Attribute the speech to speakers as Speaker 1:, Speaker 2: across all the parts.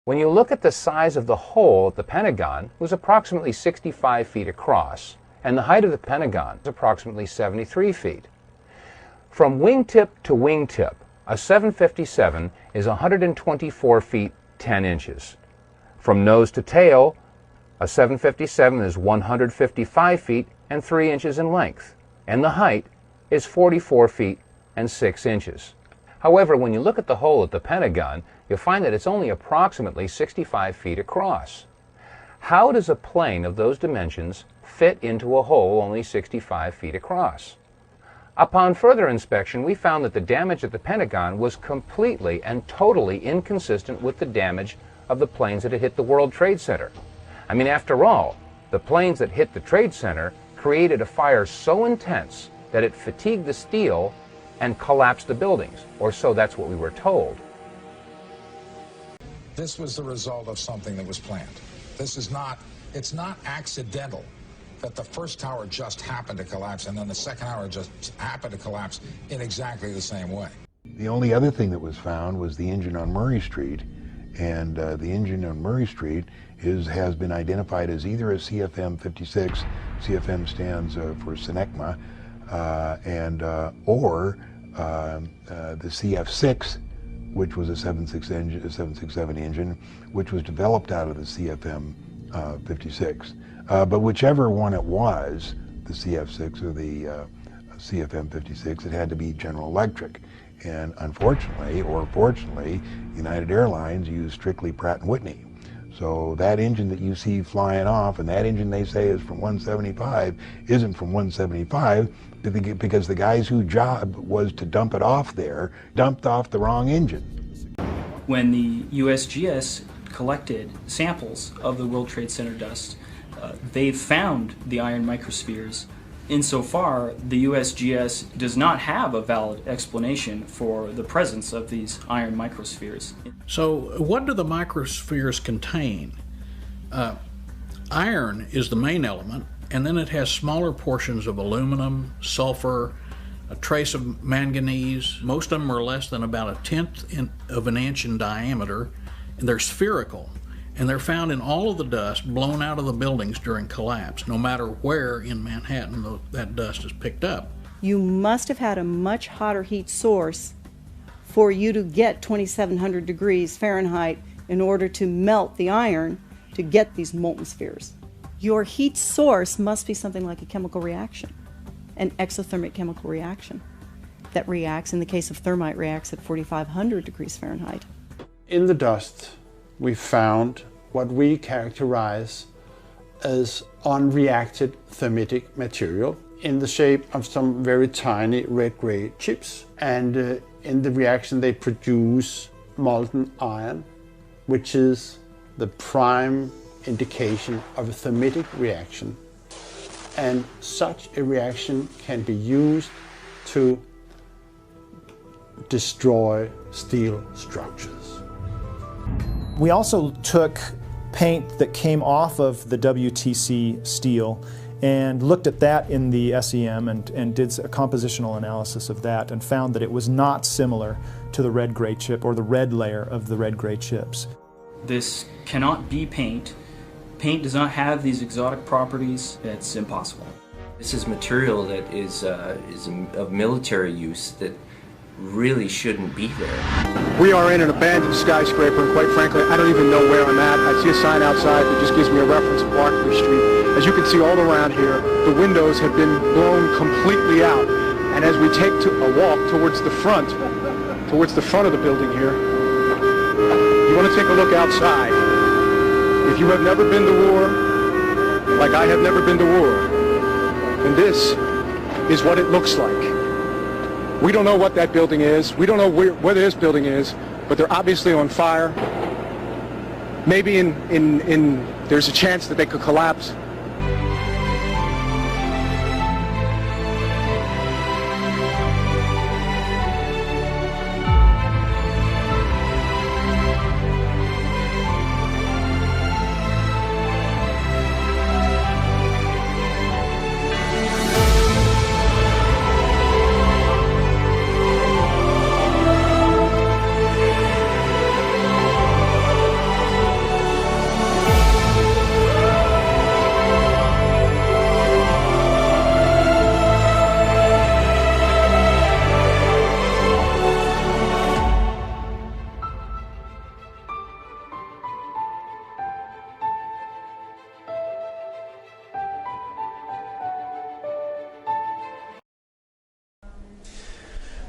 Speaker 1: When you look at the size of the hole at the Pentagon, it was approximately 65 feet across, and the height of the Pentagon is approximately 73 feet. From wingtip to wingtip, a 757 is 124 feet 10 inches. From nose to tail, a 757 is 155 feet and 3 inches in length, and the height is 44 feet and 6 inches. However, when you look at the hole at the Pentagon, you'll find that it's only approximately 65 feet across. How does a plane of those dimensions fit into a hole only 65 feet across? Upon further inspection, we found that the damage at the Pentagon was completely and totally inconsistent with the damage of the planes that had hit the World Trade Center. I mean, after all, the planes that hit the Trade Center created a fire so intense that it fatigued the steel and collapsed the buildings, or so that's what we were told.
Speaker 2: This was the result of something that was planned. It's not accidental that the first tower just happened to collapse and then the second tower just happened to collapse in exactly the same way.
Speaker 3: The only other thing that was found was the engine on Murray Street, and the engine on Murray Street has been identified as either a CFM56, CFM stands for Senecma, or the CF6, which was a 767 engine, which was developed out of the CFM 56. But whichever one it was, the CF6 or the CFM 56, it had to be General Electric. And unfortunately, or fortunately, United Airlines used strictly Pratt & Whitney. So that engine that you see flying off, and that engine they say is from 175, isn't from 175, because the guys whose job was to dump it off there, dumped off the wrong engine.
Speaker 4: When the USGS collected samples of the World Trade Center dust, they found the iron microspheres. Insofar, the USGS does not have a valid explanation for the presence of these iron microspheres.
Speaker 5: So what do the microspheres contain? Iron is the main element, and then it has smaller portions of aluminum, sulfur, a trace of manganese. Most of them are less than about 1/10 of an inch in diameter, and they're spherical. And they're found in all of the dust blown out of the buildings during collapse, no matter where in Manhattan that dust is picked up.
Speaker 6: You must have had a much hotter heat source for you to get 2,700 degrees Fahrenheit in order to melt the iron to get these molten spheres. Your heat source must be something like a chemical reaction, an exothermic chemical reaction that reacts, in the case of thermite, reacts at 4,500 degrees Fahrenheit.
Speaker 7: In the dust, we found what we characterize as unreacted thermitic material in the shape of some very tiny red-gray chips. And in the reaction they produce molten iron, which is the prime indication of a thermitic reaction. And such a reaction can be used to destroy steel structures.
Speaker 8: We also took paint that came off of the WTC steel and looked at that in the SEM and did a compositional analysis of that and found that it was not similar to the red-gray chip or the red layer of the red-gray chips.
Speaker 4: This cannot be paint. Paint does not have these exotic properties. It's impossible.
Speaker 9: This is material that is of military use that really shouldn't be there.
Speaker 10: We are in an abandoned skyscraper, and quite frankly, I don't even know where I'm at. I see a sign outside that just gives me a reference of Barclay Street. As you can see all around here, the windows have been blown completely out. And as we take a walk towards the front of the building here, you want to take a look outside. If you have never been to war, like I have never been to war, then this is what it looks like. We don't know what that building is. We don't know where this building is, but they're obviously on fire. Maybe there's a chance that they could collapse.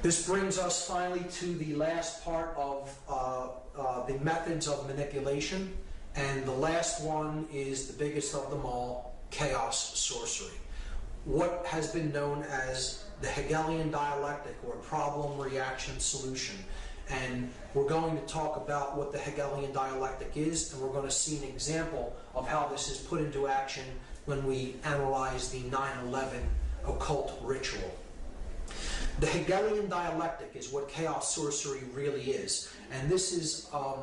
Speaker 11: This brings us finally to the last part of the methods of manipulation, and the last one is the biggest of them all, chaos sorcery. What has been known as the Hegelian dialectic, or problem, reaction, solution. And we're going to talk about what the Hegelian dialectic is, and we're going to see an example of how this is put into action when we analyze the 9/11 occult ritual. The Hegelian dialectic is what chaos sorcery really is, and this is an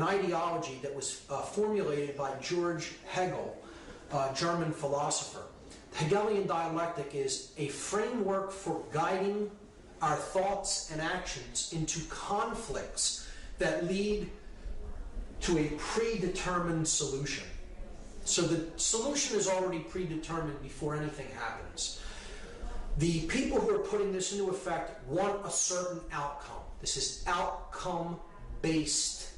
Speaker 11: ideology that was formulated by George Hegel, a German philosopher. The Hegelian dialectic is a framework for guiding our thoughts and actions into conflicts that lead to a predetermined solution. So the solution is already predetermined before anything happens. The people who are putting this into effect want a certain outcome. This is outcome-based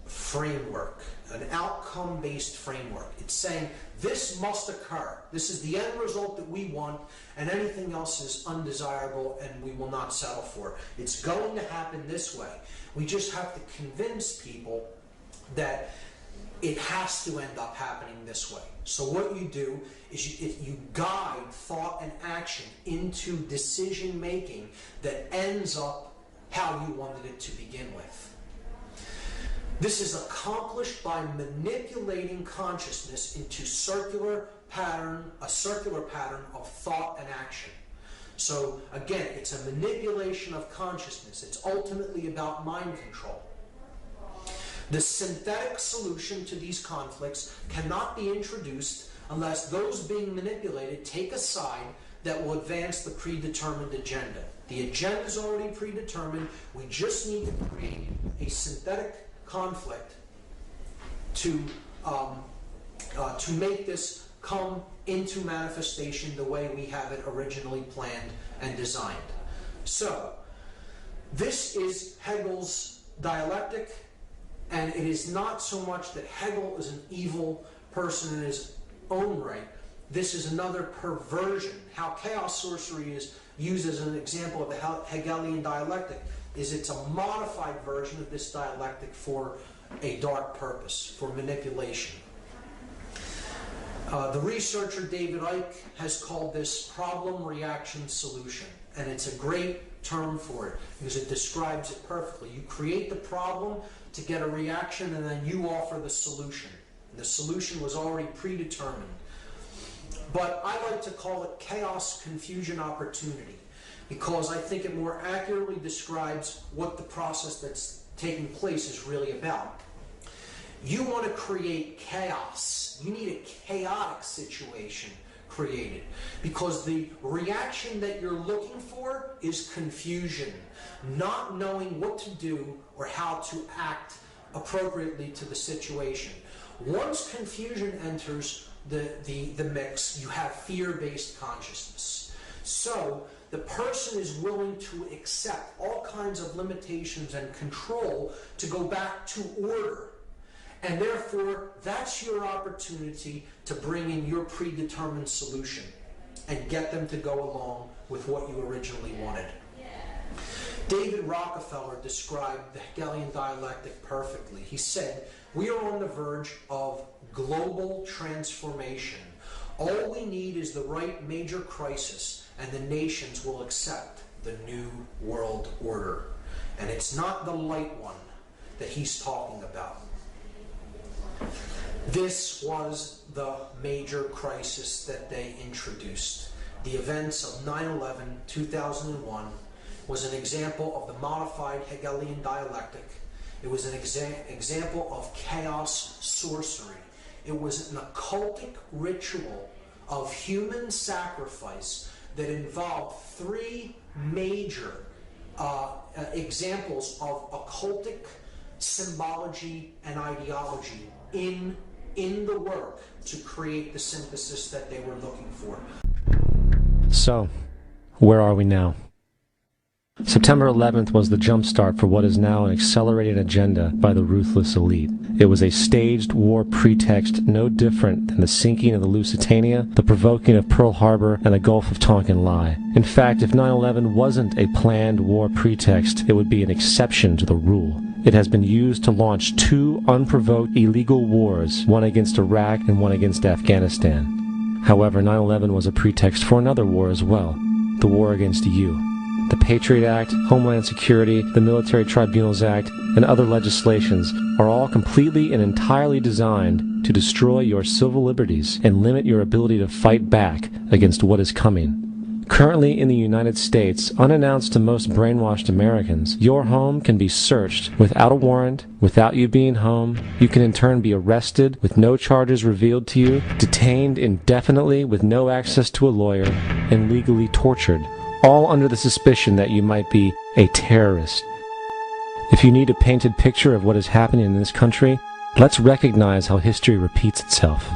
Speaker 11: framework, an outcome-based framework. It's saying this must occur. This is the end result that we want, and anything else is undesirable and we will not settle for. It's going to happen this way. We just have to convince people that it has to end up happening this way. So what you do is you guide thought and action into decision making that ends up how you wanted it to begin with. This is accomplished by manipulating consciousness into a circular pattern of thought and action. So again, it's a manipulation of consciousness. It's ultimately about mind control. The synthetic solution to these conflicts cannot be introduced unless those being manipulated take a side that will advance the predetermined agenda. The agenda is already predetermined. We just need to create a synthetic conflict to make this come into manifestation the way we have it originally planned and designed. So, this is Hegel's dialectic, and it is not so much that Hegel is an evil person in his own right. This is another perversion. How chaos sorcery is used as an example of the Hegelian dialectic is it's a modified version of this dialectic for a dark purpose, for manipulation. The researcher David Icke has called this problem, reaction, solution. And it's a great term for it because it describes it perfectly. You create the problem to get a reaction, and then you offer the solution. The solution was already predetermined. But I like to call it chaos, confusion, opportunity, because I think it more accurately describes what the process that's taking place is really about. You want to create chaos. You need a chaotic situation created, because the reaction that you're looking for is confusion, not knowing what to do or how to act appropriately to the situation. Once confusion enters the mix, you have fear-based consciousness. So the person is willing to accept all kinds of limitations and control to go back to order. And therefore, that's your opportunity to bring in your predetermined solution and get them to go along with what you originally wanted. David Rockefeller described the Hegelian dialectic perfectly. He said, "We are on the verge of global transformation. All we need is the right major crisis, and the nations will accept the new world order." And it's not the light one that he's talking about. This was the major crisis that they introduced. The events of 9/11, 2001 was an example of the modified Hegelian dialectic. It was an example of chaos sorcery. It was an occultic ritual of human sacrifice that involved three major examples of occultic symbology and ideology in the work to create the synthesis that they were looking for.
Speaker 12: So, where are we now? September 11th was the jumpstart for what is now an accelerated agenda by the ruthless elite. It was a staged war pretext no different than the sinking of the Lusitania, the provoking of Pearl Harbor, and the Gulf of Tonkin lie. In fact, if 9/11 wasn't a planned war pretext, it would be an exception to the rule. It has been used to launch 2 unprovoked illegal wars, one against Iraq and one against Afghanistan. However, 9/11 was a pretext for another war as well, the war against you. The Patriot Act, Homeland Security, the Military Tribunals Act, and other legislations are all completely and entirely designed to destroy your civil liberties and limit your ability to fight back against what is coming. Currently in the United States, unannounced to most brainwashed Americans, your home can be searched without a warrant, without you being home. You can in turn be arrested with no charges revealed to you, detained indefinitely with no access to a lawyer, and legally tortured, all under the suspicion that you might be a terrorist. If you need a painted picture of what is happening in this country, let's recognize how history repeats itself.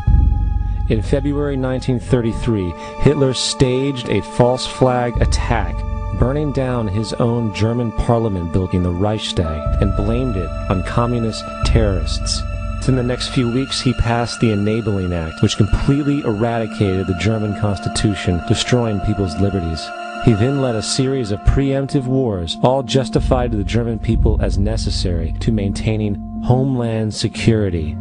Speaker 12: In February 1933, Hitler staged a false flag attack, burning down his own German parliament building, the Reichstag, and blamed it on communist terrorists. In the next few weeks, he passed the Enabling Act, which completely eradicated the German Constitution, destroying people's liberties. He then led a series of preemptive wars, all justified to the German people as necessary to maintaining homeland security.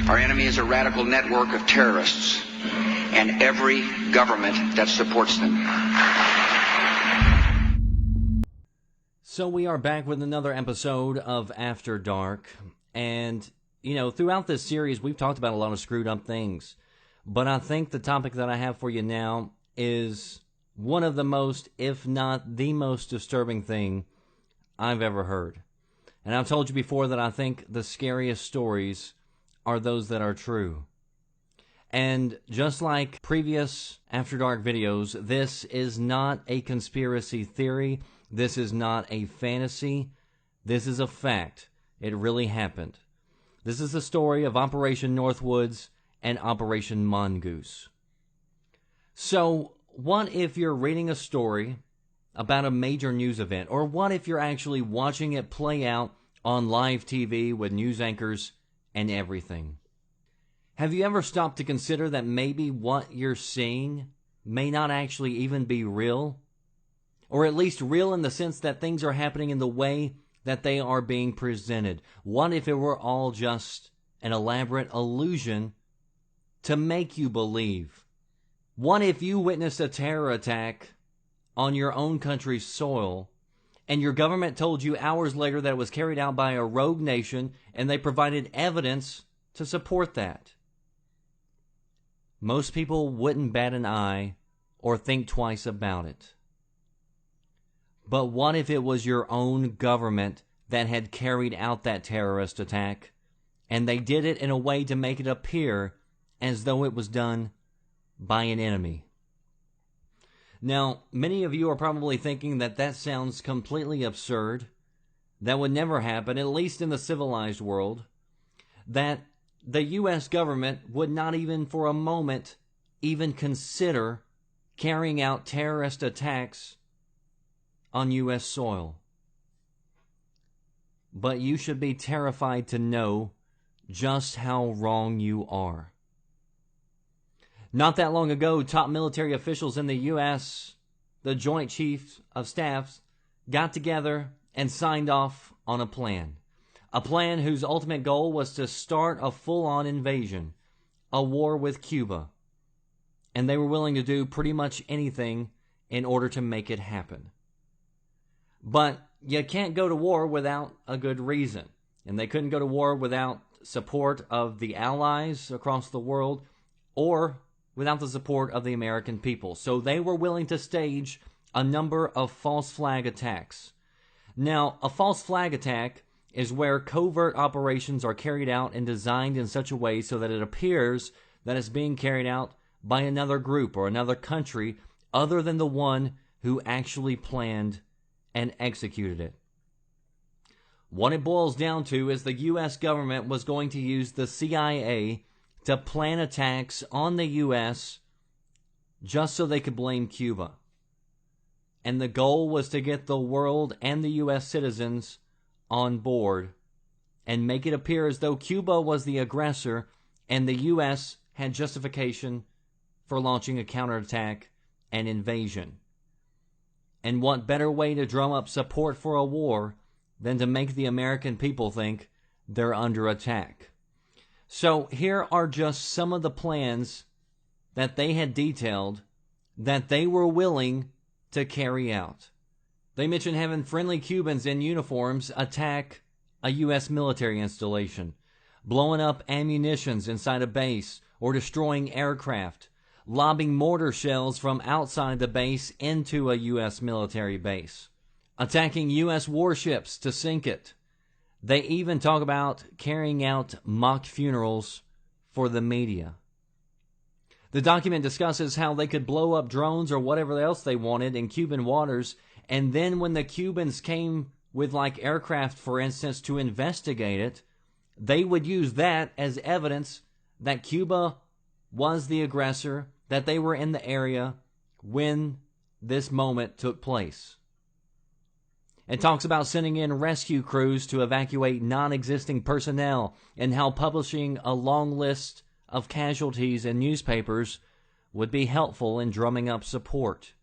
Speaker 13: Our enemy is a radical network of terrorists and every government that supports them.
Speaker 14: So we are back with another episode of After Dark. And, you know, throughout this series, we've talked about a lot of screwed up things. But I think the topic that I have for you now is one of the most, if not the most disturbing thing I've ever heard. And I've told you before that I think the scariest stories are those that are true. And just like previous After Dark videos, this is not a conspiracy theory. This is not a fantasy. This is a fact. It really happened. This is the story of Operation Northwoods and Operation Mongoose. So, what if you're reading a story about a major news event? Or what if you're actually watching it play out on live TV with news anchors and everything? Have you ever stopped to consider that maybe what you're seeing may not actually even be real? Or at least real in the sense that things are happening in the way that they are being presented. What if it were all just an elaborate illusion to make you believe? What if you witnessed a terror attack on your own country's soil, and your government told you hours later that it was carried out by a rogue nation, and they provided evidence to support that? Most people wouldn't bat an eye or think twice about it. But what if it was your own government that had carried out that terrorist attack, and they did it in a way to make it appear as though it was done by an enemy? Now, many of you are probably thinking that that sounds completely absurd. That would never happen, at least in the civilized world. That the U.S. government would not even for a moment even consider carrying out terrorist attacks on U.S. soil. But you should be terrified to know just how wrong you are. Not that long ago, top military officials in the U.S., the Joint Chiefs of Staffs, got together and signed off on a plan. A plan whose ultimate goal was to start a full-on invasion, a war with Cuba. And they were willing to do pretty much anything in order to make it happen. But you can't go to war without a good reason. And they couldn't go to war without support of the allies across the world or without the support of the American people. So they were willing to stage a number of false flag attacks. Now, a false flag attack is where covert operations are carried out and designed in such a way so that it appears that it's being carried out by another group or another country other than the one who actually planned and executed it. What it boils down to is the U.S. government was going to use the CIA to plan attacks on the U.S. just so they could blame Cuba. And the goal was to get the world and the U.S. citizens on board and make it appear as though Cuba was the aggressor and the U.S. had justification for launching a counterattack and invasion. And what better way to drum up support for a war than to make the American people think they're under attack? So here are just some of the plans that they had detailed that they were willing to carry out. They mentioned having friendly Cubans in uniforms attack a U.S. military installation, blowing up ammunitions inside a base, or destroying aircraft, lobbing mortar shells from outside the base into a U.S. military base, attacking U.S. warships to sink it. They even talk about carrying out mock funerals for the media. The document discusses how they could blow up drones or whatever else they wanted in Cuban waters, and then when the Cubans came with like aircraft, for instance, to investigate it, they would use that as evidence that Cuba was the aggressor, that they were in the area when this moment took place. It talks about sending in rescue crews to evacuate non-existing personnel and how publishing a long list of casualties in newspapers would be helpful in drumming up support.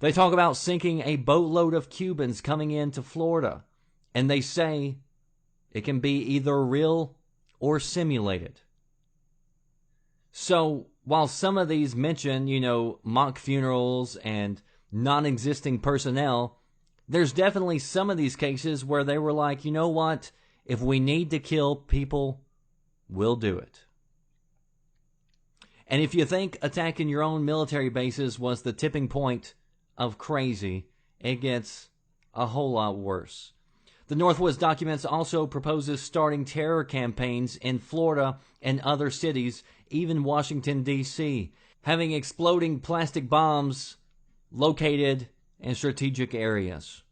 Speaker 14: They talk about sinking a boatload of Cubans coming into Florida, and they say it can be either real or simulated. So, while some of these mention, mock funerals and non-existing personnel, there's definitely some of these cases where they were like, you know what? If we need to kill people, we'll do it. And if you think attacking your own military bases was the tipping point of crazy, it gets a whole lot worse. The Northwoods documents also proposes starting terror campaigns in Florida and other cities, even Washington, D.C., having exploding plastic bombs located in strategic areas.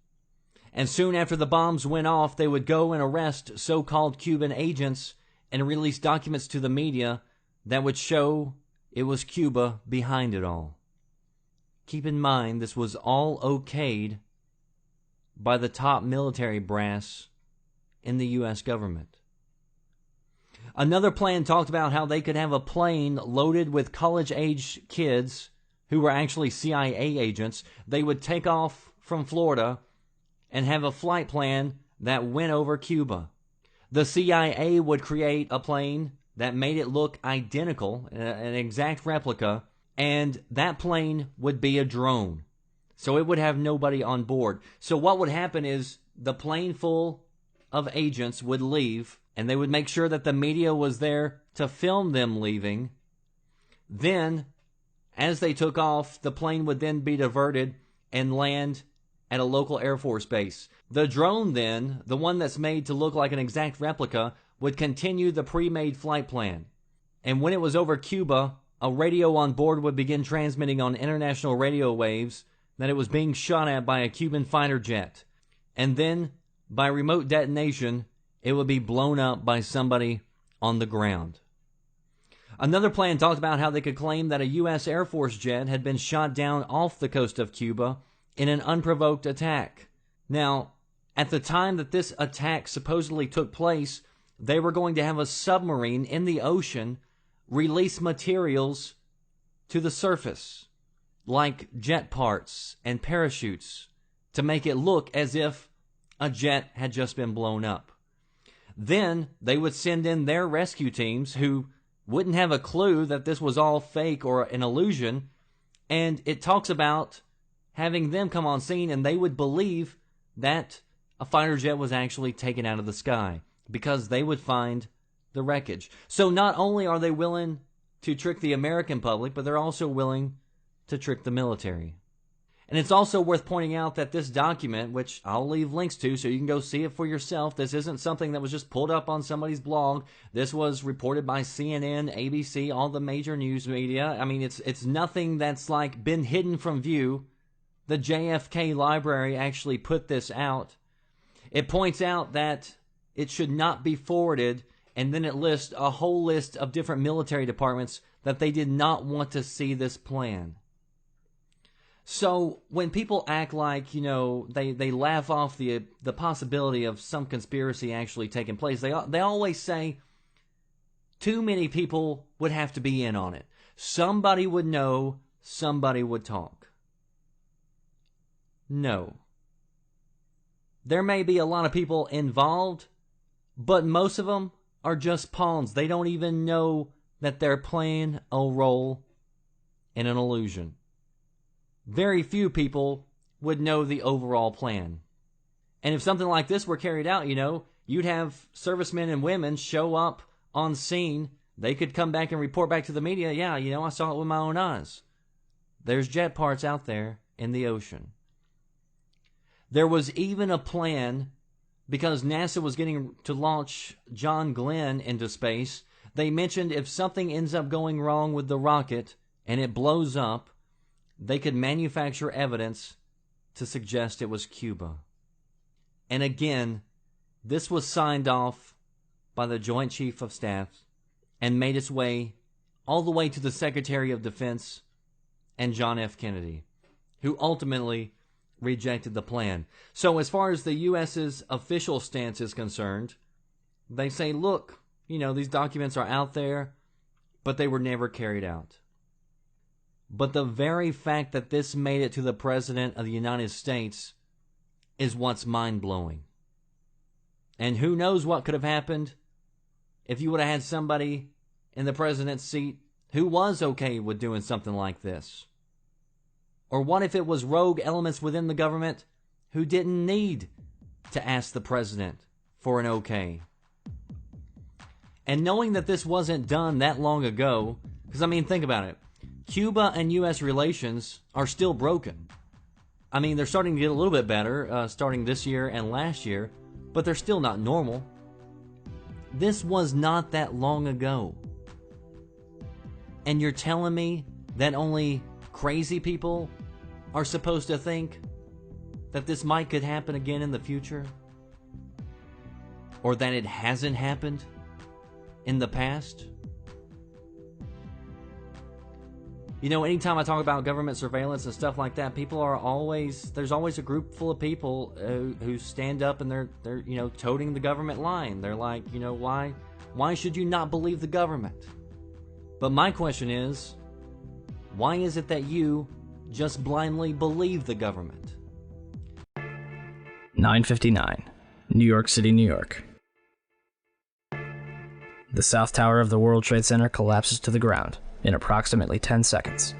Speaker 14: And soon after the bombs went off, they would go and arrest so-called Cuban agents and release documents to the media that would show it was Cuba behind it all. Keep in mind, this was all okayed by the top military brass in the U.S. government. Another plan talked about how they could have a plane loaded with college-age kids who were actually CIA agents. They would take off from Florida and have a flight plan that went over Cuba. The CIA would create a plane that made it look identical, an exact replica, and that plane would be a drone. So it would have nobody on board. So what would happen is the plane full of agents would leave, and they would make sure that the media was there to film them leaving. Then, as they took off, the plane would then be diverted and land at a local Air Force base. The drone then, the one that's made to look like an exact replica, would continue the pre-made flight plan. And when it was over Cuba, a radio on board would begin transmitting on international radio waves that it was being shot at by a Cuban fighter jet. And then, by remote detonation, it would be blown up by somebody on the ground. Another plan talked about how they could claim that a U.S. Air Force jet had been shot down off the coast of Cuba in an unprovoked attack. Now, at the time that this attack supposedly took place, they were going to have a submarine in the ocean release materials to the surface, like jet parts and parachutes, to make it look as if a jet had just been blown up. Then they would send in their rescue teams who wouldn't have a clue that this was all fake or an illusion, and it talks about having them come on scene and they would believe that a fighter jet was actually taken out of the sky because they would find the wreckage. So not only are they willing to trick the American public, but they're also willing to trick the military. And it's also worth pointing out that this document, which I'll leave links to so you can go see it for yourself, this isn't something that was just pulled up on somebody's blog. This was reported by CNN, ABC, all the major news media. I mean, it's nothing that's like been hidden from view. The JFK Library actually put this out. It points out that it should not be forwarded, and then it lists a whole list of different military departments that they did not want to see this plan. So when people act like, they laugh off the possibility of some conspiracy actually taking place, they always say too many people would have to be in on it. Somebody would know, somebody would talk. No. There may be a lot of people involved, but most of them are just pawns. They don't even know that they're playing a role in an illusion. Very few people would know the overall plan. And if something like this were carried out, you'd have servicemen and women show up on scene. They could come back and report back to the media, yeah, I saw it with my own eyes. There's jet parts out there in the ocean. There was even a plan, because NASA was getting to launch John Glenn into space. They mentioned if something ends up going wrong with the rocket and it blows up, they could manufacture evidence to suggest it was Cuba. And again, this was signed off by the Joint Chief of Staff and made its way all the way to the Secretary of Defense and John F. Kennedy, who ultimately rejected the plan. So as far as the U.S.'s official stance is concerned, they say, look, these documents are out there, but they were never carried out. But the very fact that this made it to the President of the United States is what's mind-blowing. And who knows what could have happened if you would have had somebody in the President's seat who was okay with doing something like this. Or what if it was rogue elements within the government who didn't need to ask the President for an okay? And knowing that this wasn't done that long ago, because think about it. Cuba and U.S. relations are still broken. They're starting to get a little bit better, starting this year and last year, but they're still not normal. This was not that long ago. And you're telling me that only crazy people are supposed to think that this could happen again in the future? Or that it hasn't happened in the past? Anytime I talk about government surveillance and stuff like that, there's always a group full of people who stand up and they're toting the government line. They're like, why should you not believe the government? But my question is, why is it that you just blindly believe the government?
Speaker 15: 9:59, New York City, New York. The South Tower of the World Trade Center collapses to the ground in approximately 10 seconds.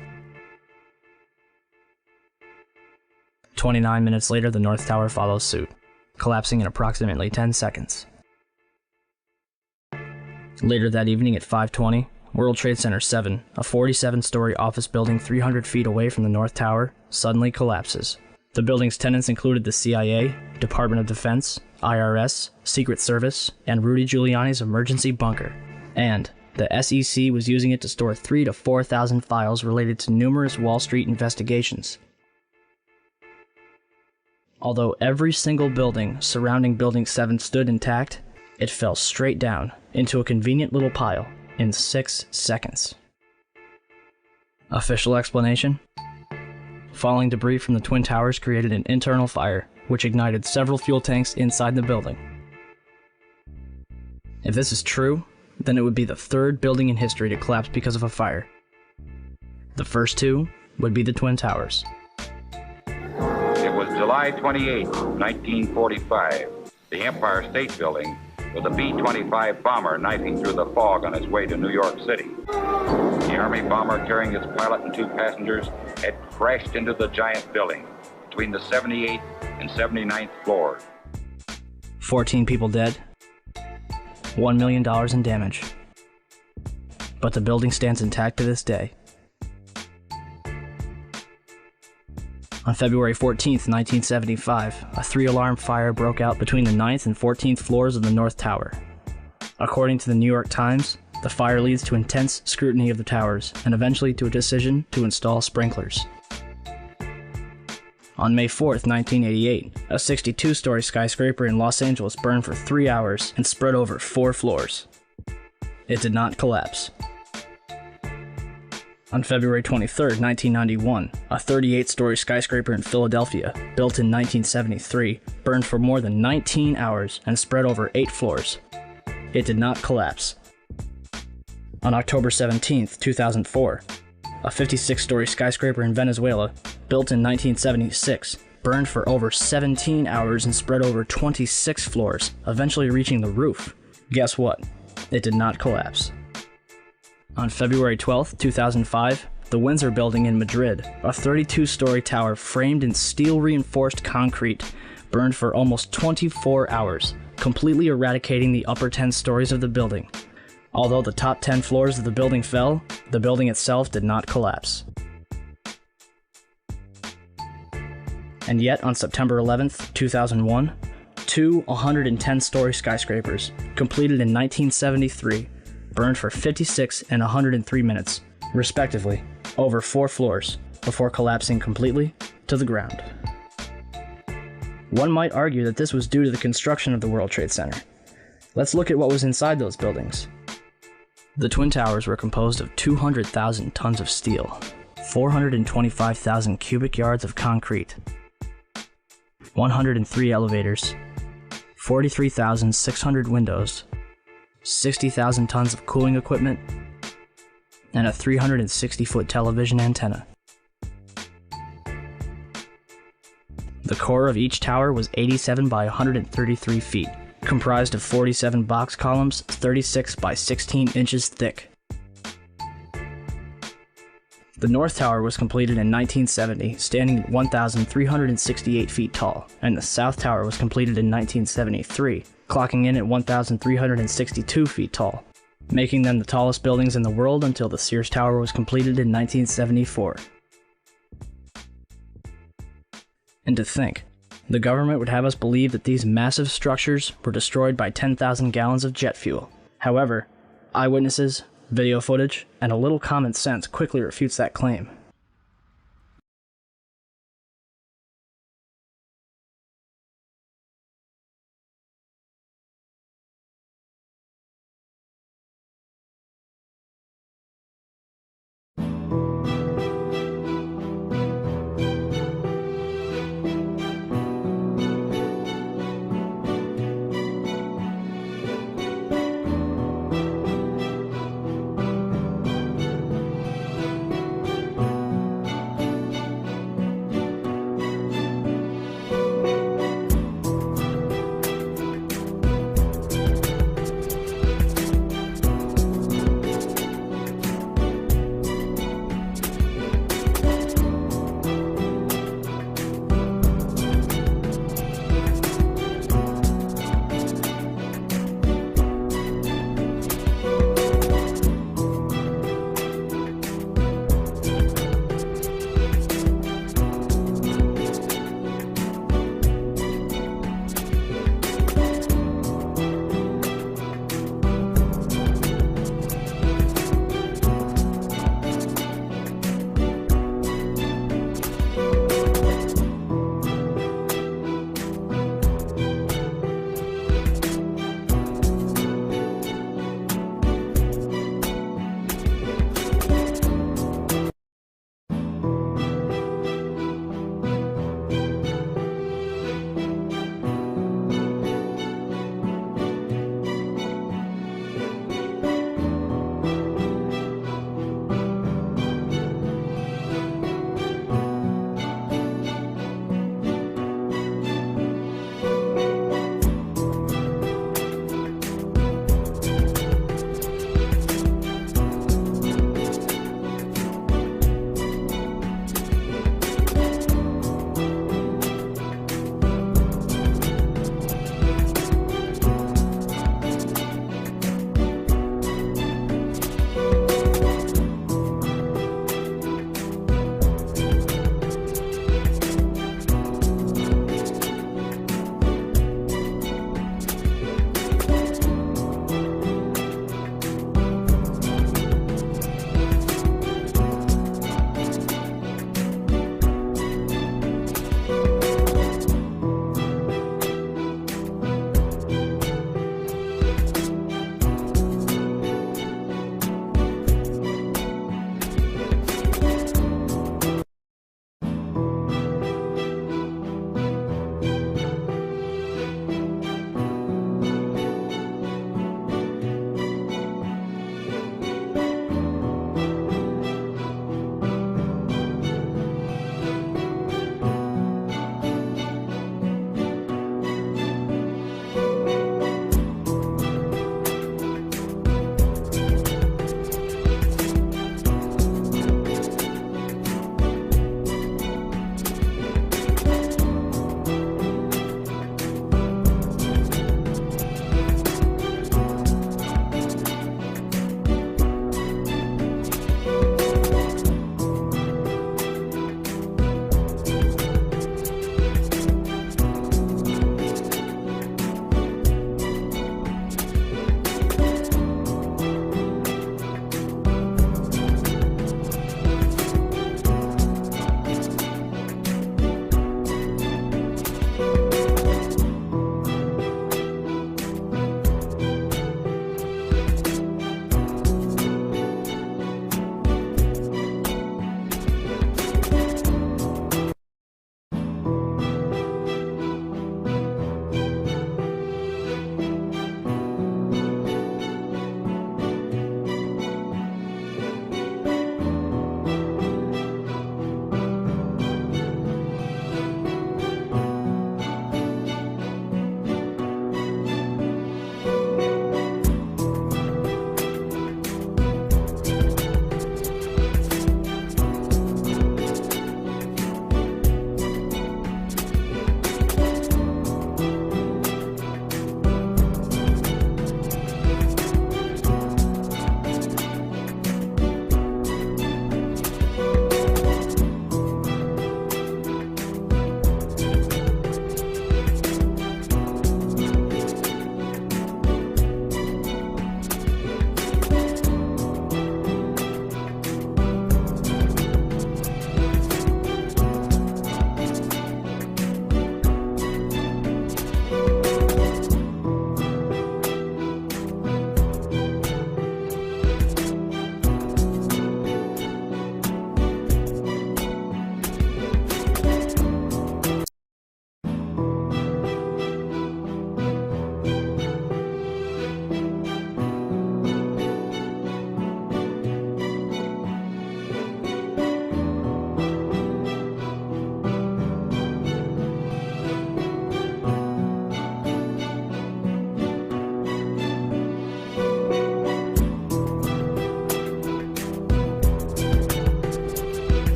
Speaker 15: 29 minutes later, the North Tower follows suit, collapsing in approximately 10 seconds. Later that evening at 5:20, World Trade Center 7, a 47-story office building 300 feet away from the North Tower, suddenly collapses. The building's tenants included the CIA, Department of Defense, IRS, Secret Service, and Rudy Giuliani's emergency bunker. And the SEC was using it to store 3,000 to 4,000 files related to numerous Wall Street investigations. Although every single building surrounding Building 7 stood intact, it fell straight down into a convenient little pile in 6 seconds. Official explanation? Falling debris from the Twin Towers created an internal fire, which ignited several fuel tanks inside the building. If this is true, then it would be the third building in history to collapse because of a fire. The first two would be the Twin Towers.
Speaker 16: It was July 28, 1945. The Empire State Building, with a B-25 bomber knifing through the fog on its way to New York City. The Army bomber carrying its pilot and 2 passengers had crashed into the giant building between the 78th and 79th floors.
Speaker 15: 14 people dead, $1 million in damage. But the building stands intact to this day. On February 14, 1975, a 3-alarm fire broke out between the 9th and 14th floors of the North Tower. According to the New York Times, the fire leads to intense scrutiny of the towers and eventually to a decision to install sprinklers. On May 4, 1988, a 62-story skyscraper in Los Angeles burned for 3 hours and spread over 4 floors. It did not collapse. On February 23, 1991, a 38-story skyscraper in Philadelphia, built in 1973, burned for more than 19 hours and spread over 8 floors. It did not collapse. On October 17, 2004, a 56-story skyscraper in Venezuela, built in 1976, burned for over 17 hours and spread over 26 floors, eventually reaching the roof. Guess what? It did not collapse. On February 12, 2005, the Windsor Building in Madrid, a 32-story tower framed in steel-reinforced concrete, burned for almost 24 hours, completely eradicating the upper 10 stories of the building. Although the top 10 floors of the building fell, the building itself did not collapse. And yet, on September 11, 2001, two 110-story skyscrapers, completed in 1973, burned for 56 and 103 minutes, respectively, over 4 floors, before collapsing completely to the ground. One might argue that this was due to the construction of the World Trade Center. Let's look at what was inside those buildings. The Twin Towers were composed of 200,000 tons of steel, 425,000 cubic yards of concrete, 103 elevators, 43,600 windows, 60,000 tons of cooling equipment, and a 360-foot television antenna. The core of each tower was 87 by 133 feet, comprised of 47 box columns 36 by 16 inches thick. The North Tower was completed in 1970, standing at 1,368 feet tall, and the South Tower was completed in 1973, clocking in at 1,362 feet tall, making them the tallest buildings in the world until the Sears Tower was completed in 1974. And to think, the government would have us believe that these massive structures were destroyed by 10,000 gallons of jet fuel. However, eyewitnesses, video footage, and a little common sense quickly refutes that claim.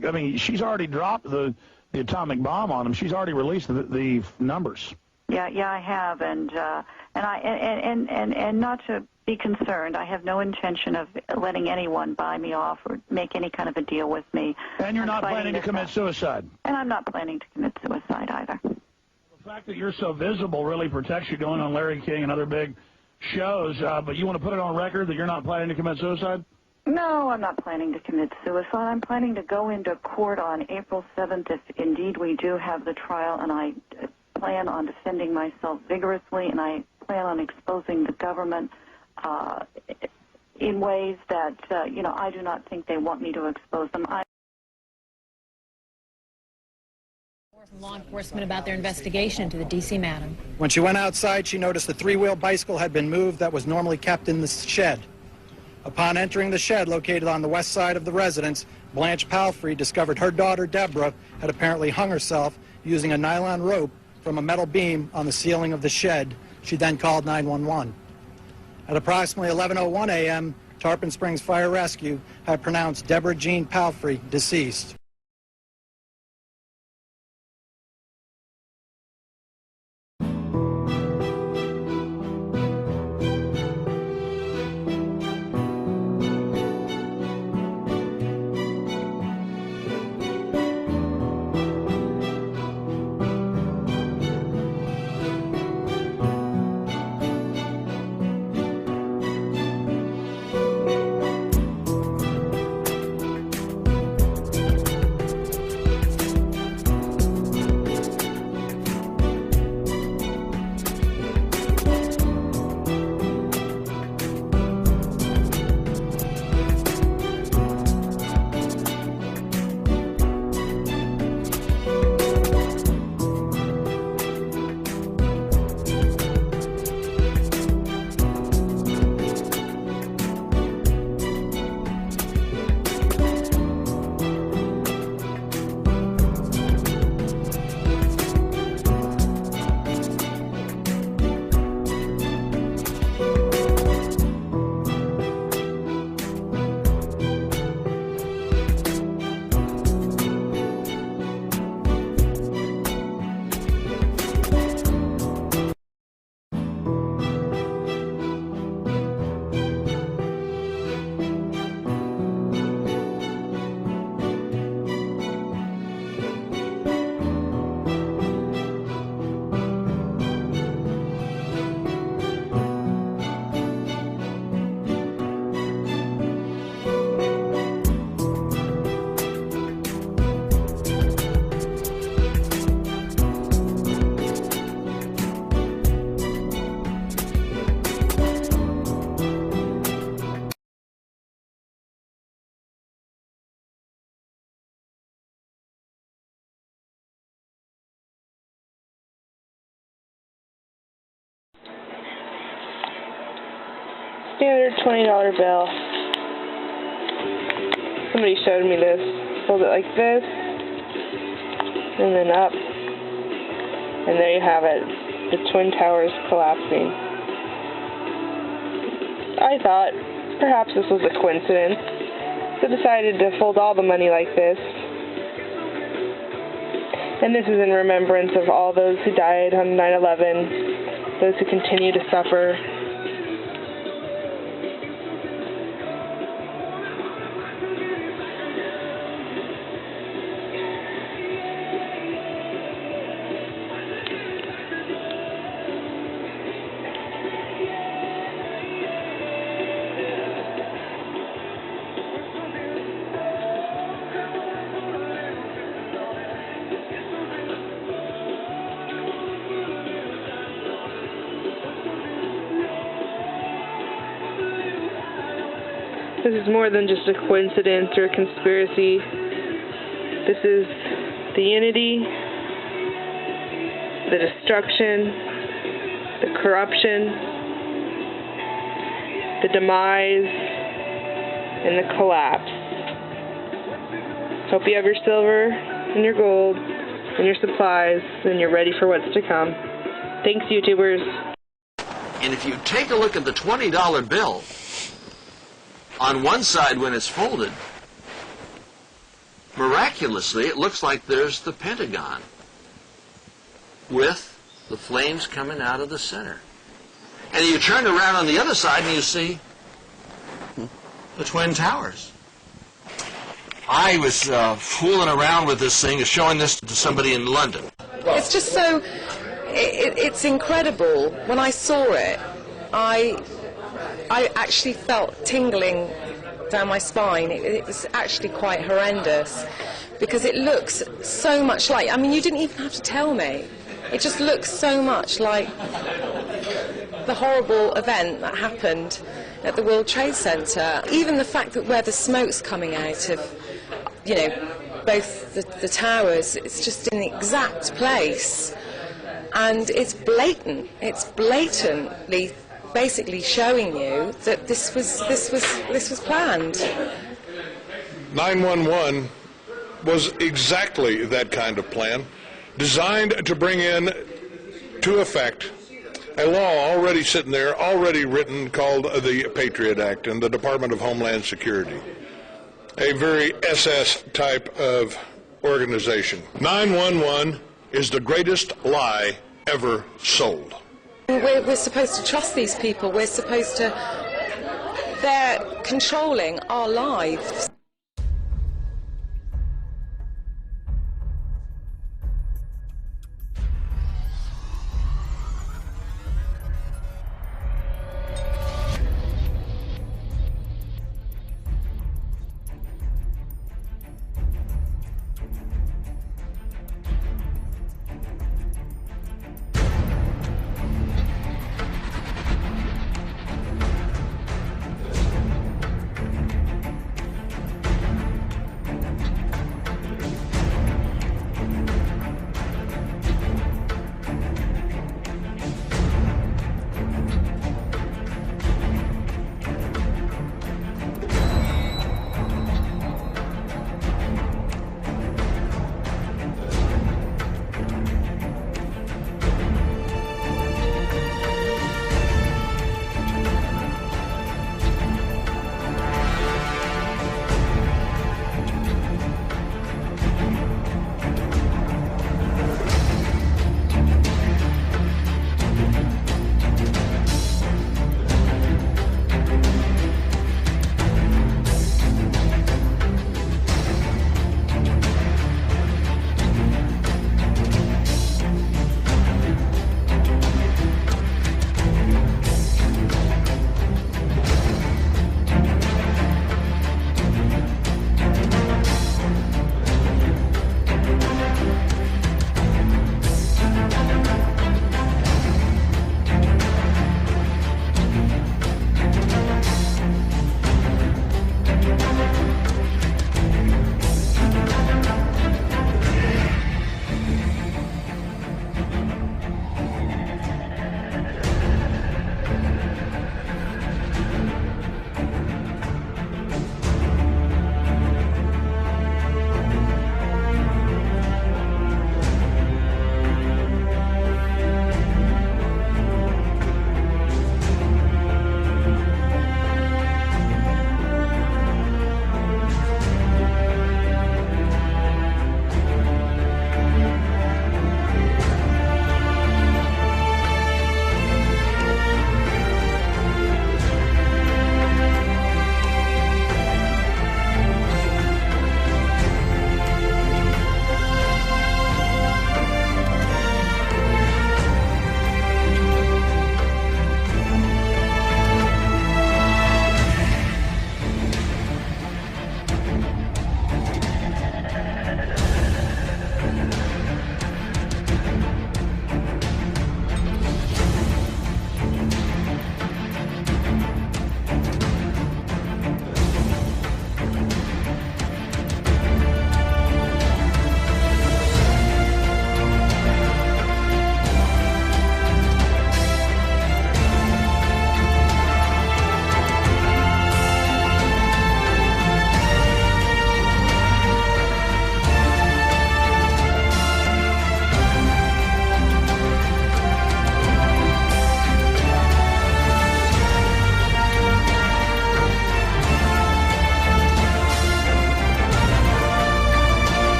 Speaker 17: look, I mean, she's already dropped the atomic bomb on them. She's already released the numbers.
Speaker 18: Yeah, I have, and not to be concerned, I have no intention of letting anyone buy me off or make any kind of a deal with me.
Speaker 17: And you're not planning to commit suicide?
Speaker 18: And I'm not planning to commit suicide either.
Speaker 17: The fact that you're so visible really protects you going on Larry King and other big shows, but you want to put it on record that you're not planning to commit suicide?
Speaker 18: No, I'm not planning to commit suicide. I'm planning to go into court on April 7th if indeed we do have the trial, and I plan on defending myself vigorously, and I plan on exposing the government in ways that, I do not think they want me to expose them.
Speaker 19: Law enforcement about their investigation into the D.C. madam.
Speaker 20: When she went outside, she noticed the three-wheel bicycle had been moved that was normally kept in the shed. Upon entering the shed located on the west side of the residence, Blanche Palfrey discovered her daughter, Deborah, had apparently hung herself using a nylon rope from a metal beam on the ceiling of the shed. She then called 911. At approximately 11:01 a.m., Tarpon Springs Fire Rescue had pronounced Deborah Jean Palfrey deceased.
Speaker 21: Standard $20 bill. Somebody showed me this. Hold it like this, and then up, and there you have it. The Twin Towers collapsing. I thought perhaps this was a coincidence. So decided to fold all the money like this. And this is in remembrance of all those who died on 9/11, those who continue to suffer. This is more than just a coincidence or a conspiracy. This is the unity, the destruction, the corruption, the demise, and the collapse. Hope you have your silver and your gold and your supplies and you're ready for what's to come. Thanks, YouTubers.
Speaker 22: And if you take a look at the $20 bill, on one side when it's folded, Miraculously, it looks like there's the Pentagon with the flames coming out of the center. And you turn around on the other side and you see the Twin Towers. I was fooling around with this thing, showing this to somebody in London.
Speaker 1: It's just so, it's incredible. When I saw it, I actually felt tingling down my spine. It was actually quite horrendous because it looks so much like, I mean, you didn't even have to tell me. It just looks so much like the horrible event that happened at the World Trade Center. Even the fact that where the smoke's coming out of, you know, both the towers, it's just in the exact place, and it's blatant. It's blatantly, basically showing you that this was planned.
Speaker 2: 911 was exactly that kind of plan, designed to bring in to effect a law already sitting there, already written, called the Patriot Act in the Department of Homeland Security. A very SS type of organization. 911 is the greatest lie ever sold.
Speaker 1: We're supposed to trust these people. We're supposed to... They're controlling our lives.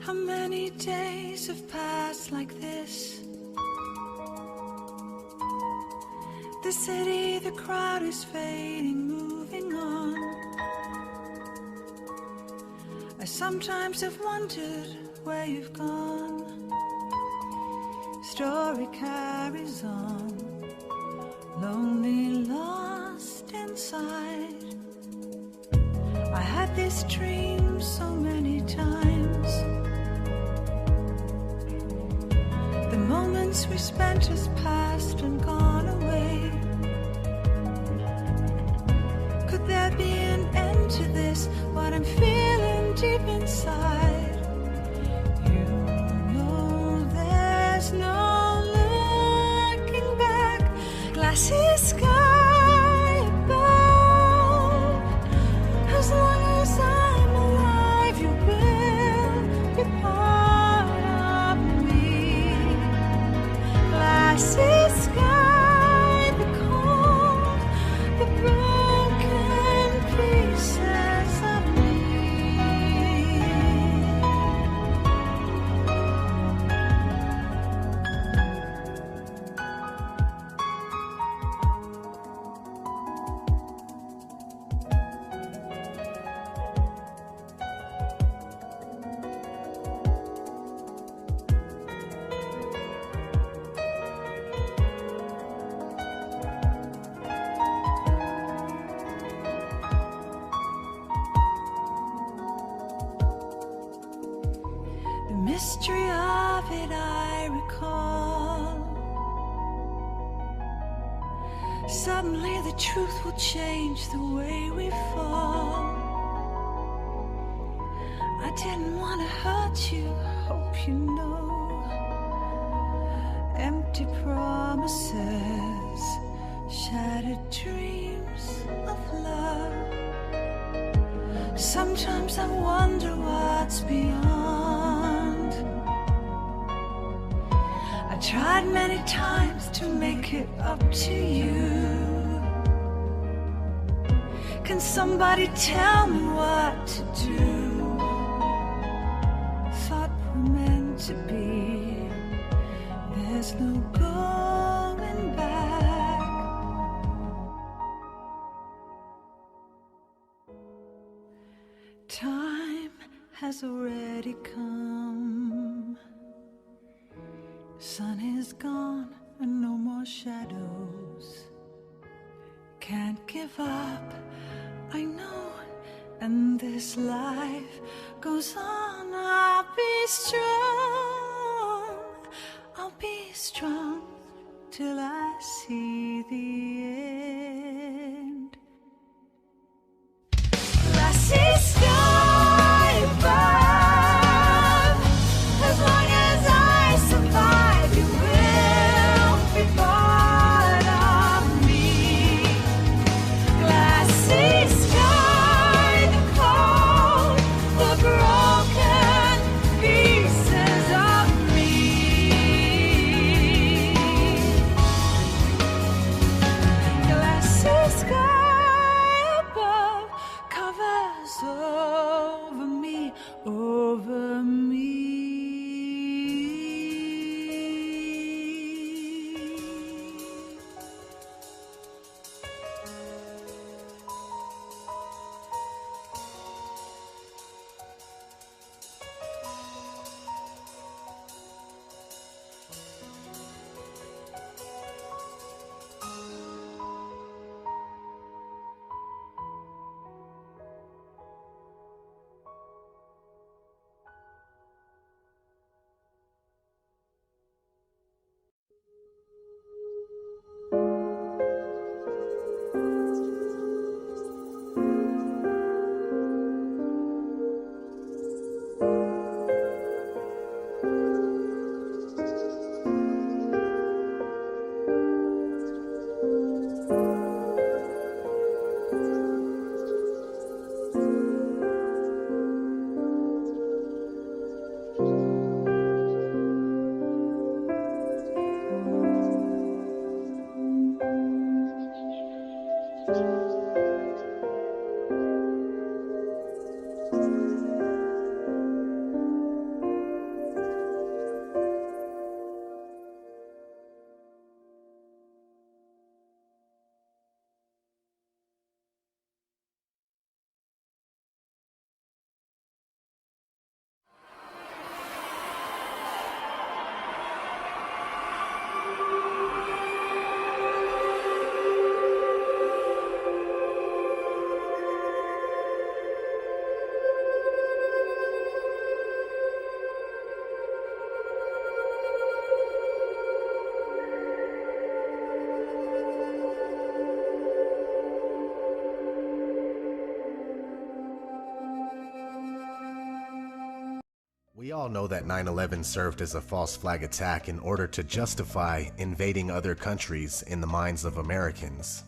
Speaker 3: How many days have passed like this? The city, the crowd is fading, moving on. I sometimes have wondered where you've gone. Story carries on, lonely, lost inside. I had this dream so many times. The moments we spent has passed and gone away. Could there be an end to this, what I'm feeling deep inside? You know there's no looking back. Glassy sky above. As long as I'm alive, you will be part of me. Glassy sky, the cold, the broken pieces of me. The mystery of it I recall. Suddenly the truth will change the way we fall. I didn't want to hurt you, hope you know. Empty promises, shattered dreams of love. Sometimes I wonder what's beyond. I tried many times to make it up to you. Can somebody tell me what to do? Thought we're meant to be. There's no going back. Time has already come. Sun is gone and no more shadows. Can't give up, I know, and this life goes on. I'll be strong till I see the end. Glassy sky above, as long as I survive, you will be part of me. Glassy sky, the cold, the broken pieces of me.
Speaker 5: We all know that 9/11 served as a false flag attack in order to justify invading other countries in the minds of Americans.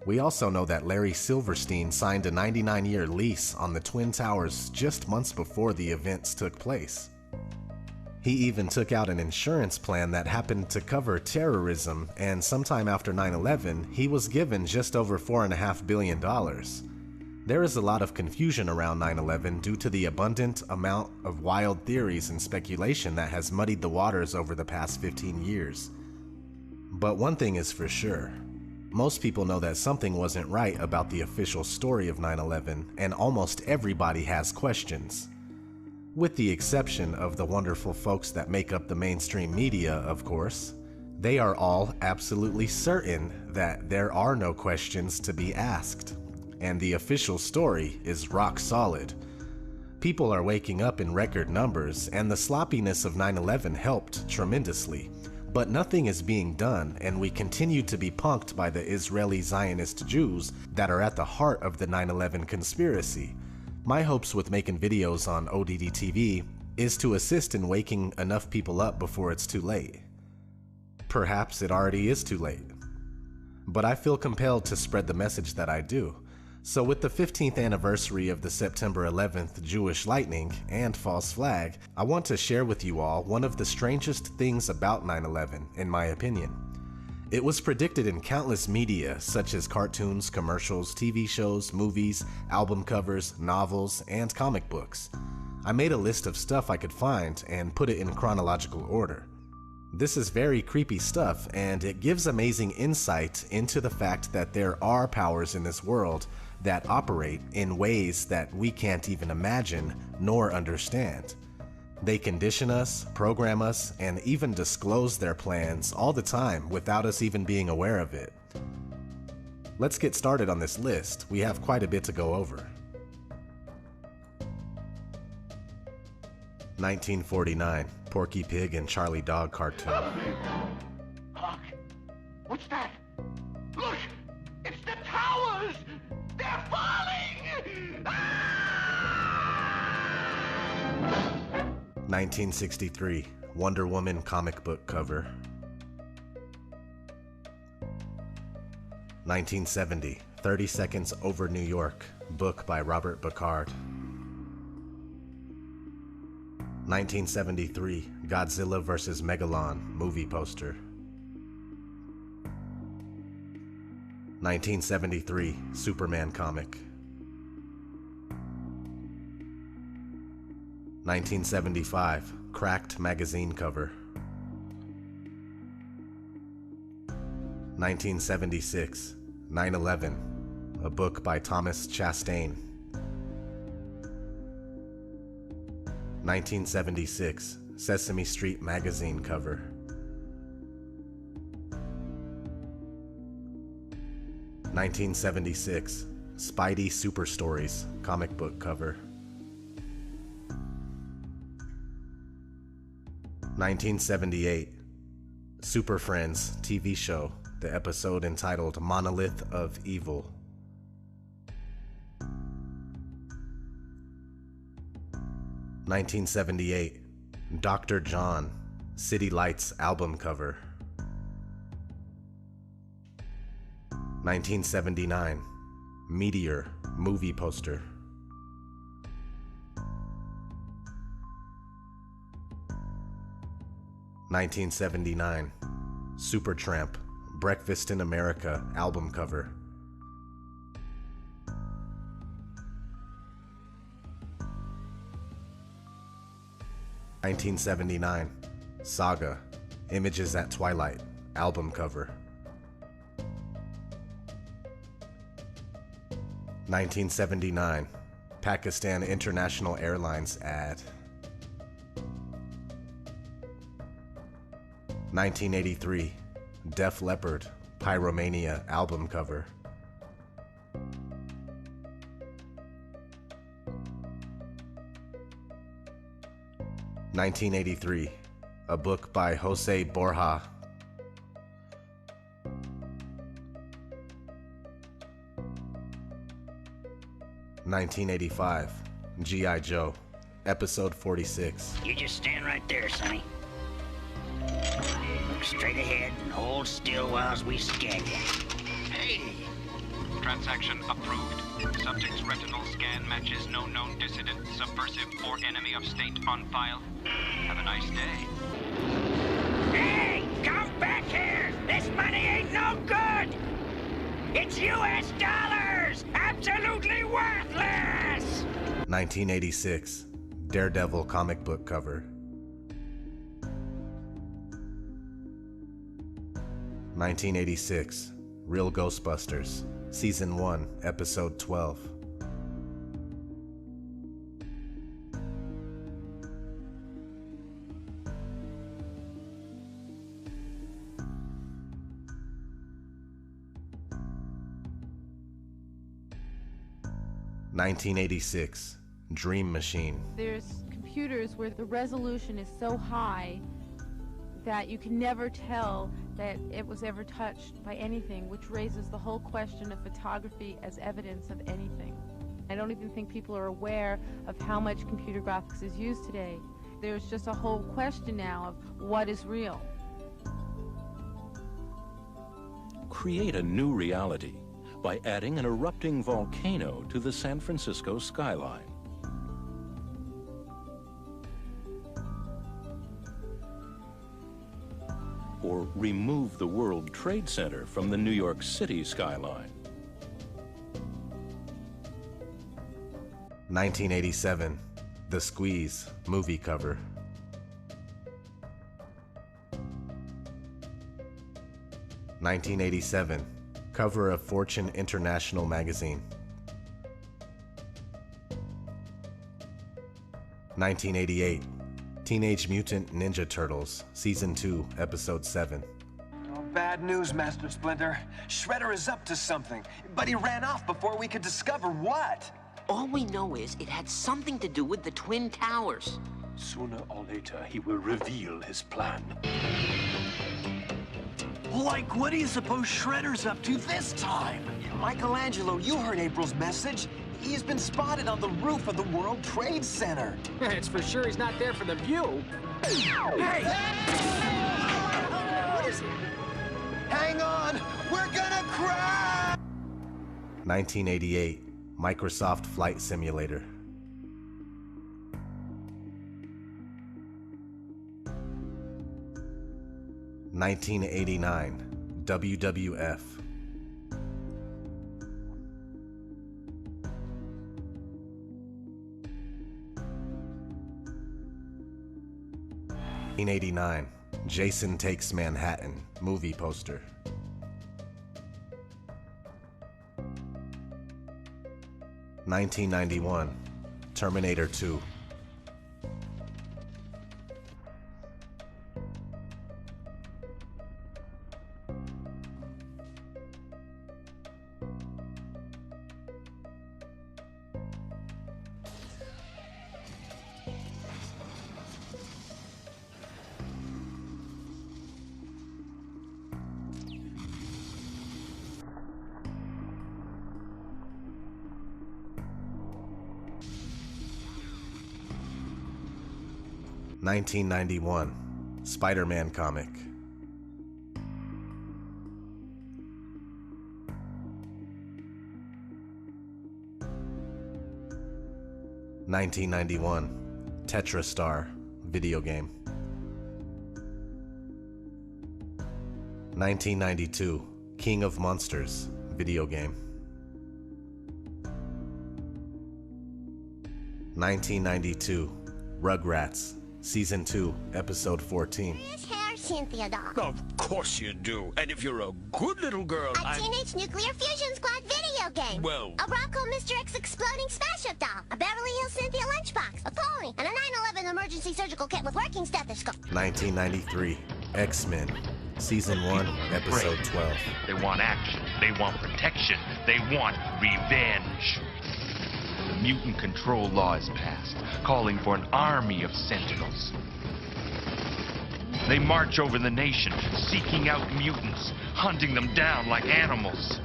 Speaker 5: We also know that Larry Silverstein signed a 99-year lease on the Twin Towers just months before the events took place. He even took out an insurance plan that happened to cover terrorism, and sometime after 9/11, he was given just over $4.5 billion. There is a lot of confusion around 9/11 due to the abundant amount of wild theories and speculation that has muddied the waters over the past 15 years. But one thing is for sure. Most people know that something wasn't right about the official story of 9/11, and almost everybody has questions. With the exception of the wonderful folks that make up the mainstream media, of course. They are all absolutely certain that there are no questions to be asked. And the official story is rock solid. People are waking up in record numbers, and the sloppiness of 9/11 helped tremendously. But nothing is being done, and we continue to be punked by the Israeli Zionist Jews that are at the heart of the 9/11 conspiracy. My hopes with making videos on ODD TV is to assist in waking enough people up before it's too late. Perhaps it already is too late. But I feel compelled to spread the message that I do. So with the 15th anniversary of the September 11th Jewish lightning and false flag, I want to share with you all one of the strangest things about 9/11, in my opinion. It was predicted in countless media such as cartoons, commercials, TV shows, movies, album covers, novels, and comic books. I made a list of stuff I could find and put it in chronological order. This is very creepy stuff, and it gives amazing insight into the fact that there are powers in this world that operate in ways that we can't even imagine nor understand. They condition us, program us, and even disclose their plans all the time without us even being aware of it. Let's get started on this list. We have quite a bit to go over. 1949, Porky Pig and Charlie Dog cartoon.
Speaker 6: Hark! What's that? Look! It's the towers! They're falling!
Speaker 5: 1963, Wonder Woman comic book cover. 1970, 30 Seconds Over New York, book by Robert Bacard. 1973, Godzilla vs. Megalon movie poster. 1973, Superman comic. 1975, Cracked magazine cover. 1976, 9/11, a book by Thomas Chastain. 1976, Sesame Street magazine cover. 1976, Spidey Super Stories comic book cover. 1978, Super Friends TV show, the episode entitled Monolith of Evil. 1978, Dr. John, City Lights album cover. 1979, Meteor movie poster. 1979, Supertramp, Breakfast in America album cover. 1979, Saga, Images at Twilight album cover. 1979, Pakistan International Airlines ad. 1983, Def Leppard, Pyromania album cover. 1983, a book by Jose Borja. 1985, G.I. Joe, Episode 46.
Speaker 7: You just stand right there, Sonny. Look straight ahead and hold still while we scan you.
Speaker 8: Hey! Transaction approved. Subject's retinal scan matches no known dissident, subversive, or enemy of state on file. Have a nice day.
Speaker 7: Hey! Come back here! This money ain't no good! It's U.S. dollars! Absolutely worthless!
Speaker 5: 1986. Daredevil comic book cover. 1986. Real Ghostbusters. Season 1, Episode 12. (1986) Dream Machine.
Speaker 23: There's computers where the resolution is so high that you can never tell that it was ever touched by anything, which raises the whole question of photography as evidence of anything. I don't even think people are aware of how much computer graphics is used today. There's just a whole question now of what is real.
Speaker 24: Create a new reality by adding an erupting volcano to the San Francisco skyline. Or remove the World Trade Center from the New York City skyline.
Speaker 5: 1987. The Squeeze movie cover. 1987. Cover of Fortune International magazine. 1988. Teenage Mutant Ninja Turtles, Season 2, Episode 7.
Speaker 25: Oh, bad news, Master Splinter. Shredder is up to something, but he ran off before we could discover what.
Speaker 26: All we know is it had something to do with the Twin Towers.
Speaker 27: Sooner or later, he will reveal his plan.
Speaker 25: Like, what do you suppose Shredder's up to this time? Michelangelo, you heard April's message. He's been spotted on the roof of the World Trade Center.
Speaker 28: It's for sure he's not there for the view.
Speaker 25: Hey! What is it? Hang on! We're gonna crash!
Speaker 5: 1988. Microsoft Flight Simulator. 1989. WWF. 1989. Jason Takes Manhattan movie poster. 1991. Terminator 2. 1991. Spider-Man comic. 1991. Tetra Star video game. 1992. King of Monsters video game. 1992. Rugrats Season 2, Episode 14.
Speaker 29: Hair, Cynthia doll.
Speaker 27: Of course you do. And if you're a good little girl,
Speaker 29: A Teenage Nuclear Fusion Squad video game.
Speaker 27: Well.
Speaker 29: A Bronco Mr. X exploding smash-up doll. A Beverly Hills Cynthia lunchbox. A pony. And a 9/11 emergency surgical kit with working stethoscope.
Speaker 5: 1993. X-Men Season 1, Episode 12.
Speaker 30: They want action. They want protection. They want revenge. The mutant control law is passed, calling for an army of sentinels. They march over the nation, seeking out mutants, hunting them down like animals.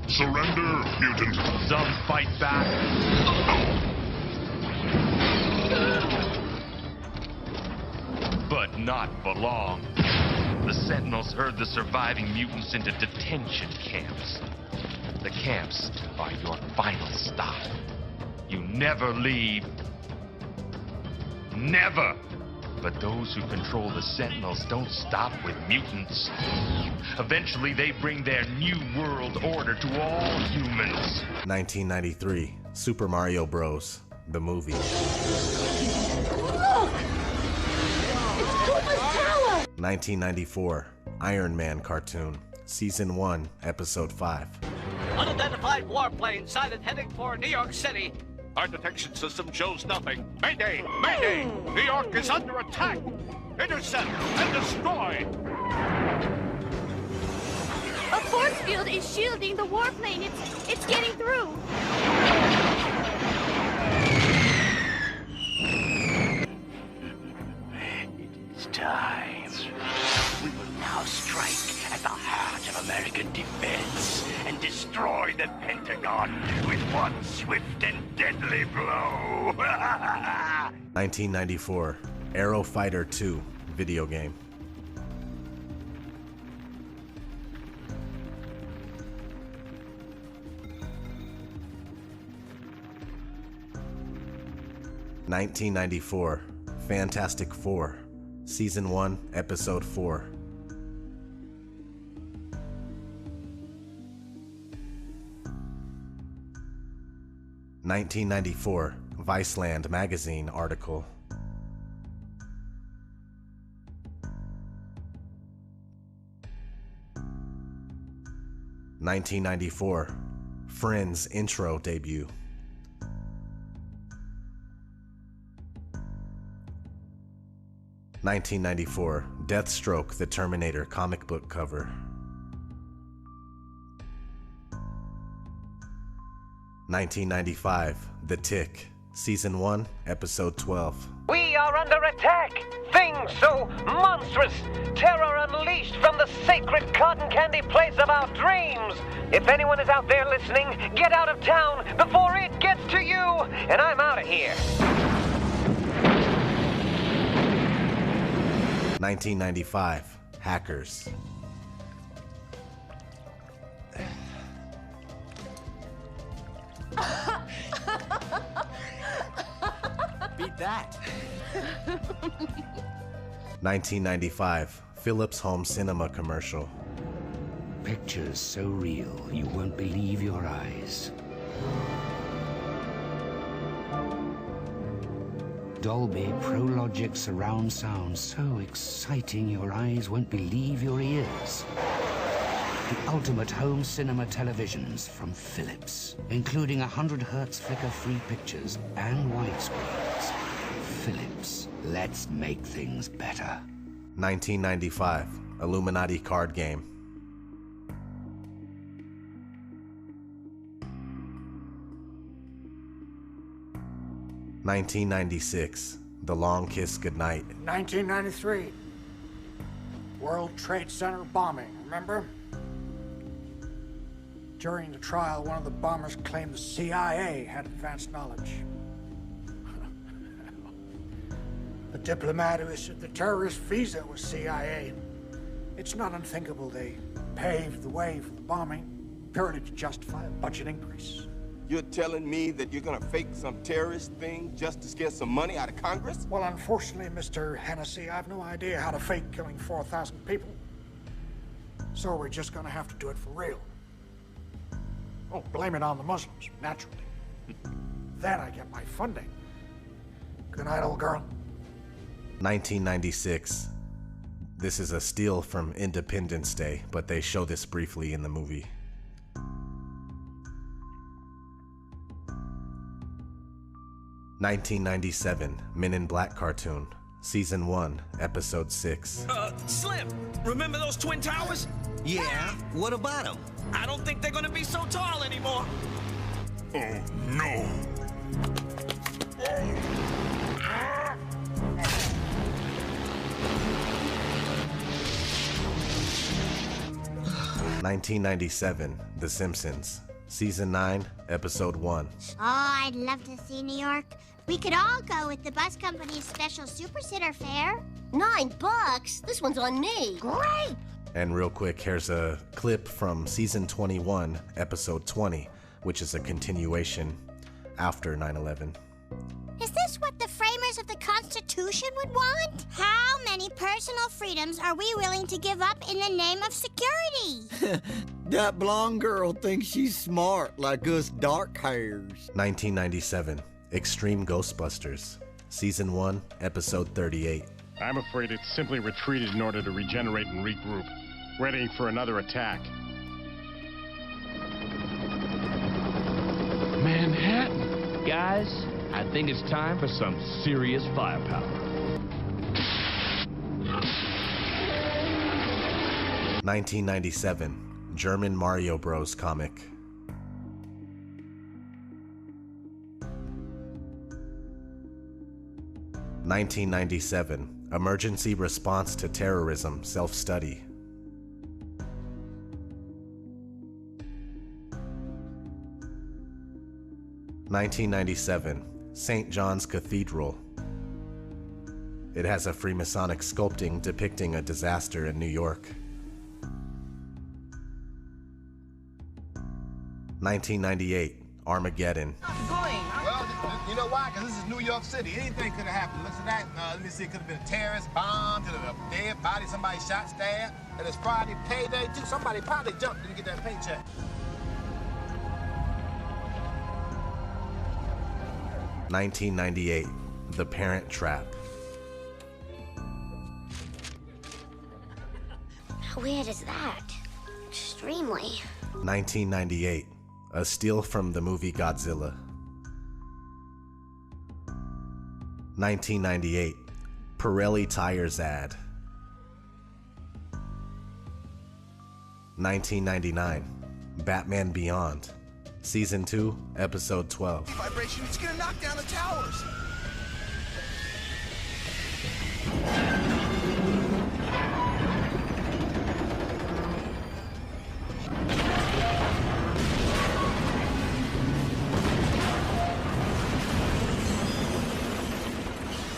Speaker 31: Surrender, mutant.
Speaker 30: Some fight back. not for long. The Sentinels herd the surviving mutants into detention camps. The camps are your final stop. You never leave. Never! But those who control the Sentinels don't stop with mutants. Eventually, they bring their new world order to all humans.
Speaker 5: 1993, Super Mario Bros., the movie.
Speaker 29: Look! It's Koopa's Tower!
Speaker 5: 1994, Iron Man cartoon, Season 1, Episode 5.
Speaker 6: Unidentified warplane sighted heading for New York City.
Speaker 4: Our detection system shows nothing. Mayday! Mayday! New York is under attack! Intercept and destroy!
Speaker 9: A force field is shielding the warplane. It's getting through.
Speaker 6: It's time. We will now strike at the heart of American defense and destroy the Pentagon with one swift and deadly blow.
Speaker 5: 1994, Aero Fighter 2, video game. (1994) Fantastic Four, Season 1, Episode 4. 1994, Viceland magazine article. 1994, Friends intro debut. 1994, Deathstroke the Terminator comic book cover. 1995, The Tick, Season 1, Episode 12.
Speaker 10: We are under attack! Things so monstrous! Terror unleashed from the sacred cotton candy place of our dreams! If anyone is out there listening, get out of town before it gets to you! And I'm out of here!
Speaker 5: 1995, Hackers.
Speaker 25: Beat that.
Speaker 5: 1995, Philips Home Cinema commercial.
Speaker 11: Pictures so real you won't believe your eyes. Dolby Prologic surround sound so exciting your eyes won't believe your ears. The ultimate home cinema televisions from Philips, including 100 Hz flicker-free pictures and widescreens. Philips, let's make things better.
Speaker 5: 1995, Illuminati card game. 1996, The Long Kiss Goodnight.
Speaker 20: 1993, World Trade Center bombing, remember? During the trial, one of the bombers claimed the CIA had advanced knowledge. The diplomat who issued the terrorist visa was CIA. It's not unthinkable they paved the way for the bombing purely to justify a budget increase.
Speaker 12: You're telling me that you're gonna fake some terrorist thing just to scare some money out of Congress?
Speaker 20: Well, unfortunately, Mr. Hennessy, I have no idea how to fake killing 4,000 people. So we're just gonna have to do it for real. Oh, blame it on the Muslims, naturally. Then I get my funding. Good night, old girl.
Speaker 5: 1996. This is a steal from Independence Day, but they show this briefly in the movie. 1997, Men in Black cartoon, Season 1, Episode 6.
Speaker 27: Slim, remember those twin towers?
Speaker 13: Yeah, what about them?
Speaker 27: I don't think they're gonna be so tall anymore.
Speaker 4: Oh, no.
Speaker 5: 1997, The Simpsons, Season 9, Episode 1.
Speaker 29: Oh, I'd love to see New York. We could all go with the bus company's special Super Sitter fare. $9? This one's on me. Great!
Speaker 5: And real quick, here's a clip from Season 21, Episode 20, which is a continuation after 9/11.
Speaker 29: Is this what the framers of the Constitution would want? How many personal freedoms are we willing to give up in the name of security?
Speaker 1: That blonde girl thinks she's smart, like us dark hairs.
Speaker 5: 1997, Extreme Ghostbusters, Season 1, Episode 38.
Speaker 2: I'm afraid it simply retreated in order to regenerate and regroup, readying for another attack.
Speaker 14: Manhattan. Guys, I think it's time for some serious firepower.
Speaker 5: 1997, German Mario Bros. Comic. (1997) Emergency Response to Terrorism Self-Study. 1997, St. John's Cathedral. It has a Freemasonic sculpting depicting a disaster in New York. 1998, Armageddon.
Speaker 12: Well, you know why? Because this is New York City. Anything could have happened. Listen to that. Let me see. It could have been a terrorist bomb, could have been a dead body, somebody shot, stabbed. And it's Friday payday, too. Somebody probably jumped, didn't get that paycheck.
Speaker 5: (1998) The Parent Trap.
Speaker 29: How weird is that? Extremely.
Speaker 5: 1998, a steal from the movie Godzilla. 1998, Pirelli Tires ad. 1999, Batman Beyond, Season 2, Episode 12.
Speaker 25: Vibration, it's gonna knock down the towers.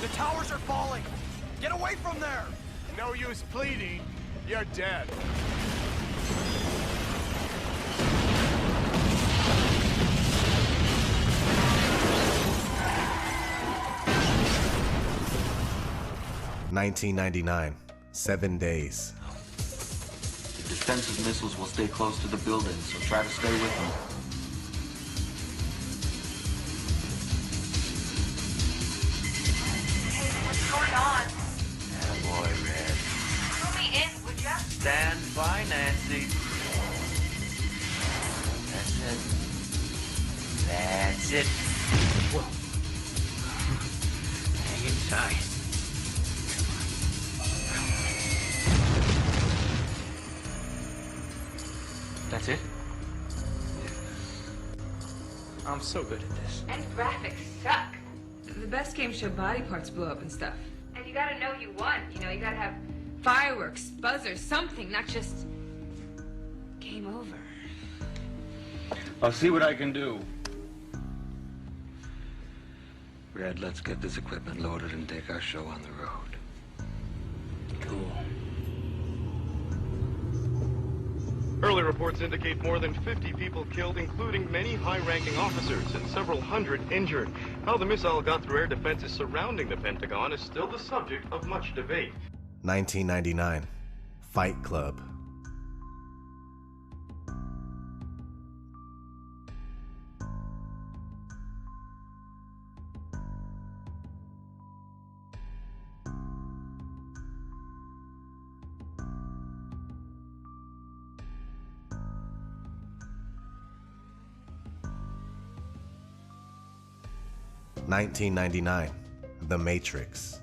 Speaker 25: The towers are falling. Get away from there.
Speaker 12: No use pleading. You're dead.
Speaker 5: (1999) 7 Days.
Speaker 15: The defensive missiles will stay close to the building, so try to stay with them.
Speaker 16: Hey, what's going on?
Speaker 15: Attaboy, Red.
Speaker 16: Throw me in, would ya?
Speaker 15: Stand by, Nancy. That's it. That's it. Whoa. Hang it tight.
Speaker 16: That's it?
Speaker 17: I'm so good at this.
Speaker 16: And graphics suck.
Speaker 17: The best game show body parts blow up and stuff.
Speaker 16: And you gotta know you won. You know, you gotta have fireworks, buzzers, something, not just game over.
Speaker 15: I'll see what I can do. Red, let's get this equipment loaded and take our show on the road.
Speaker 17: Cool.
Speaker 18: Early reports indicate more than 50 people killed, including many high-ranking officers, and several hundred injured. How the missile got through air defenses surrounding the Pentagon is still the subject of much debate.
Speaker 5: 1999, Fight Club. (1999) The Matrix.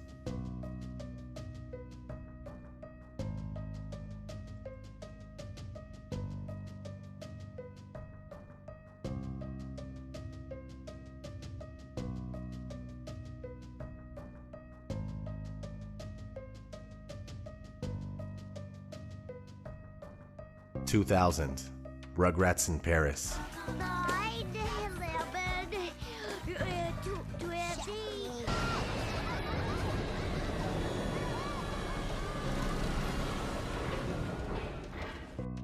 Speaker 5: (2000) Rugrats in Paris.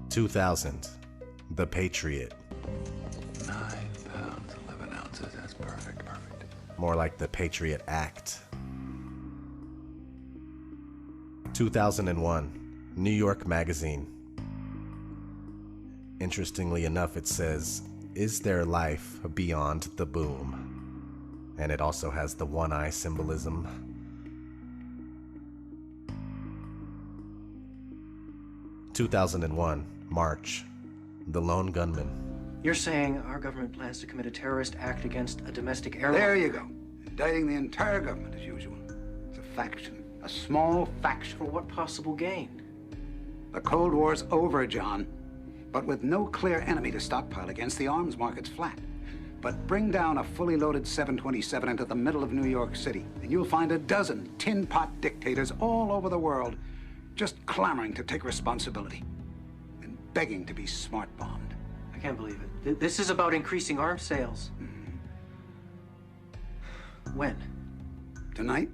Speaker 5: 2000, The Patriot.
Speaker 3: 9 pounds, 11 ounces. That's perfect.
Speaker 5: More like the Patriot Act. 2001, New York Magazine. Interestingly enough, it says, "Is there life beyond the boom?" And it also has the one-eye symbolism. 2001, March, The Lone Gunman.
Speaker 7: You're saying our government plans to commit a terrorist act against a domestic airline?
Speaker 8: There you go. Indicting the entire government as usual. It's a faction. A small faction.
Speaker 7: For what possible gain?
Speaker 8: The Cold War's over, John. But with no clear enemy to stockpile against, the arms market's flat. But bring down a fully loaded 727 into the middle of New York City, and you'll find a dozen tin pot dictators all over the world just clamoring to take responsibility and begging to be smart-bombed.
Speaker 7: I can't believe it. This is about increasing arms sales. When?
Speaker 8: Tonight?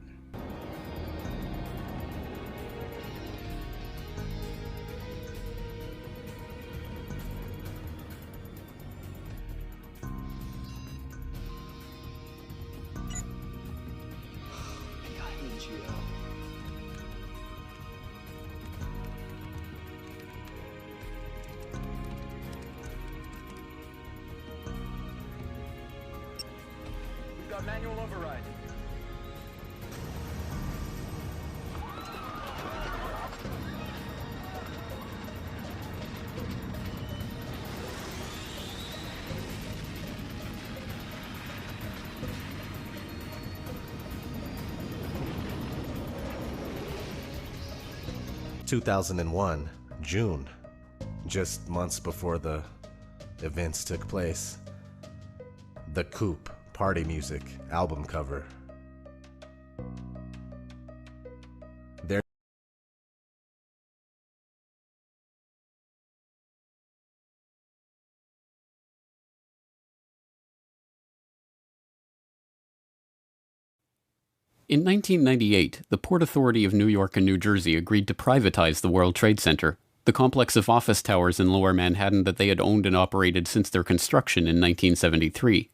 Speaker 19: Manual override.
Speaker 5: In 2001, June, just months before the events took place. The Coup. Party music, album cover. There.
Speaker 21: In 1998, the Port Authority of New York and New Jersey agreed to privatize the World Trade Center, the complex of office towers in Lower Manhattan that they had owned and operated since their construction in 1973.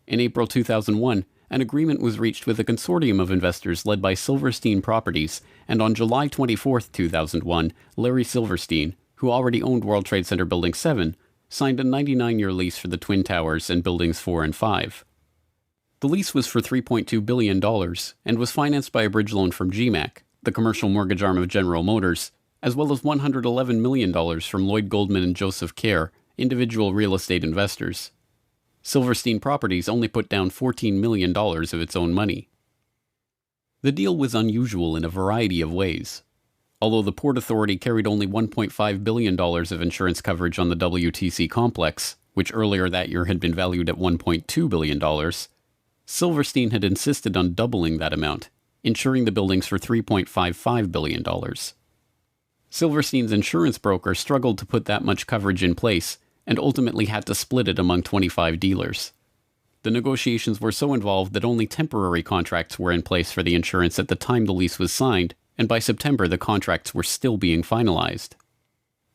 Speaker 21: In April 2001, an agreement was reached with a consortium of investors led by Silverstein Properties, and on July 24, 2001, Larry Silverstein, who already owned World Trade Center Building 7, signed a 99-year lease for the Twin Towers and Buildings 4 and 5. The lease was for $3.2 billion and was financed by a bridge loan from GMAC, the commercial mortgage arm of General Motors, as well as $111 million from Lloyd Goldman and Joseph Kerr, individual real estate investors. Silverstein Properties only put down $14 million of its own money. The deal was unusual in a variety of ways. Although the Port Authority carried only $1.5 billion of insurance coverage on the WTC complex, which earlier that year had been valued at $1.2 billion, Silverstein had insisted on doubling that amount, insuring the buildings for $3.55 billion. Silverstein's insurance broker struggled to put that much coverage in place, and ultimately had to split it among 25 dealers. The negotiations were so involved that only temporary contracts were in place for the insurance at the time the lease was signed, and by September the contracts were still being finalized.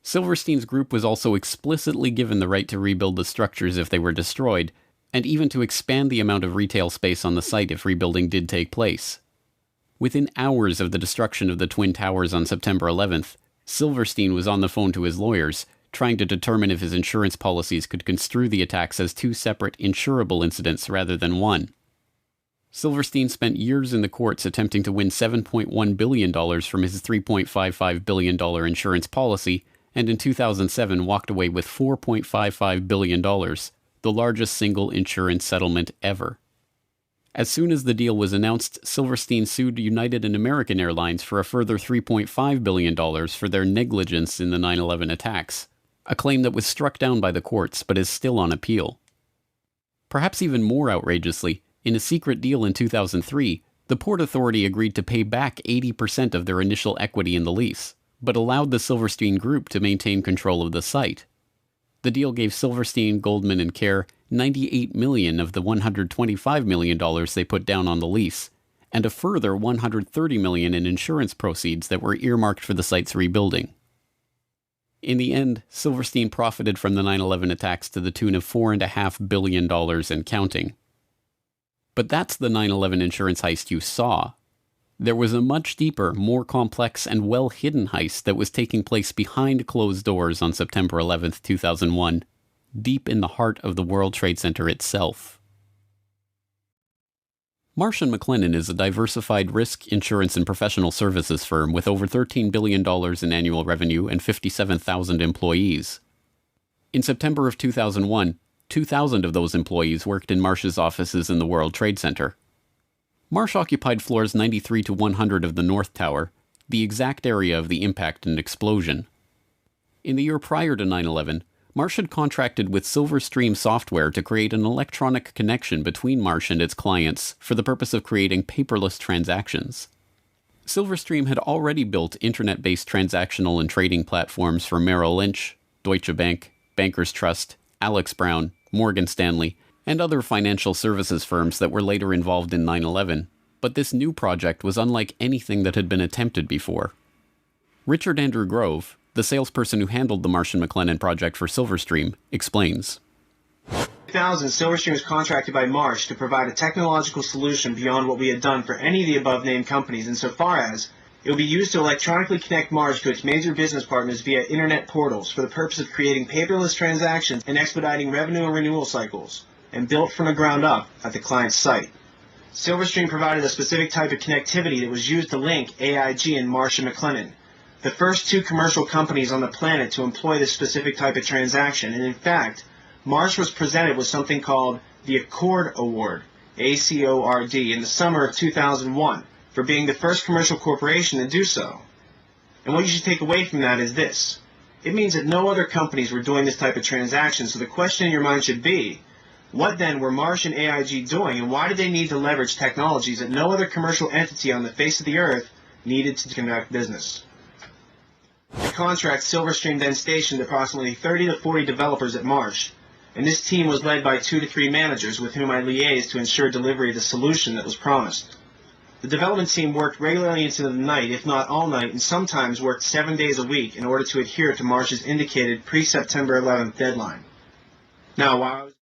Speaker 21: Silverstein's group was also explicitly given the right to rebuild the structures if they were destroyed, and even to expand the amount of retail space on the site if rebuilding did take place. Within hours of the destruction of the Twin Towers on September 11th, Silverstein was on the phone to his lawyers, trying to determine if his insurance policies could construe the attacks as two separate insurable incidents rather than one. Silverstein spent years in the courts attempting to win $7.1 billion from his $3.55 billion insurance policy, and in 2007 walked away with $4.55 billion, the largest single insurance settlement ever. As soon as the deal was announced, Silverstein sued United and American Airlines for a further $3.5 billion for their negligence in the 9/11 attacks, a claim that was struck down by the courts but is still on appeal. Perhaps even more outrageously, in a secret deal in 2003, the Port Authority agreed to pay back 80% of their initial equity in the lease, but allowed the Silverstein Group to maintain control of the site. The deal gave Silverstein, Goldman, and Kerr $98 million of the $125 million they put down on the lease, and a further $130 million in insurance proceeds that were earmarked for the site's rebuilding. In the end, Silverstein profited from the 9/11 attacks to the tune of $4.5 billion and counting. But that's the 9/11 insurance heist you saw. There was a much deeper, more complex, and well-hidden heist that was taking place behind closed doors on September 11, 2001, deep in the heart of the World Trade Center itself. Marsh & McLennan is a diversified risk, insurance, and professional services firm with over $13 billion in annual revenue and 57,000 employees. In September of 2001, 2,000 of those employees worked in Marsh's offices in the World Trade Center. Marsh occupied floors 93 to 100 of the North Tower, the exact area of the impact and explosion. In the year prior to 9/11, Marsh had contracted with Silverstream Software to create an electronic connection between Marsh and its clients for the purpose of creating paperless transactions. Silverstream had already built internet-based transactional and trading platforms for Merrill Lynch, Deutsche Bank, Bankers Trust, Alex Brown, Morgan Stanley, and other financial services firms that were later involved in 9/11, but this new project was unlike anything that had been attempted before. Richard Andrew Grove, the salesperson who handled the Marsh & McLennan project for Silverstream, explains.
Speaker 6: In 2000, Silverstream was contracted by Marsh to provide a technological solution beyond what we had done for any of the above-named companies, insofar as it would be used to electronically connect Marsh to its major business partners via internet portals for the purpose of creating paperless transactions and expediting revenue and renewal cycles, and built from the ground up at the client's site. Silverstream provided a specific type of connectivity that was used to link AIG and Marsh & McLennan, the first two commercial companies on the planet to employ this specific type of transaction. And in fact, Marsh was presented with something called the Accord Award, ACORD, in the summer of 2001 for being the first commercial corporation to do so. And what you should take away from that is this. It means that no other companies were doing this type of transaction, so the question in your mind should be, what then were Marsh and AIG doing, and why did they need to leverage technologies that no other commercial entity on the face of the earth needed to conduct business? The contract, Silverstream then stationed approximately 30 to 40 developers at Marsh, and this team was led by 2 to 3 managers with whom I liaised to ensure delivery of the solution that was promised. The development team worked regularly into the night, if not all night, and sometimes worked 7 days a week in order to adhere to Marsh's indicated pre-September 11th deadline. Now, while I was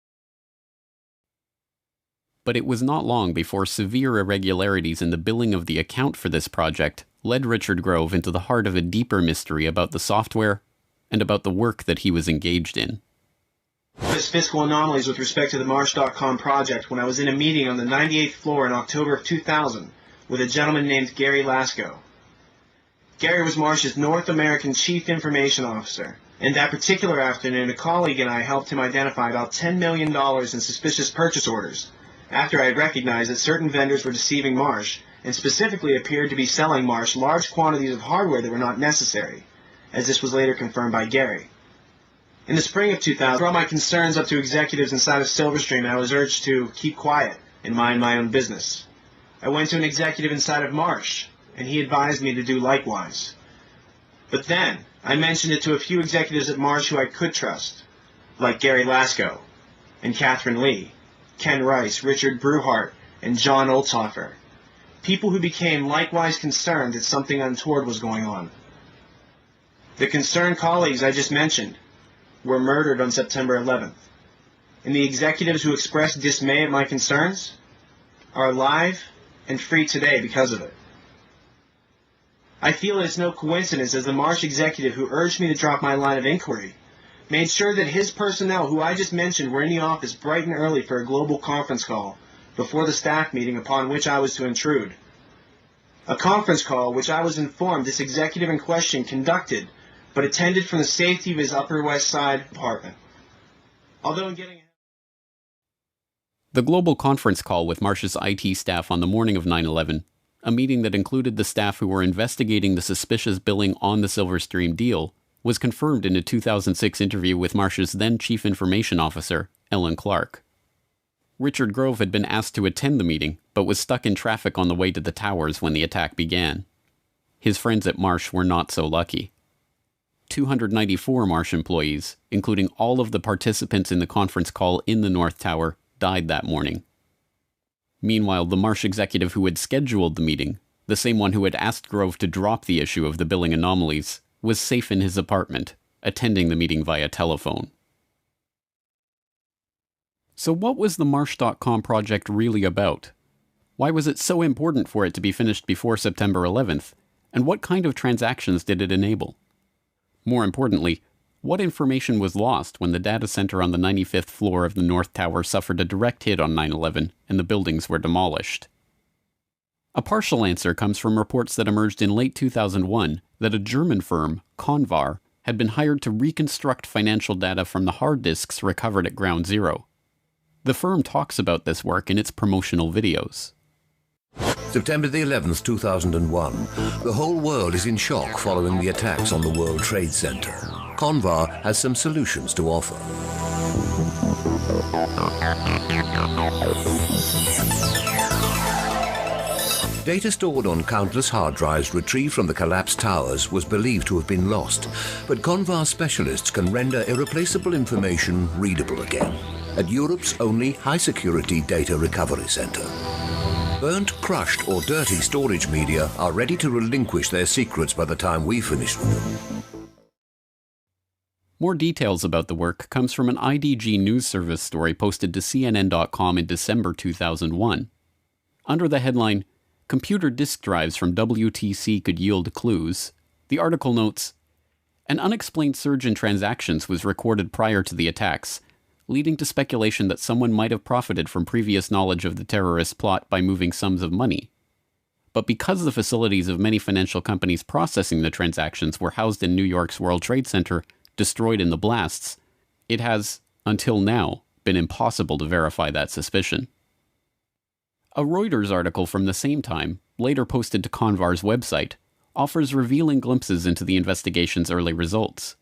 Speaker 21: But it was not long before severe irregularities in the billing of the account for this project led Richard Grove into the heart of a deeper mystery about the software and about the work that he was engaged in.
Speaker 6: Fiscal anomalies with respect to the Marsh.com project when I was in a meeting on the 98th floor in October of 2000 with a gentleman named Gary Lasko. Gary was Marsh's North American Chief Information Officer, and that particular afternoon a colleague and I helped him identify about $10 million in suspicious purchase orders after I had recognized that certain vendors were deceiving Marsh and specifically appeared to be selling Marsh large quantities of hardware that were not necessary, as this was later confirmed by Gary. In the spring of 2000, I brought my concerns up to executives inside of Silverstream and I was urged to keep quiet and mind my own business. I went to an executive inside of Marsh, and he advised me to do likewise. But then, I mentioned it to a few executives at Marsh who I could trust, like Gary Lasko, and Catherine Lee, Ken Rice, Richard Bruhart, and John Oltzhofer, people who became likewise concerned that something untoward was going on. The concerned colleagues I just mentioned were murdered on September 11th, and the executives who expressed dismay at my concerns are alive and free today because of it. I feel it's no coincidence as the Marsh executive who urged me to drop my line of inquiry made sure that his personnel, who I just mentioned, were in the office bright and early for a global conference call before the staff meeting upon which I was to intrude. A conference call which I was informed this executive in question conducted, but attended from the safety of his Upper West Side apartment. Although in getting
Speaker 21: The global conference call with Marsh's IT staff on the morning of 9/11, a meeting that included the staff who were investigating the suspicious billing on the Silverstream deal, was confirmed in a 2006 interview with Marsh's then Chief Information Officer, Ellen Clark. Richard Grove had been asked to attend the meeting, but was stuck in traffic on the way to the towers when the attack began. His friends at Marsh were not so lucky. 294 Marsh employees, including all of the participants in the conference call in the North Tower, died that morning. Meanwhile, the Marsh executive who had scheduled the meeting, the same one who had asked Grove to drop the issue of the billing anomalies, was safe in his apartment, attending the meeting via telephone. So what was the Marsh.com project really about? Why was it so important for it to be finished before September 11th? And what kind of transactions did it enable? More importantly, what information was lost when the data center on the 95th floor of the North Tower suffered a direct hit on 9/11 and the buildings were demolished? A partial answer comes from reports that emerged in late 2001 that a German firm, Convar, had been hired to reconstruct financial data from the hard disks recovered at Ground Zero. The firm talks about this work in its promotional videos.
Speaker 9: September the 11th, 2001. The whole world is in shock following the attacks on the World Trade Center. Convar has some solutions to offer. Data stored on countless hard drives retrieved from the collapsed towers was believed to have been lost, but Convar specialists can render irreplaceable information readable again at Europe's only high-security data recovery center. Burnt, crushed, or dirty storage media are ready to relinquish their secrets by the time we finish with them.
Speaker 21: More details about the work comes from an IDG news service story posted to CNN.com in December 2001. Under the headline, "Computer disk drives from WTC could yield clues," the article notes, "An unexplained surge in transactions was recorded prior to the attacks, leading to speculation that someone might have profited from previous knowledge of the terrorist plot by moving sums of money. But because the facilities of many financial companies processing the transactions were housed in New York's World Trade Center, destroyed in the blasts, it has, until now, been impossible to verify that suspicion." A Reuters article from the same time, later posted to Convar's website, offers revealing glimpses into the investigation's early results.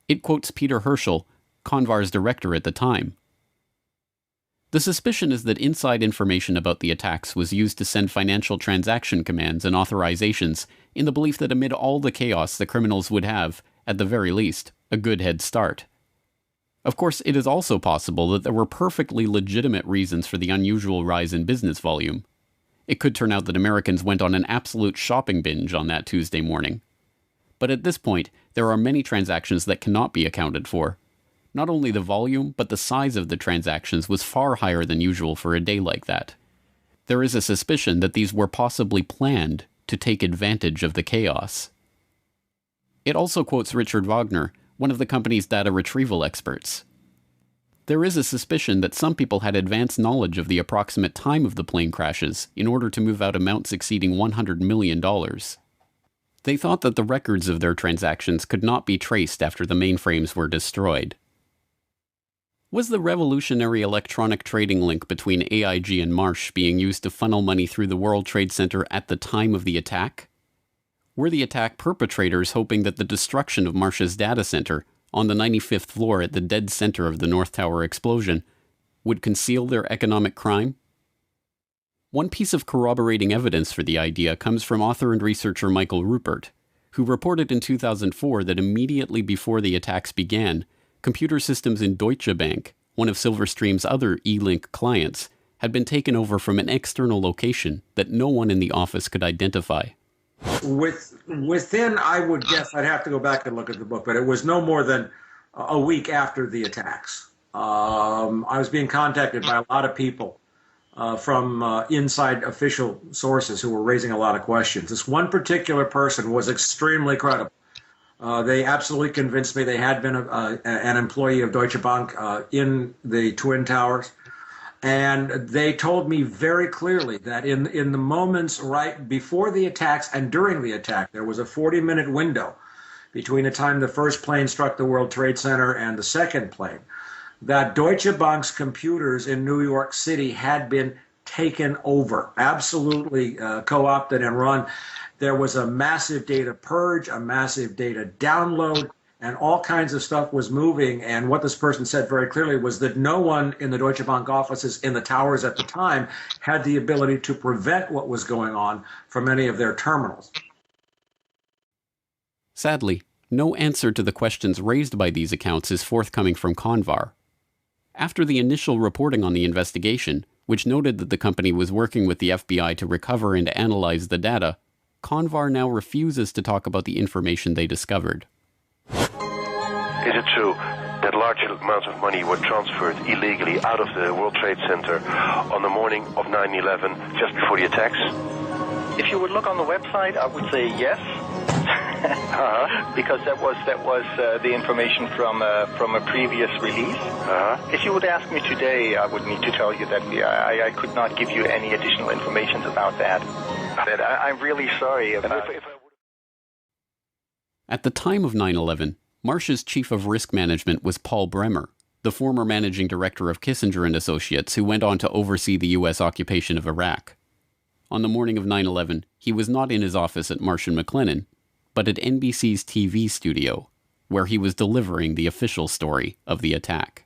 Speaker 21: It quotes Peter Herschel, Convar's director at the time. "The suspicion is that inside information about the attacks was used to send financial transaction commands and authorizations in the belief that amid all the chaos the criminals would have, at the very least, a good head start. Of course, it is also possible that there were perfectly legitimate reasons for the unusual rise in business volume. It could turn out that Americans went on an absolute shopping binge on that Tuesday morning. But at this point, there are many transactions that cannot be accounted for. Not only the volume, but the size of the transactions was far higher than usual for a day like that. There is a suspicion that these were possibly planned to take advantage of the chaos." It also quotes Richard Wagner, one of the company's data retrieval experts. "There is a suspicion that some people had advanced knowledge of the approximate time of the plane crashes in order to move out amounts exceeding $100 million. They thought that the records of their transactions could not be traced after the mainframes were destroyed." Was the revolutionary electronic trading link between AIG and Marsh being used to funnel money through the World Trade Center at the time of the attack? Were the attack perpetrators hoping that the destruction of Marsh's data center, on the 95th floor at the dead center of the North Tower explosion, would conceal their economic crime? One piece of corroborating evidence for the idea comes from author and researcher Michael Rupert, who reported in 2004 that immediately before the attacks began, computer systems in Deutsche Bank, one of Silverstream's other E-Link clients, had been taken over from an external location that no one in the office could identify.
Speaker 10: Within, I would guess, I'd have to go back and look at the book, but it was no more than a week after the attacks. I was being contacted by a lot of people from inside official sources who were raising a lot of questions. This one particular person was extremely credible. They absolutely convinced me they had been an employee of Deutsche Bank in the Twin Towers. And they told me very clearly that in the moments right before the attacks and during the attack, there was a 40-minute window between the time the first plane struck the World Trade Center and the second plane, that Deutsche Bank's computers in New York City had been taken over, absolutely co-opted and run. There was a massive data purge, a massive data download, and all kinds of stuff was moving. And what this person said very clearly was that no one in the Deutsche Bank offices in the towers at the time had the ability to prevent what was going on from any of their terminals.
Speaker 21: Sadly, No answer to the questions raised by these accounts is forthcoming from Convar. After the initial reporting on the investigation, which noted that the company was working with the FBI to recover and analyze the data, Convar now refuses to talk about the information they discovered.
Speaker 11: Is it true that large amounts of money were transferred illegally out of the World Trade Center on the morning of 9/11, just before the attacks?
Speaker 13: If you would look on the website, I would say yes, because that was the information from a previous release. If you would ask me today, I would need to tell you that I could not give you any additional information about that. I'm really sorry.
Speaker 21: At the time of 9/11, Marsh's chief of risk management was Paul Bremer, the former managing director of Kissinger and Associates, who went on to oversee the U.S. occupation of Iraq. On the morning of 9/11, he was not in his office at Marsh & McLennan, but at NBC's TV studio, where he was delivering the official story of the attack.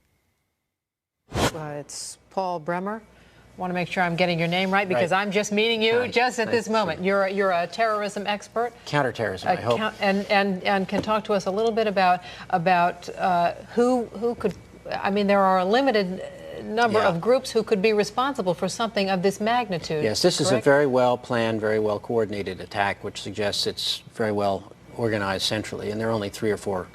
Speaker 19: It's Paul Bremer. I want to make sure I'm getting your name right, because I'm just meeting you just at this moment. You're a terrorism expert.
Speaker 20: Counterterrorism, I hope.
Speaker 19: And can talk to us a little bit about who could. I mean, there are a limited number of groups who could be responsible for something of this magnitude.
Speaker 20: Yes, this is a very well planned, very well coordinated attack, which suggests it's very well organized centrally, and there are only 3 or 4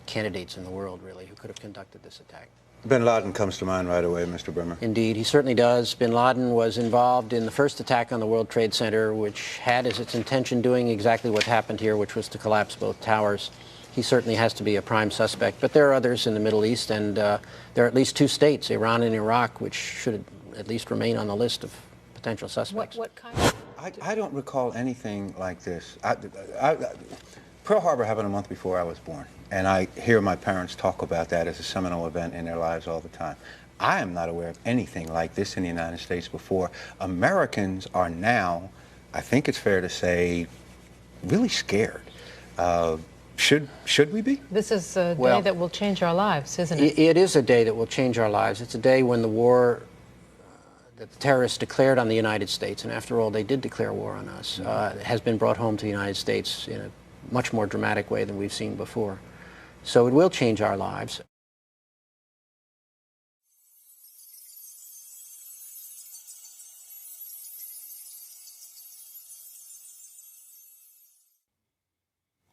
Speaker 20: candidates in the world, really, who could have conducted this attack.
Speaker 22: Bin Laden comes to mind right away, Mr. Bremer.
Speaker 20: Indeed, he certainly does. Bin Laden was involved in the first attack on the World Trade Center, which had as its intention doing exactly what happened here, which was to collapse both towers. He certainly has to be a prime suspect, but there are others in the Middle East, and there are at least 2 states, Iran and Iraq, which should at least remain on the list of potential suspects.
Speaker 19: What kind of...
Speaker 22: I don't recall anything like this. Pearl Harbor happened a month before I was born, and I hear my parents talk about that as a seminal event in their lives all the time. I am not aware of anything like this in the United States before. Americans are now, I think it's fair to say, really scared. Should we be?
Speaker 19: This is a day that will change our lives, isn't it?
Speaker 20: It is a day that will change our lives. It's a day when the war that the terrorists declared on the United States, and after all, they did declare war on us, has been brought home to the United States in a much more dramatic way than we've seen before. So it will change our lives.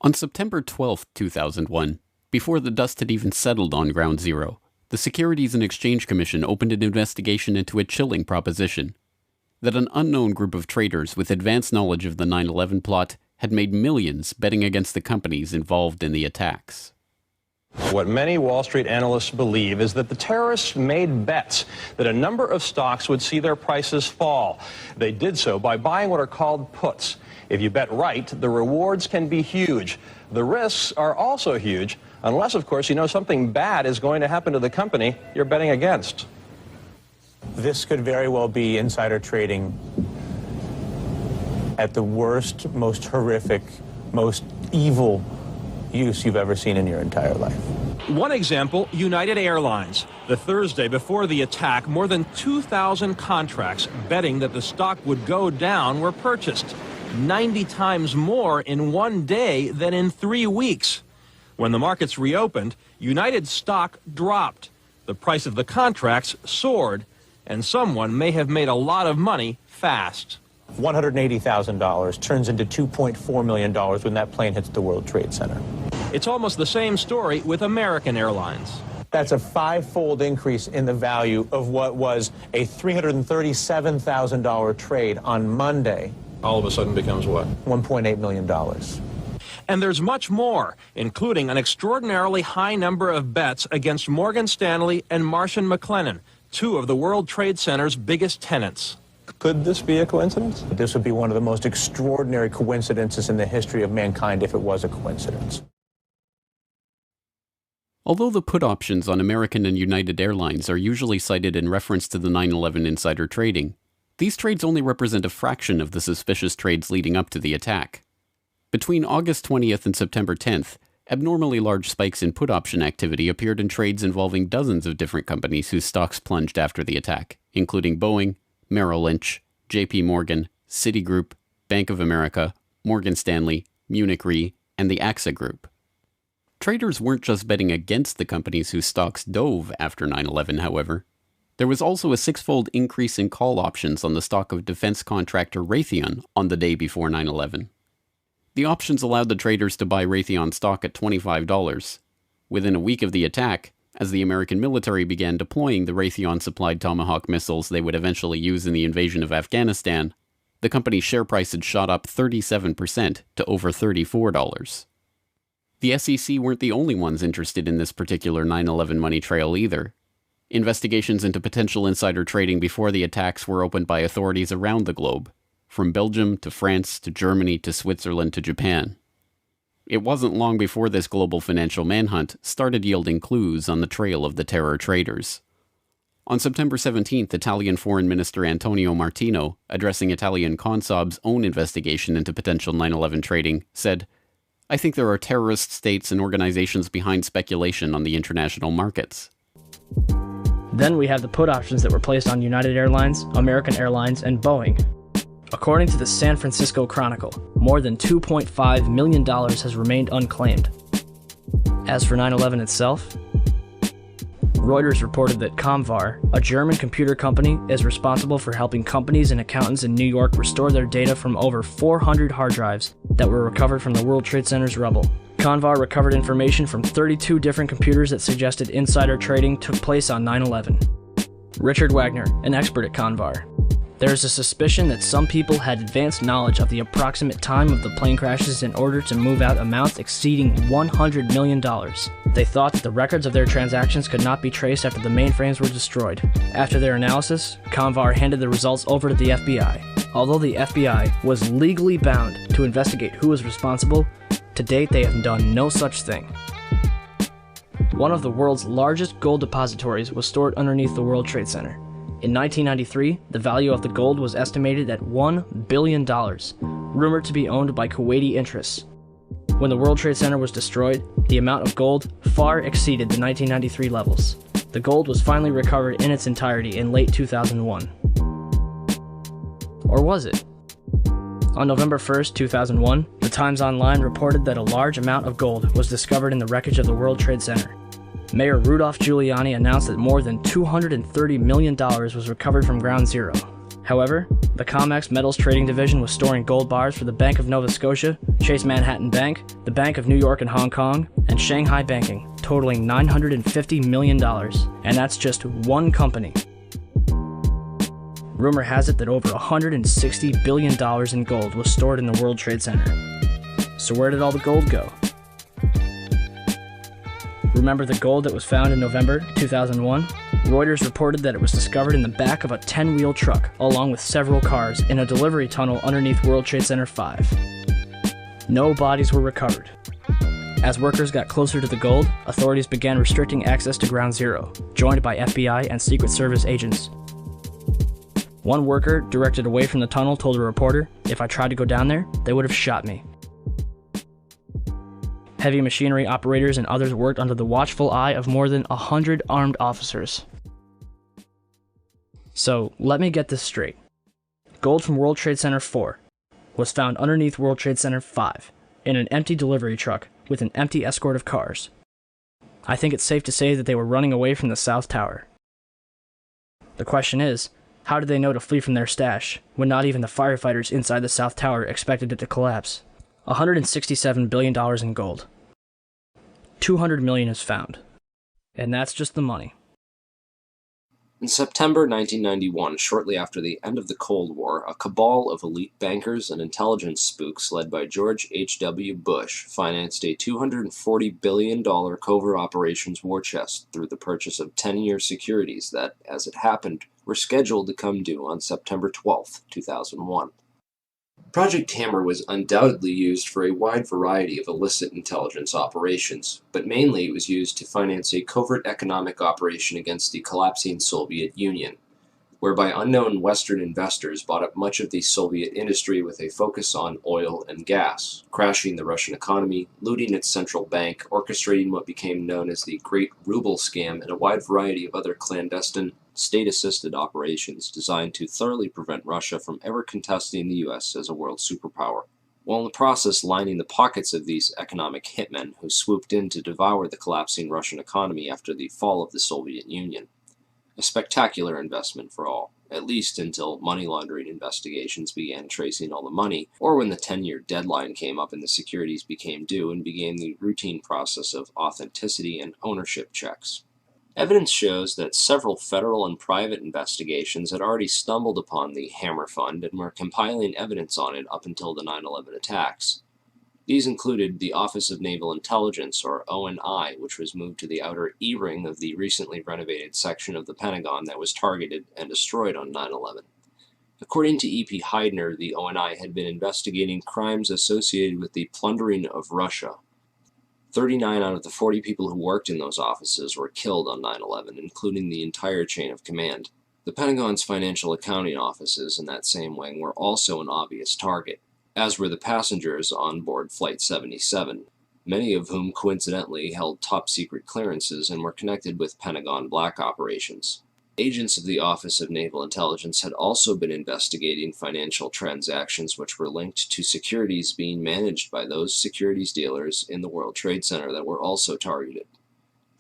Speaker 21: On September 12, 2001, before the dust had even settled on Ground Zero, the Securities and Exchange Commission opened an investigation into a chilling proposition: that an unknown group of traders with advanced knowledge of the 9/11 plot had made millions betting against the companies involved in the attacks.
Speaker 23: What many Wall Street analysts believe is that the terrorists made bets that a number of stocks would see their prices fall. They did so by buying what are called puts. If you bet right, the rewards can be huge. The risks are also huge, unless, of course, you know something bad is going to happen to the company you're betting against.
Speaker 24: This could very well be insider trading at the worst, most horrific, most evil use you've ever seen in your entire life.
Speaker 23: One example, United Airlines. The Thursday before the attack, more than 2,000 contracts betting that the stock would go down were purchased. 90 times more in one day than in 3 weeks. When the markets reopened, United's stock dropped. The price of the contracts soared, and someone may have made a lot of money fast.
Speaker 24: $180,000 turns into $2.4 million when that plane hits the World Trade Center.
Speaker 23: It's almost the same story with American Airlines.
Speaker 24: That's a 5-fold increase in the value of what was a $337,000 trade on Monday.
Speaker 23: All of a sudden becomes what?
Speaker 24: $1.8 million.
Speaker 23: And there's much more, including an extraordinarily high number of bets against Morgan Stanley and Marsh & McLennan, 2 of the World Trade Center's biggest tenants.
Speaker 24: Could this be a coincidence? This would be one of the most extraordinary coincidences in the history of mankind if it was a coincidence.
Speaker 21: Although the put options on American and United Airlines are usually cited in reference to the 9/11 insider trading, these trades only represent a fraction of the suspicious trades leading up to the attack. Between August 20th and September 10th, abnormally large spikes in put option activity appeared in trades involving dozens of different companies whose stocks plunged after the attack, including Boeing, Merrill Lynch, JP Morgan, Citigroup, Bank of America, Morgan Stanley, Munich Re, and the AXA Group. Traders weren't just betting against the companies whose stocks dove after 9/11, however. There was also a six-fold increase in call options on the stock of defense contractor Raytheon on the day before 9/11. The options allowed the traders to buy Raytheon stock at $25. Within a week of the attack, as the American military began deploying the Raytheon-supplied Tomahawk missiles they would eventually use in the invasion of Afghanistan, the company's share price had shot up 37% to over $34. The SEC weren't the only ones interested in this particular 9/11 money trail either. Investigations into potential insider trading before the attacks were opened by authorities around the globe, from Belgium to France to Germany to Switzerland to Japan. It wasn't long before this global financial manhunt started yielding clues on the trail of the terror traders. On September 17th, Italian Foreign Minister Antonio Martino, addressing Italian Consob's own investigation into potential 9/11 trading, said, "I think there are terrorist states and organizations behind speculation on the international markets."
Speaker 1: Then we have the put options that were placed on United Airlines, American Airlines, and Boeing. According to the San Francisco Chronicle, more than $2.5 million has remained unclaimed. As for 9/11 itself, Reuters reported that Comvar, a German computer company, is responsible for helping companies and accountants in New York restore their data from over 400 hard drives that were recovered from the World Trade Center's rubble. Comvar recovered information from 32 different computers that suggested insider trading took place on 9/11. Richard Wagner, an expert at Comvar. There is a suspicion that some people had advanced knowledge of the approximate time of the plane crashes in order to move out amounts exceeding $100 million. They thought that the records of their transactions could not be traced after the mainframes were destroyed. After their analysis, Comvar handed the results over to the FBI. Although the FBI was legally bound to investigate who was responsible, to date they have done no such thing. One of the world's largest gold depositories was stored underneath the World Trade Center. In 1993, the value of the gold was estimated at $1 billion, rumored to be owned by Kuwaiti interests. When the World Trade Center was destroyed, the amount of gold far exceeded the 1993 levels. The gold was finally recovered in its entirety in late 2001. Or was it? On November 1st, 2001, the Times Online reported that a large amount of gold was discovered in the wreckage of the World Trade Center. Mayor Rudolph Giuliani announced that more than $230 million was recovered from Ground Zero. However, the COMEX Metals Trading Division was storing gold bars for the Bank of Nova Scotia, Chase Manhattan Bank, the Bank of New York and Hong Kong, and Shanghai Banking, totaling $950 million. And that's just one company. Rumor has it that over $160 billion in gold was stored in the World Trade Center. So where did all the gold go? Remember the gold that was found in November 2001? Reuters reported that it was discovered in the back of a 10-wheel truck, along with several cars, in a delivery tunnel underneath World Trade Center 5. No bodies were recovered. As workers got closer to the gold, authorities began restricting access to Ground Zero, joined by FBI and Secret Service agents. One worker, directed away from the tunnel, told a reporter, "If I tried to go down there, they would have shot me." Heavy machinery operators and others worked under the watchful eye of more than 100 armed officers. So, let me get this straight. Gold from World Trade Center 4 was found underneath World Trade Center 5 in an empty delivery truck with an empty escort of cars. I think it's safe to say that they were running away from the South Tower. The question is, how did they know to flee from their stash when not even the firefighters inside the South Tower expected it to collapse? $167 billion in gold. $200 million is found. And that's just the money.
Speaker 2: In September 1991, shortly after the end of the Cold War, a cabal of elite bankers and intelligence spooks led by George H.W. Bush financed a $240 billion covert operations war chest through the purchase of 10-year securities that, as it happened, were scheduled to come due on September 12, 2001. Project Hammer was undoubtedly used for a wide variety of illicit intelligence operations, but mainly it was used to finance a covert economic operation against the collapsing Soviet Union, whereby unknown Western investors bought up much of the Soviet industry with a focus on oil and gas, crashing the Russian economy, looting its central bank, orchestrating what became known as the Great Ruble Scam, and a wide variety of other clandestine, state-assisted operations designed to thoroughly prevent Russia from ever contesting the U.S. as a world superpower. while in the process lining the pockets of these economic hitmen who swooped in to devour the collapsing Russian economy after the fall of the Soviet Union. A spectacular investment for all, at least until money laundering investigations began tracing all the money, or when the 10-year deadline came up and the securities became due and began the routine process of authenticity and ownership checks. Evidence shows that several federal and private investigations had already stumbled upon the Hammer Fund and were compiling evidence on it up until the 9/11 attacks. These included the Office of Naval Intelligence, or ONI, which was moved to the outer E-ring of the recently renovated section of the Pentagon that was targeted and destroyed on 9/11. According to E.P. Heidner, the ONI had been investigating crimes associated with the plundering of Russia. 39 out of the 40 people who worked in those offices were killed on 9/11, including the entire chain of command. The Pentagon's financial accounting offices in that same wing were also an obvious target, as were the passengers on board Flight 77, many of whom coincidentally held top-secret clearances and were connected with Pentagon black operations. Agents of the Office of Naval Intelligence had also been investigating financial transactions which were linked to securities being managed by those securities dealers in the World Trade Center that were also targeted.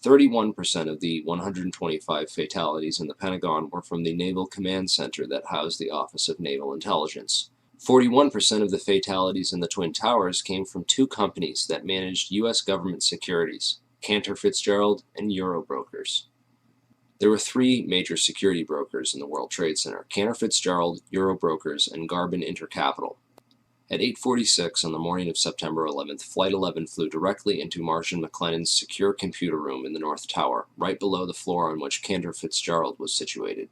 Speaker 2: 31% of the 125 fatalities in the Pentagon were from the Naval Command Center that housed the Office of Naval Intelligence. 41% of the fatalities in the Twin Towers came from two companies that managed U.S. government securities, Cantor Fitzgerald and Eurobrokers. There were three major security brokers in the World Trade Center: Cantor Fitzgerald, Eurobrokers, and Garbin Intercapital. At 8:46 on the morning of September 11th, Flight 11 flew directly into Marsh & McLennan's secure computer room in the North Tower, right below the floor on which Cantor Fitzgerald was situated.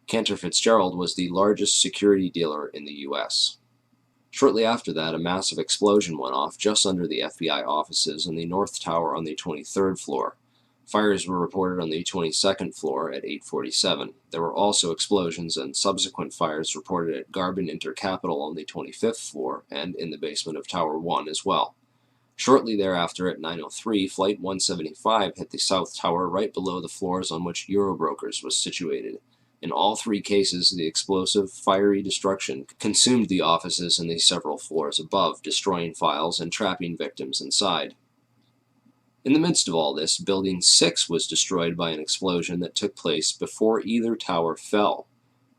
Speaker 2: Cantor Fitzgerald was the largest security dealer in the U.S. Shortly after that, a massive explosion went off just under the FBI offices in the North Tower on the 23rd floor. Fires were reported on the 22nd floor at 8:47. There were also explosions and subsequent fires reported at Garbin Intercapital on the 25th floor and in the basement of Tower 1 as well. Shortly thereafter, at 9:03, Flight 175 hit the South Tower right below the floors on which Eurobrokers was situated. In all three cases, the explosive, fiery destruction consumed the offices and the several floors above, destroying files and trapping victims inside. In the midst of all this, Building 6 was destroyed by an explosion that took place before either tower fell.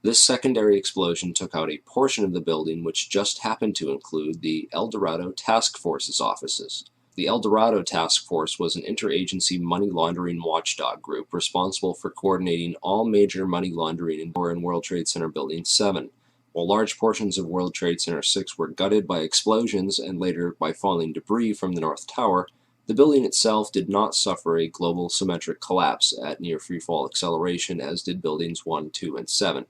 Speaker 2: This secondary explosion took out a portion of the building which just happened to include the El Dorado Task Force's offices. The El Dorado Task Force was an interagency money laundering watchdog group responsible for coordinating all major money laundering in World Trade Center Building 7. While large portions of World Trade Center 6 were gutted by explosions and later by falling debris from the North Tower, the building itself did not suffer a global symmetric collapse at near freefall acceleration as did Buildings 1, 2, and 7.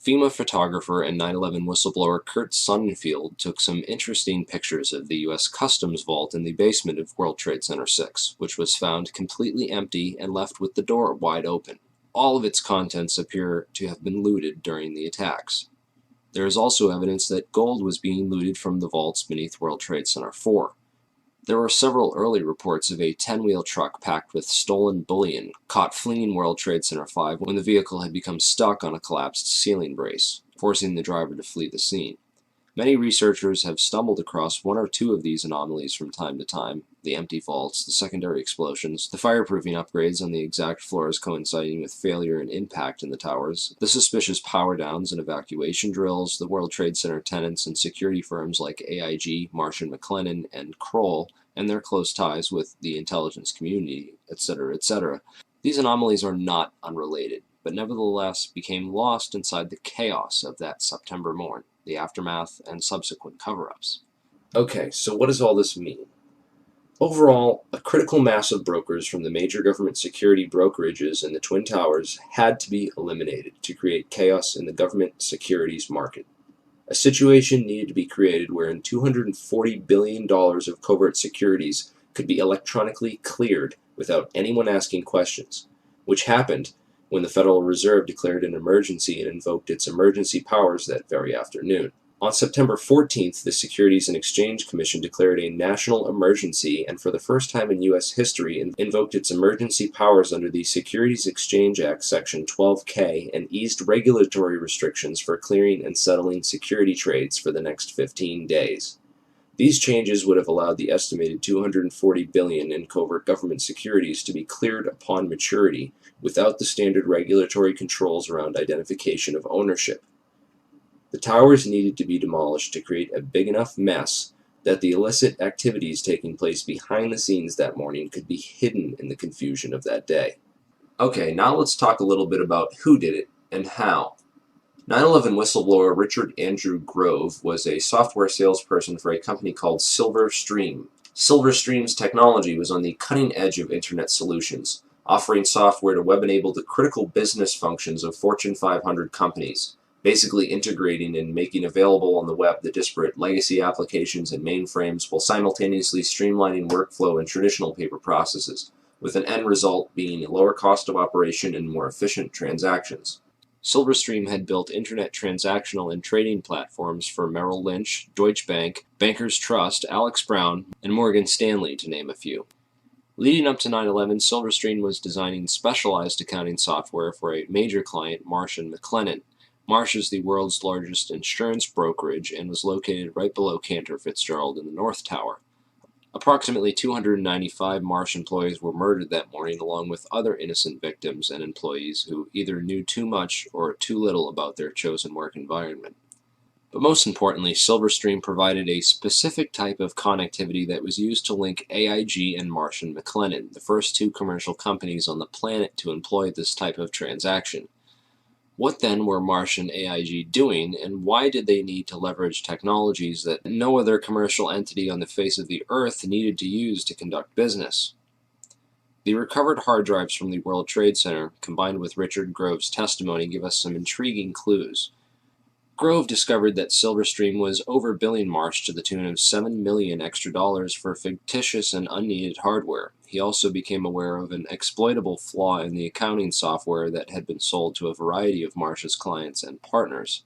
Speaker 2: FEMA photographer and 9/11 whistleblower Kurt Sonnenfeld took some interesting pictures of the U.S. Customs vault in the basement of World Trade Center 6, which was found completely empty and left with the door wide open. All of its contents appear to have been looted during the attacks. There is also evidence that gold was being looted from the vaults beneath World Trade Center 4. There were several early reports of a 10-wheel truck packed with stolen bullion caught fleeing World Trade Center 5 when the vehicle had become stuck on a collapsed ceiling brace, forcing the driver to flee the scene. Many researchers have stumbled across one or two of these anomalies from time to time: the empty vaults, the secondary explosions, the fireproofing upgrades on the exact floors coinciding with failure and impact in the towers, the suspicious power downs and evacuation drills, the World Trade Center tenants and security firms like AIG, Marsh & McLennan, and Kroll, and their close ties with the intelligence community, etc., etc. These anomalies are not unrelated, but nevertheless became lost inside the chaos of that September morn, the aftermath, and subsequent cover-ups. Okay, so what does all this mean? Overall, a critical mass of brokers from the major government security brokerages in the Twin Towers had to be eliminated to create chaos in the government securities market. A situation needed to be created wherein $240 billion of covert securities could be electronically cleared without anyone asking questions, which happened when the Federal Reserve declared an emergency and invoked its emergency powers that very afternoon. On September 14th, the Securities and Exchange Commission declared a national emergency and for the first time in U.S. history invoked its emergency powers under the Securities Exchange Act Section 12K and eased regulatory restrictions for clearing and settling security trades for the next 15 days. These changes would have allowed the estimated $240 billion in covert government securities to be cleared upon maturity without the standard regulatory controls around identification of ownership. The towers needed to be demolished to create a big enough mess that the illicit activities taking place behind the scenes that morning could be hidden in the confusion of that day. Okay, now let's talk a little bit about who did it and how. 9/11 whistleblower Richard Andrew Grove was a software salesperson for a company called Silverstream. Silverstream's technology was on the cutting edge of Internet solutions, offering software to web-enable the critical business functions of Fortune 500 companies, basically integrating and making available on the web the disparate legacy applications and mainframes while simultaneously streamlining workflow and traditional paper processes, with an end result being a lower cost of operation and more efficient transactions. Silverstream had built Internet transactional and trading platforms for Merrill Lynch, Deutsche Bank, Bankers Trust, Alex Brown, and Morgan Stanley, to name a few. Leading up to 9/11, Silverstream was designing specialized accounting software for a major client, Marsh & McLennan. Marsh is the world's largest insurance brokerage and was located right below Cantor Fitzgerald in the North Tower. Approximately 295 Marsh employees were murdered that morning, along with other innocent victims and employees who either knew too much or too little about their chosen work environment. But most importantly, Silverstream provided a specific type of connectivity that was used to link AIG and Marsh & McLennan, the first two commercial companies on the planet to employ this type of transaction. What then were Marsh and AIG doing, and why did they need to leverage technologies that no other commercial entity on the face of the earth needed to use to conduct business? The recovered hard drives from the World Trade Center, combined with Richard Grove's testimony, give us some intriguing clues. Grove discovered that Silverstream was overbilling Marsh to the tune of $7 million extra for fictitious and unneeded hardware. He also became aware of an exploitable flaw in the accounting software that had been sold to a variety of Marsh's clients and partners.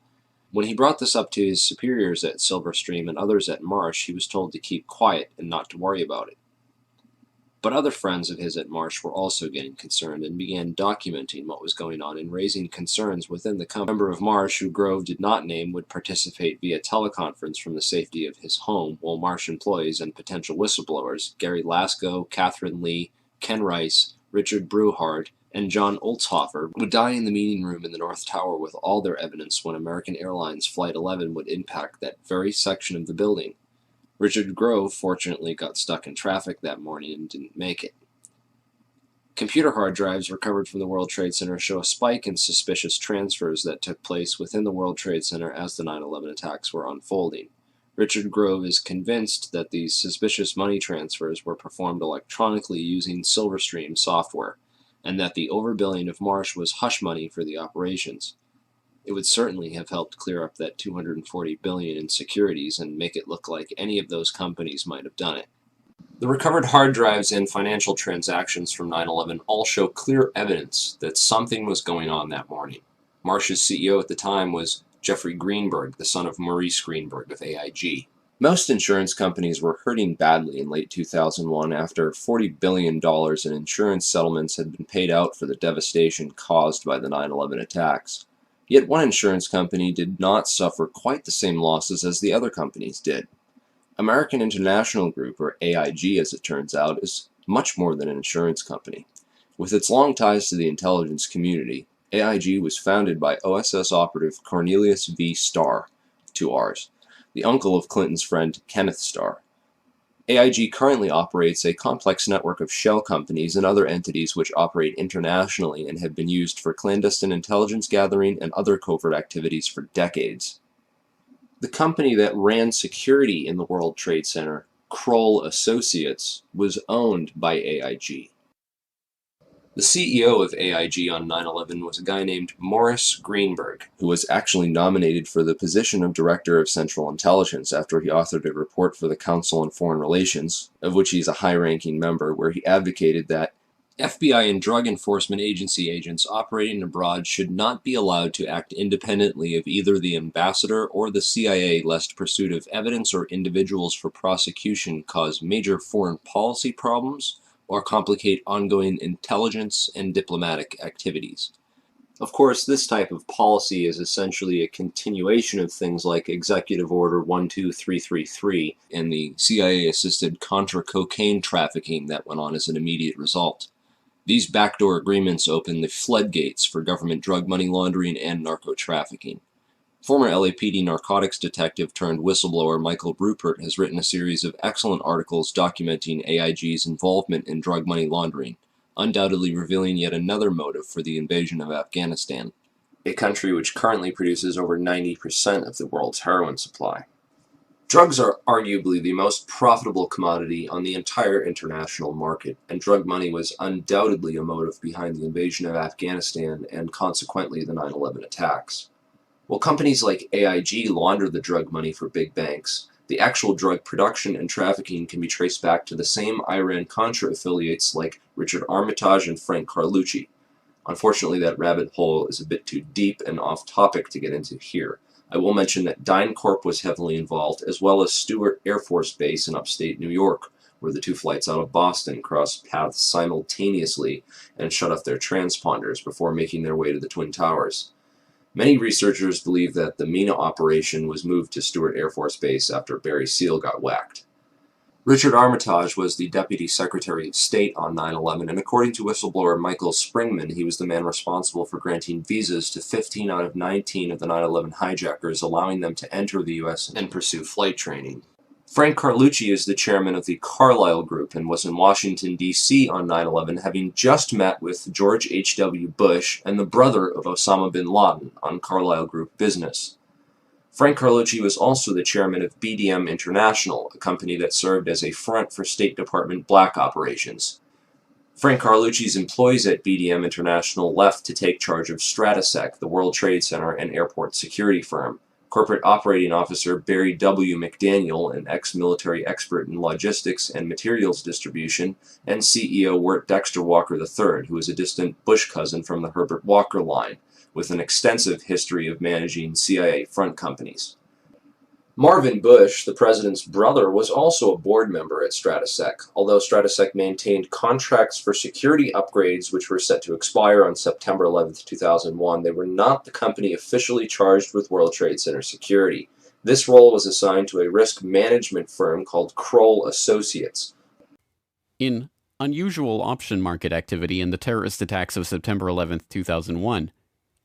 Speaker 2: When he brought this up to his superiors at Silverstream and others at Marsh, he was told to keep quiet and not to worry about it. But other friends of his at Marsh were also getting concerned and began documenting what was going on and raising concerns within the company. A member of Marsh, who Grove did not name, would participate via teleconference from the safety of his home, while Marsh employees and potential whistleblowers, Gary Lasko, Catherine Lee, Ken Rice, Richard Breuhardt, and John Oltzhofer, would die in the meeting room in the North Tower with all their evidence when American Airlines Flight 11 would impact that very section of the building. Richard Grove fortunately got stuck in traffic that morning and didn't make it. Computer hard drives recovered from the World Trade Center show a spike in suspicious transfers that took place within the World Trade Center as the 9/11 attacks were unfolding. Richard Grove is convinced that these suspicious money transfers were performed electronically using Silverstream software, and that the overbilling of Marsh was hush money for the operations. It would certainly have helped clear up that $240 billion in securities and make it look like any of those companies might have done it. The recovered hard drives and financial transactions from 9/11 all show clear evidence that something was going on that morning. Marsh's CEO at the time was Jeffrey Greenberg, the son of Maurice Greenberg of AIG. Most insurance companies were hurting badly in late 2001 after $40 billion in insurance settlements had been paid out for the devastation caused by the 9/11 attacks. Yet one insurance company did not suffer quite the same losses as the other companies did. American International Group, or AIG as it turns out, is much more than an insurance company. With its long ties to the intelligence community, AIG was founded by OSS operative Cornelius V. Starr, 2 R's, the uncle of Clinton's friend Kenneth Starr. AIG currently operates a complex network of shell companies and other entities which operate internationally and have been used for clandestine intelligence gathering and other covert activities for decades. The company that ran security in the World Trade Center, Kroll Associates, was owned by AIG. The CEO of AIG on 9/11 was a guy named Maurice Greenberg, who was actually nominated for the position of Director of Central Intelligence after he authored a report for the Council on Foreign Relations, of which he's a high-ranking member, where he advocated that FBI and Drug Enforcement Agency agents operating abroad should not be allowed to act independently of either the ambassador or the CIA, lest pursuit of evidence or individuals for prosecution cause major foreign policy problems or complicate ongoing intelligence and diplomatic activities. Of course, this type of policy is essentially a continuation of things like Executive Order 12333 and the CIA-assisted Contra cocaine trafficking that went on as an immediate result. These backdoor agreements opened the floodgates for government drug money laundering and narco-trafficking. Former LAPD narcotics detective turned whistleblower Michael Rupert has written a series of excellent articles documenting AIG's involvement in drug money laundering, undoubtedly revealing yet another motive for the invasion of Afghanistan, a country which currently produces over 90% of the world's heroin supply. Drugs are arguably the most profitable commodity on the entire international market, and drug money was undoubtedly a motive behind the invasion of Afghanistan and consequently the 9/11 attacks. While companies like AIG launder the drug money for big banks, the actual drug production and trafficking can be traced back to the same Iran-Contra affiliates like Richard Armitage and Frank Carlucci. Unfortunately, that rabbit hole is a bit too deep and off-topic to get into here. I will mention that DynCorp was heavily involved, as well as Stewart Air Force Base in upstate New York, where the two flights out of Boston crossed paths simultaneously and shut off their transponders before making their way to the Twin Towers. Many researchers believe that the MENA operation was moved to Stewart Air Force Base after Barry Seal got whacked. Richard Armitage was the Deputy Secretary of State on 9/11, and according to whistleblower Michael Springman, he was the man responsible for granting visas to 15 out of 19 of the 9/11 hijackers, allowing them to enter the U.S. and pursue flight training. Frank Carlucci is the chairman of the Carlyle Group and was in Washington, D.C. on 9/11, having just met with George H.W. Bush and the brother of Osama bin Laden on Carlyle Group business. Frank Carlucci was also the chairman of BDM International, a company that served as a front for State Department black operations. Frank Carlucci's employees at BDM International left to take charge of Stratesec, the World Trade Center and airport security firm. Corporate Operating Officer Barry W. McDaniel, an ex-military expert in logistics and materials distribution, and CEO Wirt Dexter Walker III, who is a distant Bush cousin from the Herbert Walker line, with an extensive history of managing CIA front companies. Marvin Bush, the president's brother, was also a board member at Stratesec. Although Stratesec maintained contracts for security upgrades which were set to expire on September 11, 2001, they were not the company officially charged with World Trade Center security. This role was assigned to a risk management firm called Kroll Associates.
Speaker 21: In unusual option market activity in the terrorist attacks of September 11, 2001,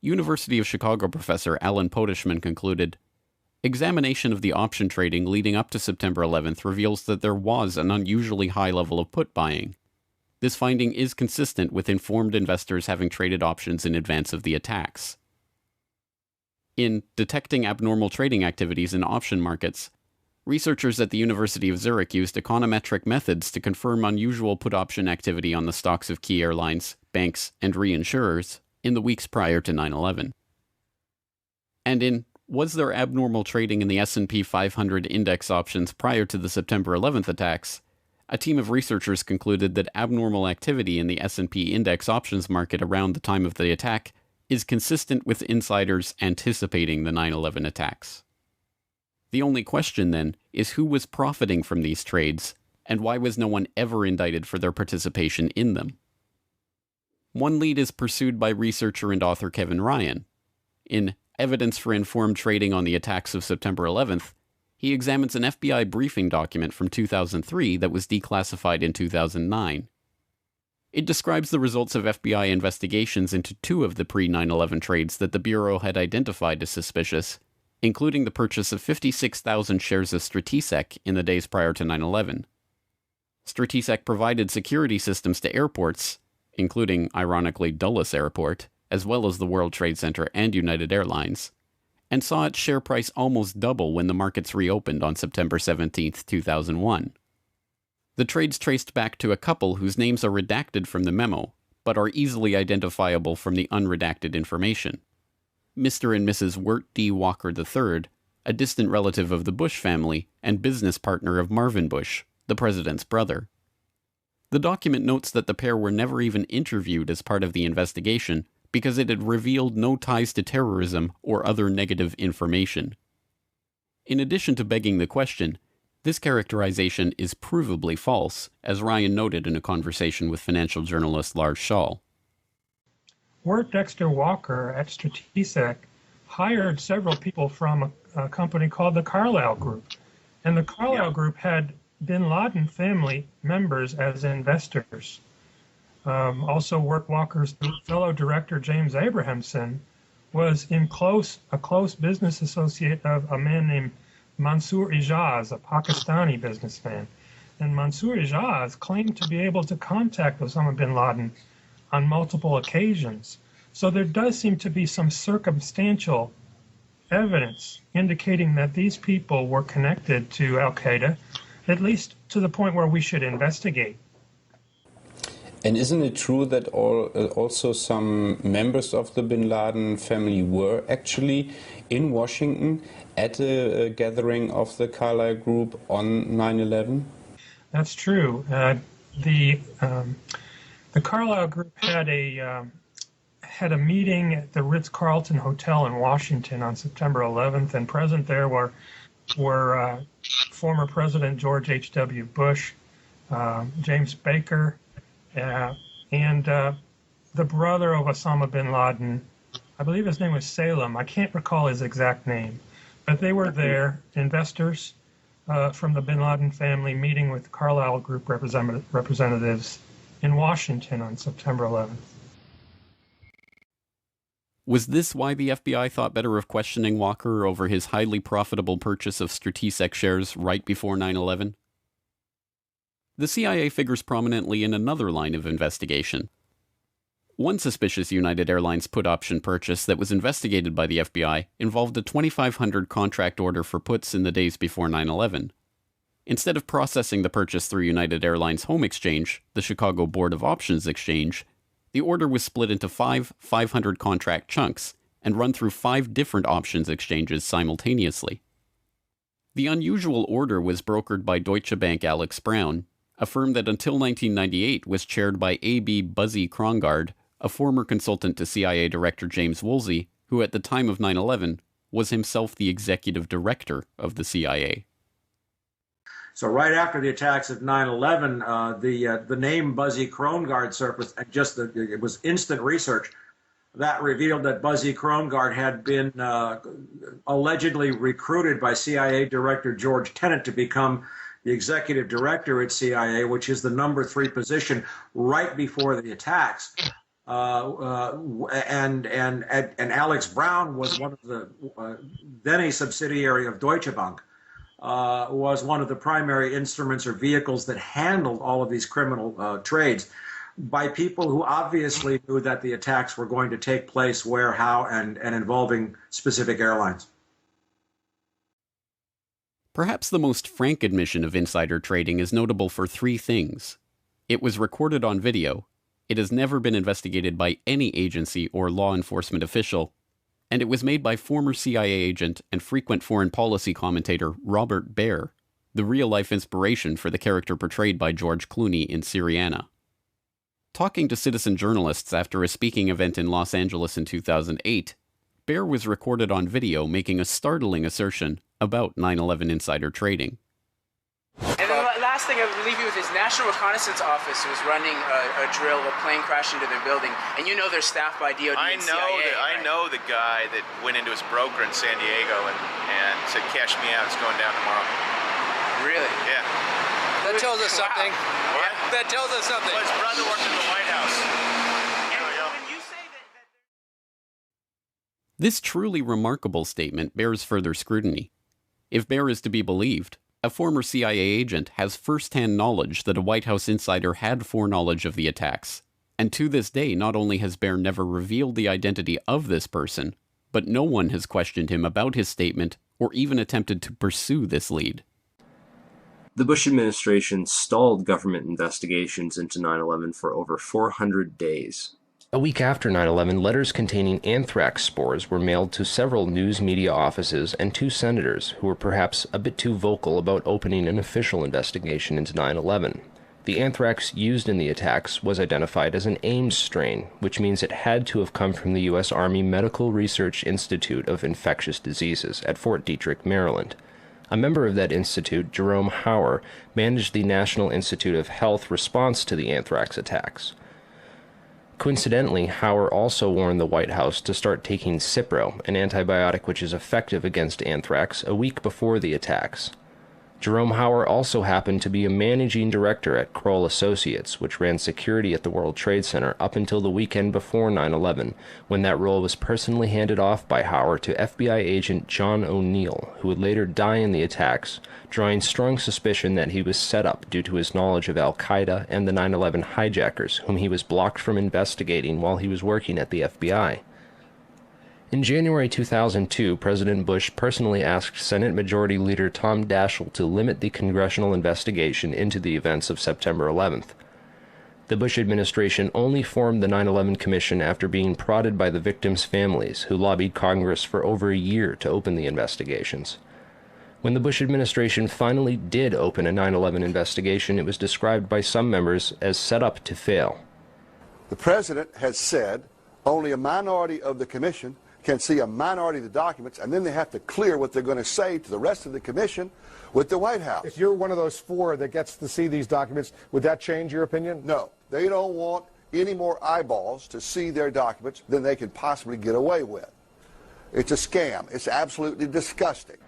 Speaker 21: University of Chicago professor Alan Potishman concluded, examination of the option trading leading up to September 11th reveals that there was an unusually high level of put buying. This finding is consistent with informed investors having traded options in advance of the attacks. In detecting abnormal trading activities in option markets, researchers at the University of Zurich used econometric methods to confirm unusual put option activity on the stocks of key airlines, banks, and reinsurers in the weeks prior to 9/11. And in was there abnormal trading in the S&P 500 index options prior to the September 11th attacks? A team of researchers concluded that abnormal activity in the S&P index options market around the time of the attack is consistent with insiders anticipating the 9/11 attacks. The only question, then, is who was profiting from these trades, and why was no one ever indicted for their participation in them? One lead is pursued by researcher and author Kevin Ryan. In Evidence for Informed Trading on the Attacks of September 11th, he examines an FBI briefing document from 2003 that was declassified in 2009. It describes the results of FBI investigations into two of the pre-9/11 trades that the Bureau had identified as suspicious, including the purchase of 56,000 shares of Stratesec in the days prior to 9/11. Stratesec provided security systems to airports, including, ironically, Dulles Airport, as well as the World Trade Center and United Airlines, and saw its share price almost double when the markets reopened on September 17, 2001. The trades traced back to a couple whose names are redacted from the memo, but are easily identifiable from the unredacted information. Mr. and Mrs. Wirt D. Walker III, a distant relative of the Bush family and business partner of Marvin Bush, the president's brother. The document notes that the pair were never even interviewed as part of the investigation because it had revealed no ties to terrorism or other negative information. In addition to begging the question, this characterization is provably false, as Ryan noted in a conversation with financial journalist Lars Schall.
Speaker 4: Wirt Dexter Walker at Strategic hired several people from a company called the Carlyle Group. And the Carlyle Group had bin Laden family members as investors. Also, Wirt Walker's fellow director, James Abrahamson, was a close business associate of a man named Mansour Ijaz, a Pakistani businessman. And Mansour Ijaz claimed to be able to contact Osama bin Laden on multiple occasions. So there does seem to be some circumstantial evidence indicating that these people were connected to Al-Qaeda, at least to the point where we should investigate.
Speaker 12: And isn't it true that also some members of the bin Laden family were actually in Washington at a gathering of the Carlyle Group on 9/11?
Speaker 4: That's true. The Carlyle Group had a meeting at the Ritz-Carlton Hotel in Washington on September 11th, and present there were former President George H.W. Bush, James Baker, and the brother of Osama bin Laden. I believe his name was Salem. I can't recall his exact name, but they were there, investors from the bin Laden family, meeting with Carlyle Group representatives in Washington on September 11th.
Speaker 21: Was this why the FBI thought better of questioning Walker over his highly profitable purchase of Strategic shares right before 9/11? The CIA figures prominently in another line of investigation. One suspicious United Airlines put option purchase that was investigated by the FBI involved a 2,500 contract order for puts in the days before 9/11. Instead of processing the purchase through United Airlines Home Exchange, the Chicago Board of Options Exchange, the order was split into 500 contract chunks and run through 5 different options exchanges simultaneously. The unusual order was brokered by Deutsche Bank Alex Brown, a firm that until 1998 was chaired by A.B. Buzzy Krongard, a former consultant to CIA Director James Woolsey, who at the time of 9/11 was himself the executive director of the CIA.
Speaker 10: So right after the attacks of 9/11, the name Buzzy Krongard surfaced, and it was instant research that revealed that Buzzy Krongard had been allegedly recruited by CIA Director George Tenet to become the executive director at CIA, which is the number 3 position right before the attacks. And Alex Brown was one of the then a subsidiary of Deutsche Bank. Was one of the primary instruments or vehicles that handled all of these criminal trades by people who obviously knew that the attacks were going to take place where, how, and involving specific airlines.
Speaker 21: Perhaps the most frank admission of insider trading is notable for 3 things. It was recorded on video, it has never been investigated by any agency or law enforcement official, and it was made by former CIA agent and frequent foreign policy commentator Robert Baer, the real-life inspiration for the character portrayed by George Clooney in Syriana. Talking to citizen journalists after a speaking event in Los Angeles in 2008, Baer was recorded on video making a startling assertion about 9/11 insider trading.
Speaker 14: And then the last thing I would leave you with is National Reconnaissance Office was running a drill, a plane crashed into their building, and you know they're staffed by DOD and CIA.
Speaker 16: I know the guy that went into his broker in San Diego and said, cash me out, it's going down tomorrow.
Speaker 14: Really?
Speaker 16: Yeah.
Speaker 14: That tells us something.
Speaker 16: What?
Speaker 14: That tells us something.
Speaker 16: Well, his brother worked in the White House.
Speaker 21: This truly remarkable statement bears further scrutiny. If Baer is to be believed, a former CIA agent has first-hand knowledge that a White House insider had foreknowledge of the attacks, and to this day not only has Baer never revealed the identity of this person, but no one has questioned him about his statement or even attempted to pursue this lead.
Speaker 2: The Bush administration stalled government investigations into 9/11 for over 400 days.
Speaker 25: A week after 9/11, letters containing anthrax spores were mailed to several news media offices and 2 senators who were perhaps a bit too vocal about opening an official investigation into 9/11. The anthrax used in the attacks was identified as an Ames strain, which means it had to have come from the U.S. Army Medical Research Institute of Infectious Diseases at Fort Detrick, Maryland. A member of that institute, Jerome Hauer, managed the National Institute of Health response to the anthrax attacks. Coincidentally, Hauer also warned the White House to start taking Cipro, an antibiotic which is effective against anthrax, a week before the attacks. Jerome Hauer also happened to be a managing director at Kroll Associates, which ran security at the World Trade Center up until the weekend before 9/11, when that role was personally handed off by Hauer to FBI agent John O'Neill, who would later die in the attacks, drawing strong suspicion that he was set up due to his knowledge of Al-Qaeda and the 9/11 hijackers, whom he was blocked from investigating while he was working at the FBI. In January 2002, President Bush personally asked Senate Majority Leader Tom Daschle to limit the congressional investigation into the events of September 11th. The Bush administration only formed the 9/11 Commission after being prodded by the victims' families, who lobbied Congress for over a year to open the investigations. When the Bush administration finally did open a 9/11 investigation, it was described by some members as set up to fail.
Speaker 3: The President has said only a minority of the Commission can see a minority of the documents, and then they have to clear what they're going to say to the rest of the Commission with the White House.
Speaker 7: If you're one of those 4 that gets to see these documents, would that change your opinion?
Speaker 3: No. They don't want any more eyeballs to see their documents than they can possibly get away with. It's a scam. It's absolutely disgusting.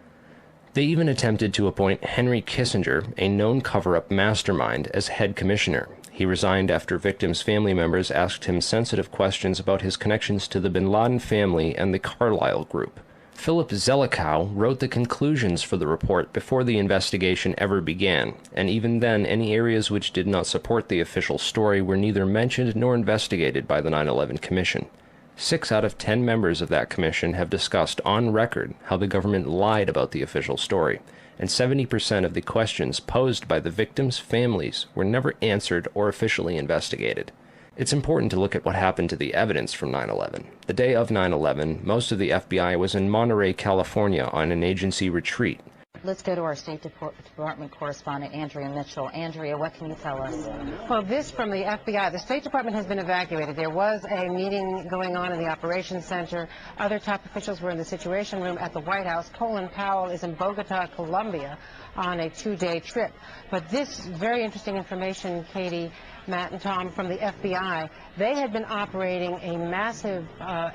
Speaker 25: They even attempted to appoint Henry Kissinger, a known cover-up mastermind, as head commissioner. He resigned after victims' family members asked him sensitive questions about his connections to the bin Laden family and the Carlyle Group. Philip Zelikow wrote the conclusions for the report before the investigation ever began, and even then any areas which did not support the official story were neither mentioned nor investigated by the 9/11 Commission. 6 out of 10 members of that commission have discussed on record how the government lied about the official story, and 70% of the questions posed by the victims' families were never answered or officially investigated. It's important to look at what happened to the evidence from 9/11. The day of 9/11, most of the FBI was in Monterey, California on an agency retreat.
Speaker 15: Let's go to our State Department correspondent, Andrea Mitchell. Andrea, what can you tell us?
Speaker 17: Well, this from the FBI. The State Department has been evacuated. There was a meeting going on in the Operations Center. Other top officials were in the Situation Room at the White House. Colin Powell is in Bogota, Colombia, on a 2-day trip. But this very interesting information, Katie, Matt, and Tom, from the FBI, they had been operating a massive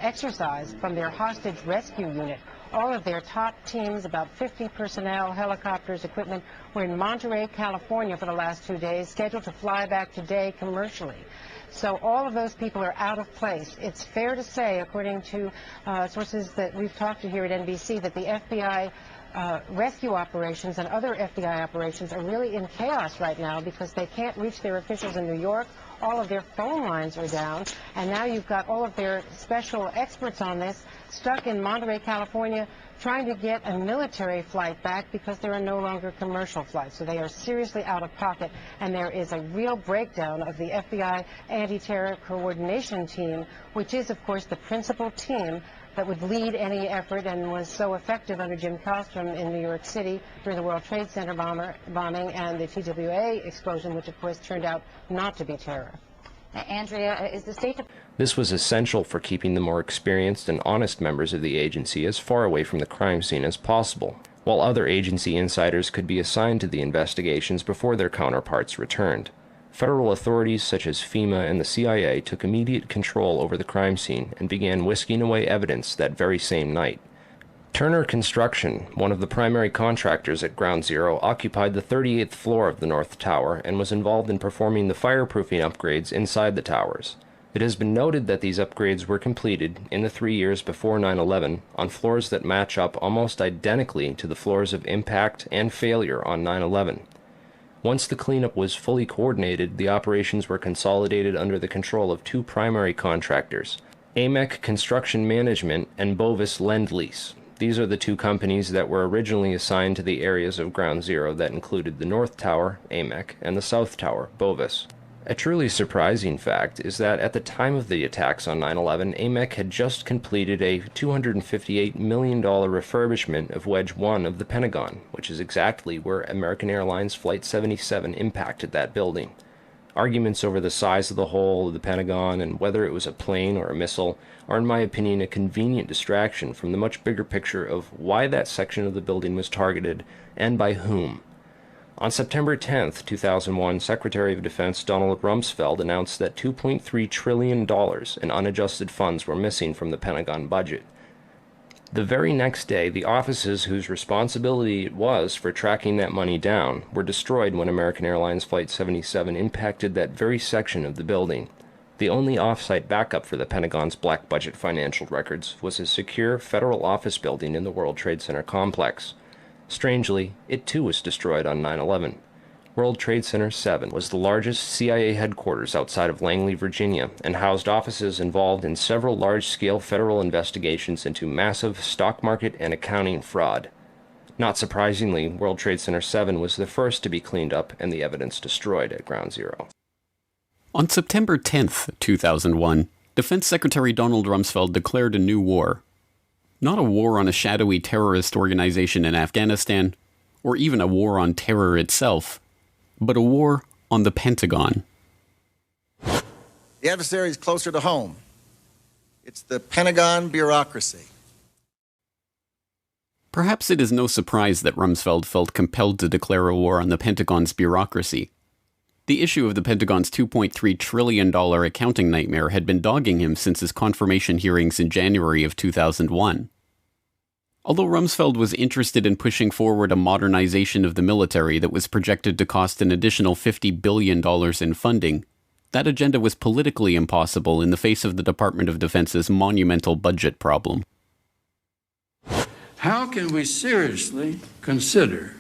Speaker 17: exercise from their hostage rescue unit. All of their top teams, about 50 personnel, helicopters, equipment, were in Monterey, California for the last 2 days, scheduled to fly back today commercially. So all of those people are out of place. It's fair to say, according to sources that we've talked to here at NBC, that the FBI rescue operations and other FBI operations are really in chaos right now because they can't reach their officials in New York. All of their phone lines are down, and now you've got all of their special experts on this stuck in Monterey, California, trying to get a military flight back because there are no longer commercial flights. So they are seriously out of pocket, and there is a real breakdown of the FBI anti-terror coordination team, which is, of course, the principal team that would lead any effort and was so effective under Jim Kallstrom in New York City during the World Trade Center bombing and the TWA explosion, which, of course, turned out not to be terror.
Speaker 15: Andrea, is the State Department...
Speaker 25: This was essential for keeping the more experienced and honest members of the agency as far away from the crime scene as possible, while other agency insiders could be assigned to the investigations before their counterparts returned. Federal authorities such as FEMA and the CIA took immediate control over the crime scene and began whisking away evidence that very same night. Turner Construction, one of the primary contractors at Ground Zero, occupied the 38th floor of the North Tower and was involved in performing the fireproofing upgrades inside the towers. It has been noted that these upgrades were completed in the 3 years before 9/11 on floors that match up almost identically to the floors of impact and failure on 9/11. Once the cleanup was fully coordinated, the operations were consolidated under the control of 2 primary contractors, AMEC Construction Management and Bovis Lend-Lease. These are the 2 companies that were originally assigned to the areas of Ground Zero that included the North Tower, AMEC, and the South Tower, Bovis. A truly surprising fact is that at the time of the attacks on 9/11, AMEC had just completed a $258 million refurbishment of Wedge 1 of the Pentagon, which is exactly where American Airlines Flight 77 impacted that building. Arguments over the size of the hole of the Pentagon and whether it was a plane or a missile are, in my opinion, a convenient distraction from the much bigger picture of why that section of the building was targeted and by whom. On September 10, 2001, Secretary of Defense Donald Rumsfeld announced that $2.3 trillion in unadjusted funds were missing from the Pentagon budget. The very next day, the offices whose responsibility it was for tracking that money down were destroyed when American Airlines Flight 77 impacted that very section of the building. The only off-site backup for the Pentagon's black budget financial records was a secure federal office building in the World Trade Center complex. Strangely, it too was destroyed on 9/11. World Trade Center 7 was the largest CIA headquarters outside of Langley, Virginia, and housed offices involved in several large-scale federal investigations into massive stock market and accounting fraud. Not surprisingly, World Trade Center 7 was the first to be cleaned up and the evidence destroyed at Ground Zero.
Speaker 21: On September 10th, 2001, Defense Secretary Donald Rumsfeld declared a new war. Not a war on a shadowy terrorist organization in Afghanistan, or even a war on terror itself, but a war on the Pentagon.
Speaker 5: The adversary is closer to home. It's the Pentagon bureaucracy.
Speaker 21: Perhaps it is no surprise that Rumsfeld felt compelled to declare a war on the Pentagon's bureaucracy. The issue of the Pentagon's $2.3 trillion accounting nightmare had been dogging him since his confirmation hearings in January of 2001. Although Rumsfeld was interested in pushing forward a modernization of the military that was projected to cost an additional $50 billion in funding, that agenda was politically impossible in the face of the Department of Defense's monumental budget problem.
Speaker 6: How can we seriously consider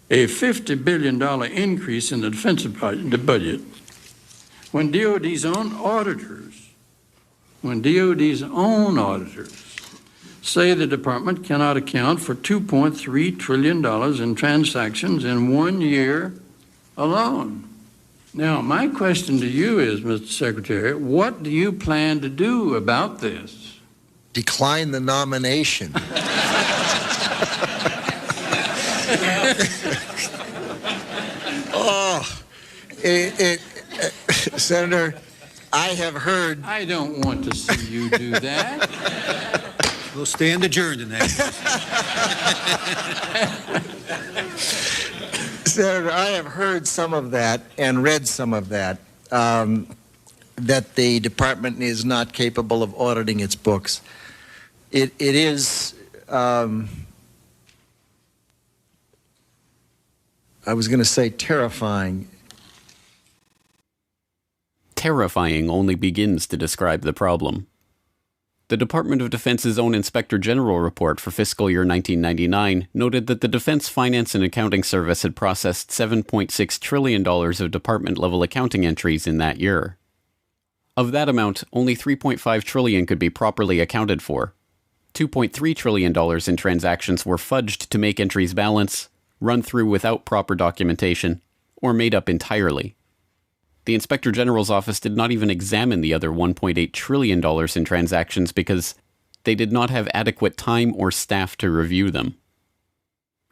Speaker 6: a $50 billion increase in the defense budget when DOD's own auditors say the department cannot account for $2.3 trillion in transactions in 1 year alone? Now, my question to you is, Mr. Secretary, what do you plan to do about this?
Speaker 5: Decline the nomination. Senator, I have heard...
Speaker 6: I don't want to see you do that.
Speaker 5: We'll stand adjourned in that. Senator, I have heard some of that and read some of that, that the department is not capable of auditing its books. It is... I was going to say terrifying.
Speaker 21: Terrifying only begins to describe the problem. The Department of Defense's own Inspector General report for fiscal year 1999 noted that the Defense Finance and Accounting Service had processed $7.6 trillion of department-level accounting entries in that year. Of that amount, only $3.5 trillion could be properly accounted for. $2.3 trillion in transactions were fudged to make entries balance, run through without proper documentation, or made up entirely. The Inspector General's office did not even examine the other $1.8 trillion in transactions because they did not have adequate time or staff to review them.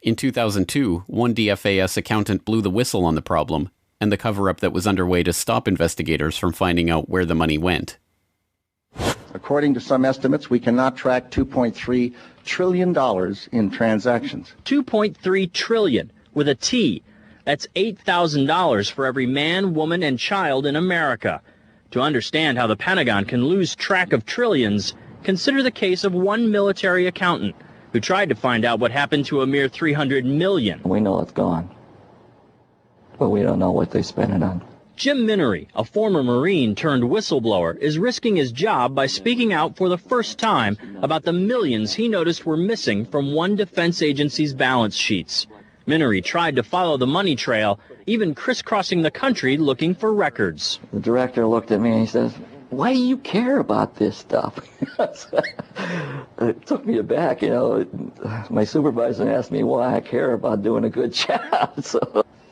Speaker 21: In 2002, one DFAS accountant blew the whistle on the problem and the cover-up that was underway to stop investigators from finding out where the money went.
Speaker 5: According to some estimates, we cannot track $2.3 trillion in transactions.
Speaker 1: $2.3 trillion with a T. That's $8,000 for every man, woman, and child in America. To understand how the Pentagon can lose track of trillions, consider the case of one military accountant who tried to find out what happened to a mere $300 million.
Speaker 8: We know it's gone, but we don't know what they spent it on.
Speaker 1: Jim Minery, a former Marine turned whistleblower, is risking his job by speaking out for the first time about the millions he noticed were missing from one defense agency's balance sheets. Minery tried to follow the money trail, even crisscrossing the country looking for records.
Speaker 8: The director looked at me and he says, "Why do you care about this stuff?" It took me aback, you know. My supervisor asked me why I care about doing a good job.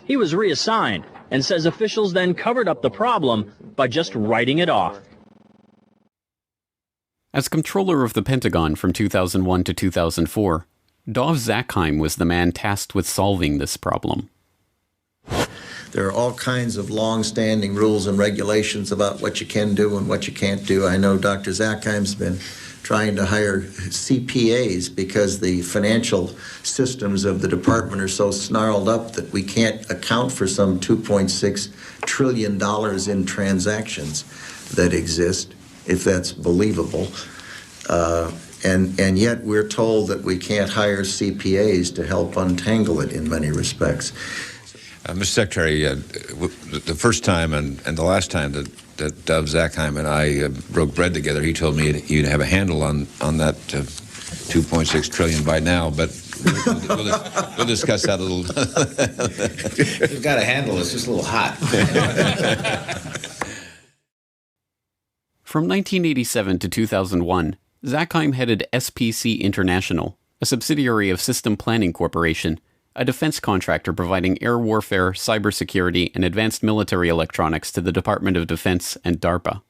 Speaker 1: He was reassigned and says officials then covered up the problem by just writing it off.
Speaker 21: As controller of the Pentagon from 2001 to 2004, Dov Zakheim was the man tasked with solving this problem.
Speaker 5: There are all kinds of long-standing rules and regulations about what you can do and what you can't do. I know Dr. Zakheim's been trying to hire CPAs because the financial systems of the department are so snarled up that we can't account for some $2.6 trillion in transactions that exist, if that's believable. And yet we're told that we can't hire CPAs to help untangle it in many respects.
Speaker 9: Mr. Secretary, the first time and the last time that Dov Zakheim and I broke bread together, he told me you'd have a handle on that 2.6 trillion by now, but we'll discuss that a little.
Speaker 11: We've got a handle, it's just a little hot.
Speaker 21: From 1987 to 2001, Zakheim headed SPC International, a subsidiary of System Planning Corporation, a defense contractor providing air warfare, cybersecurity, and advanced military electronics to the Department of Defense and DARPA.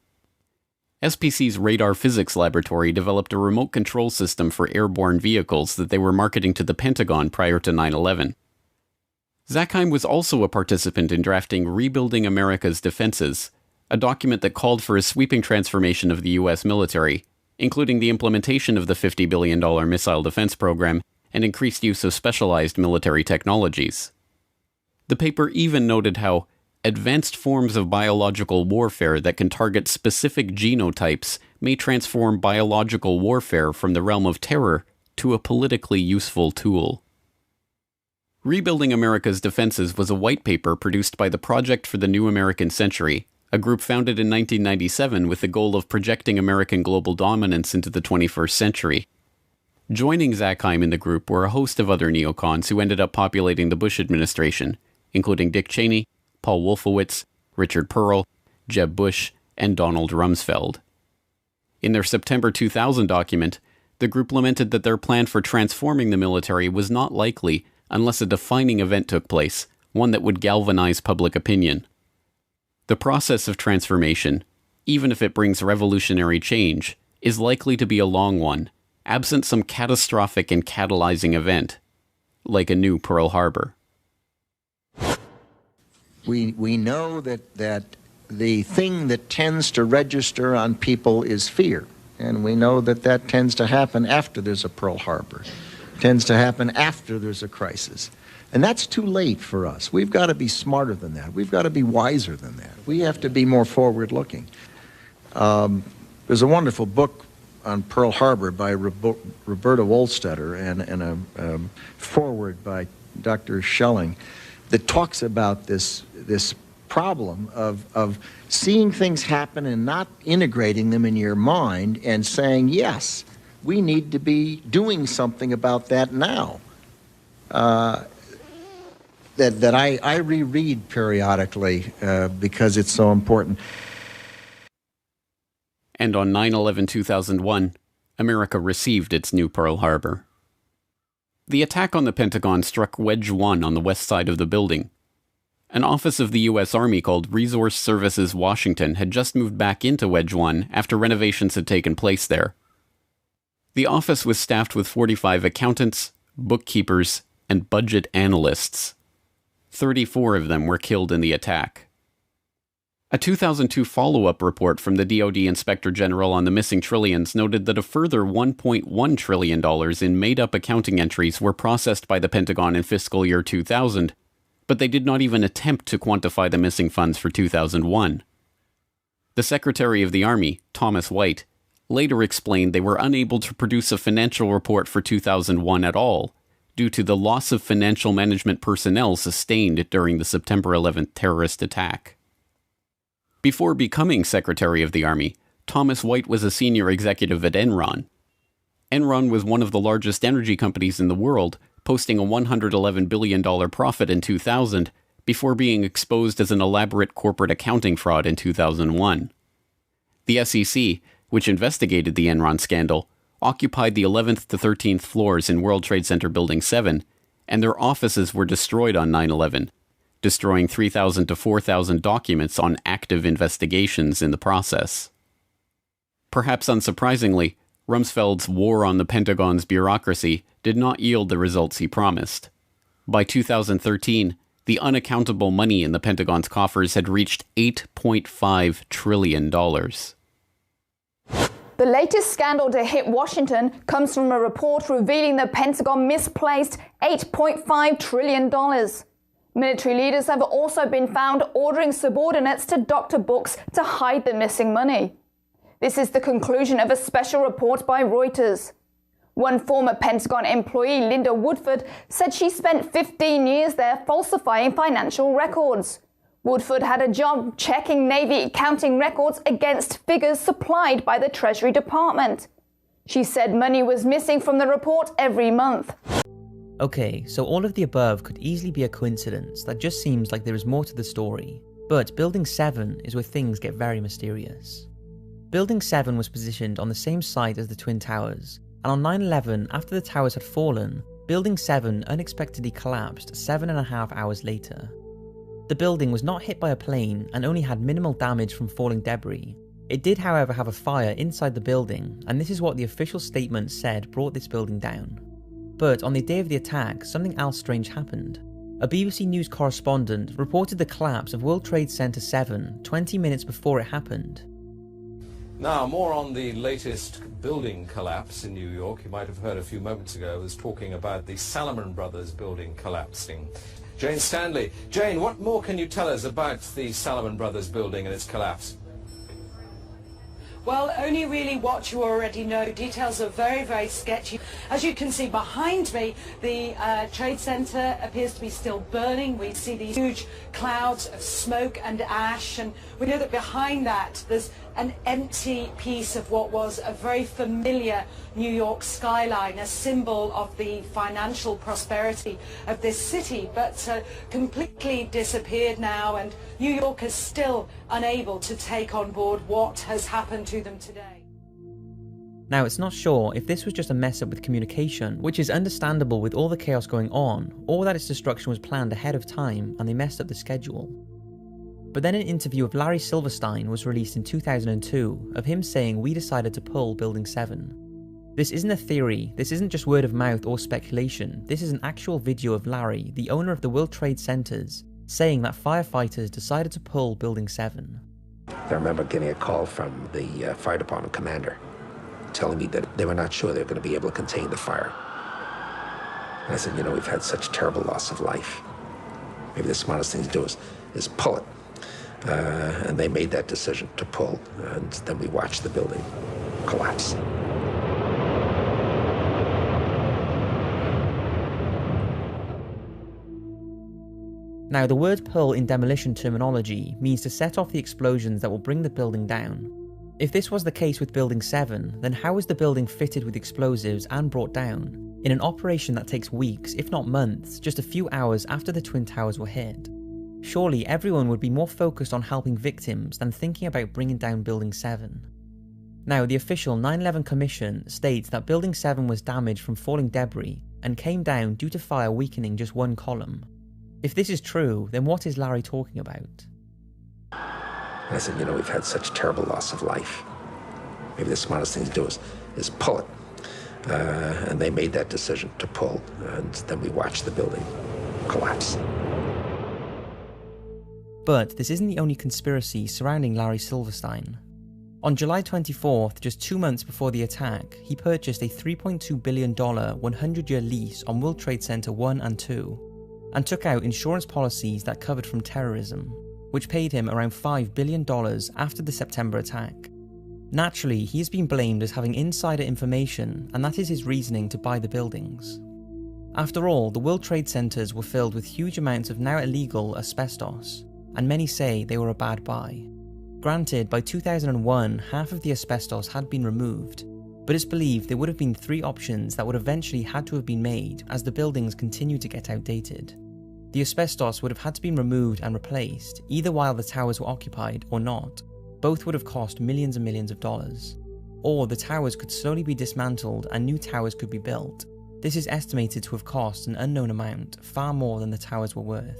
Speaker 21: SPC's Radar Physics Laboratory developed a remote control system for airborne vehicles that they were marketing to the Pentagon prior to 9/11. Zakheim was also a participant in drafting Rebuilding America's Defenses, a document that called for a sweeping transformation of the U.S. military, including the implementation of the $50 billion missile defense program and increased use of specialized military technologies. The paper even noted how advanced forms of biological warfare that can target specific genotypes may transform biological warfare from the realm of terror to a politically useful tool. Rebuilding America's Defenses was a white paper produced by the Project for the New American Century, a group founded in 1997 with the goal of projecting American global dominance into the 21st century. Joining Zakheim in the group were a host of other neocons who ended up populating the Bush administration, including Dick Cheney, Paul Wolfowitz, Richard Pearl, Jeb Bush, and Donald Rumsfeld. In their September 2000 document, the group lamented that their plan for transforming the military was not likely unless a defining event took place, one that would galvanize public opinion. The process of transformation, even if it brings revolutionary change, is likely to be a long one, absent some catastrophic and catalyzing event, like a new Pearl Harbor.
Speaker 5: We know that the thing that tends to register on people is fear, and we know that tends to happen after there's a Pearl Harbor, tends to happen after there's a crisis. And that's too late for us. We've got to be smarter than that. We've got to be wiser than that. We have to be more forward-looking. There's a wonderful book on Pearl Harbor by Roberta Wohlstetter and a foreword by Dr. Schelling that talks about this problem of seeing things happen and not integrating them in your mind and saying, yes, we need to be doing something about that now. That I reread periodically because it's so important.
Speaker 21: And on 9/11/2001, America received its new Pearl Harbor. The attack on the Pentagon struck Wedge 1 on the west side of the building. An office of the U.S. Army called Resource Services Washington had just moved back into Wedge 1 after renovations had taken place there. The office was staffed with 45 accountants, bookkeepers, and budget analysts. 34 of them were killed in the attack. A 2002 follow-up report from the DoD Inspector General on the missing trillions noted that a further $1.1 trillion in made-up accounting entries were processed by the Pentagon in fiscal year 2000, but they did not even attempt to quantify the missing funds for 2001. The Secretary of the Army, Thomas White, later explained they were unable to produce a financial report for 2001 at all, due to the loss of financial management personnel sustained during the September 11th terrorist attack. Before becoming Secretary of the Army, Thomas White was a senior executive at Enron. Enron was one of the largest energy companies in the world, posting a $111 billion profit in 2000, before being exposed as an elaborate corporate accounting fraud in 2001. The SEC, which investigated the Enron scandal, occupied the 11th to 13th floors in World Trade Center Building 7, and their offices were destroyed on 9/11, destroying 3,000 to 4,000 documents on active investigations in the process. Perhaps unsurprisingly, Rumsfeld's war on the Pentagon's bureaucracy did not yield the results he promised. By 2013, the unaccountable money in the Pentagon's coffers had reached $8.5 trillion.
Speaker 13: The latest scandal to hit Washington comes from a report revealing the Pentagon misplaced $8.5 trillion. Military leaders have also been found ordering subordinates to doctor books to hide the missing money. This is the conclusion of a special report by Reuters. One former Pentagon employee, Linda Woodford, said she spent 15 years there falsifying financial records. Woodford had a job checking Navy accounting records against figures supplied by the Treasury Department. She said money was missing from the report every month.
Speaker 18: Okay, so all of the above could easily be a coincidence that just seems like there is more to the story. But Building 7 is where things get very mysterious. Building 7 was positioned on the same site as the Twin Towers, and on 9/11, after the towers had fallen, Building 7 unexpectedly collapsed 7.5 hours later. The building was not hit by a plane and only had minimal damage from falling debris. It did, however, have a fire inside the building, and this is what the official statement said brought this building down. But on the day of the attack, something else strange happened. A BBC News correspondent reported the collapse of World Trade Center 7 20 minutes before it happened.
Speaker 19: Now, more on the latest building collapse in New York. You might have heard a few moments ago I was talking about the Salomon Brothers building collapsing. Jane Stanley. Jane, what more can you tell us about the Salomon Brothers building and its collapse?
Speaker 20: Well, only really what you already know. Details are very, very sketchy. As you can see behind me, the Trade Center appears to be still burning. We see these huge clouds of smoke and ash, and we know that behind that there's an empty piece of what was a very familiar New York skyline, a symbol of the financial prosperity of this city, but completely disappeared now, and New York is still unable to take on board what has happened to them today.
Speaker 18: Now, it's not sure if this was just a mess up with communication, which is understandable with all the chaos going on, or that its destruction was planned ahead of time and they messed up the schedule. But then an interview of Larry Silverstein was released in 2002 of him saying we decided to pull Building 7. This isn't a theory, this isn't just word of mouth or speculation, this is an actual video of Larry, the owner of the World Trade Centers, saying that firefighters decided to pull Building 7.
Speaker 22: I remember getting a call from the fire department commander telling me that they were not sure they were going to be able to contain the fire. And I said, you know, we've had such terrible loss of life. Maybe the smartest thing to do is pull it. And they made that decision to pull, and then we watched the building collapse.
Speaker 18: Now, the word pull in demolition terminology means to set off the explosions that will bring the building down. If this was the case with Building 7, then how was the building fitted with explosives and brought down, in an operation that takes weeks, if not months, just a few hours after the Twin Towers were hit? Surely everyone would be more focused on helping victims than thinking about bringing down Building 7. Now, the official 9/11 Commission states that Building 7 was damaged from falling debris and came down due to fire weakening just one column. If this is true, then what is Larry talking about?
Speaker 22: And I said, you know, we've had such terrible loss of life. Maybe the smartest thing to do is pull it. And they made that decision to pull, and then we watched the building collapse.
Speaker 18: But this isn't the only conspiracy surrounding Larry Silverstein. On July 24th, just 2 months before the attack, he purchased a $3.2 billion 100-year lease on World Trade Center 1 and 2, and took out insurance policies that covered from terrorism, which paid him around $5 billion after the September attack. Naturally, he has been blamed as having insider information, and that is his reasoning to buy the buildings. After all, the World Trade Centers were filled with huge amounts of now illegal asbestos, and many say they were a bad buy. Granted, by 2001, half of the asbestos had been removed, but it's believed there would have been 3 options that would eventually had to have been made as the buildings continued to get outdated. The asbestos would have had to be removed and replaced, either while the towers were occupied or not. Both would have cost millions and millions of dollars. Or the towers could slowly be dismantled and new towers could be built. This is estimated to have cost an unknown amount, far more than the towers were worth.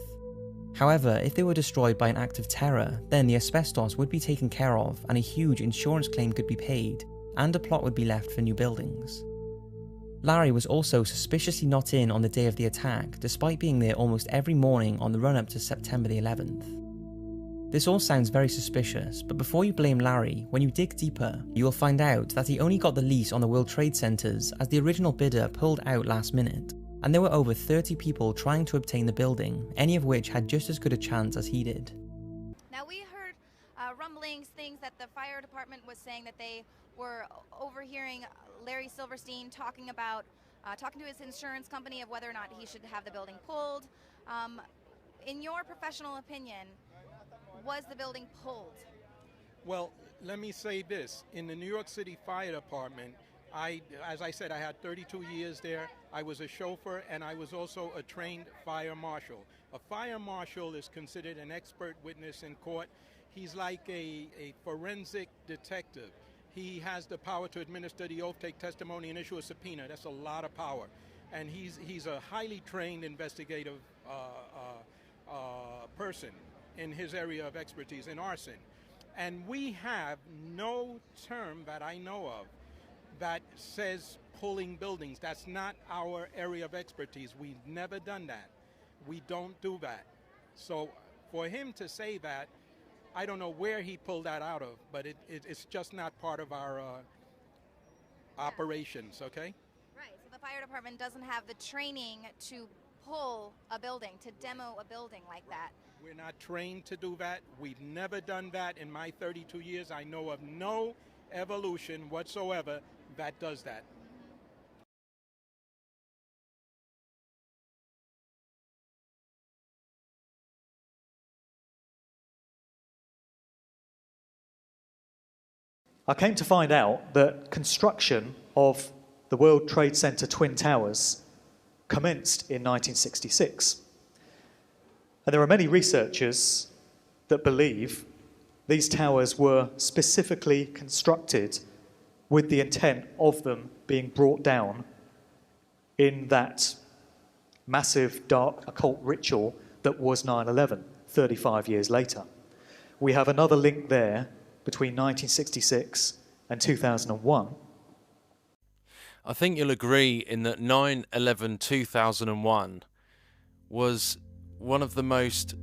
Speaker 18: However, if they were destroyed by an act of terror, then the asbestos would be taken care of and a huge insurance claim could be paid, and a plot would be left for new buildings. Larry was also suspiciously not in on the day of the attack, despite being there almost every morning on the run-up to September the 11th. This all sounds very suspicious, but before you blame Larry, when you dig deeper, you will find out that he only got the lease on the World Trade Centers as the original bidder pulled out last minute, and there were over 30 people trying to obtain the building, any of which had just as good a chance as he did.
Speaker 4: Now we heard rumblings, things that the fire department was saying that they were overhearing Larry Silverstein talking to his insurance company of whether or not he should have the building pulled. In your professional opinion, was the building pulled?
Speaker 10: Well, let me say this. In the New York City Fire Department, as I said, I had 32 years there. I was a chauffeur, and I was also a trained fire marshal. A fire marshal is considered an expert witness in court. He's like a forensic detective. He has the power to administer the oath, take testimony, and issue a subpoena. That's a lot of power. And he's a highly trained investigative person in his area of expertise in arson. And we have no term that I know of that says pulling buildings. That's not our area of expertise. We've never done that. We don't do that. So for him to say that, I don't know where he pulled that out of, but it's just not part of our operations, okay?
Speaker 4: Right, so the fire department doesn't have the training to pull a building, to demo a building like that.
Speaker 10: We're not trained to do that. We've never done that in my 32 years. I know of no evolution whatsoever that does that.
Speaker 12: I came to find out that construction of the World Trade Center Twin Towers commenced in 1966. And there are many researchers that believe these towers were specifically constructed with the intent of them being brought down in that massive dark occult ritual that was 9/11, 35 years later. We have another link there between 1966 and 2001.
Speaker 23: I think you'll agree in that 9/11/2001 was one of the most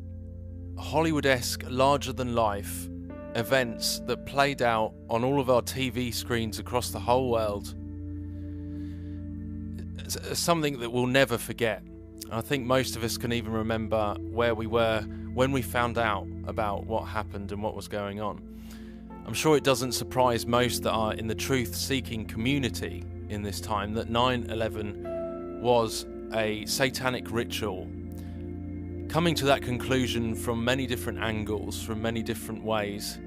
Speaker 23: Hollywood-esque, larger-than-life events that played out on all of our TV screens across the whole world. It's something that we'll never forget. I think most of us can even remember where we were when we found out about what happened and what was going on. I'm sure it doesn't surprise most that are in the truth-seeking community in this time that 9/11 was a satanic ritual. Coming to that conclusion from many different angles, from many different ways,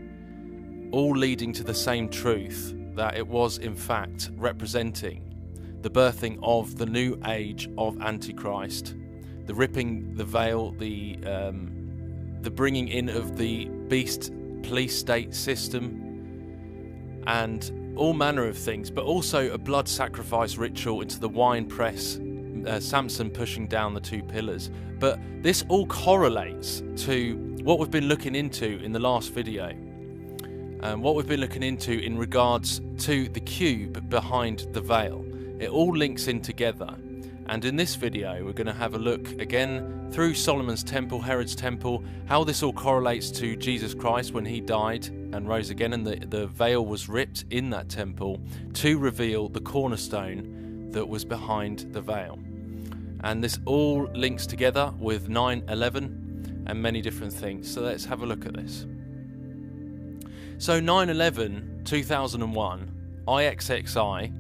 Speaker 23: all leading to the same truth, that it was in fact representing the birthing of the new age of Antichrist, the ripping the veil, the bringing in of the beast police state system, and all manner of things, but also a blood sacrifice ritual into the wine press, Samson pushing down the two pillars. But this all correlates to what we've been looking into in the last video, what we've been looking into in regards to the cube behind the veil. It all links in together, and in this video we're going to have a look again through Solomon's temple, Herod's temple, how this all correlates to Jesus Christ when he died and rose again, and the veil was ripped in that temple to reveal the cornerstone that was behind the veil. And this all links together with 9/11 and many different things. So let's have a look at this. So 9/11/2001, IXXI.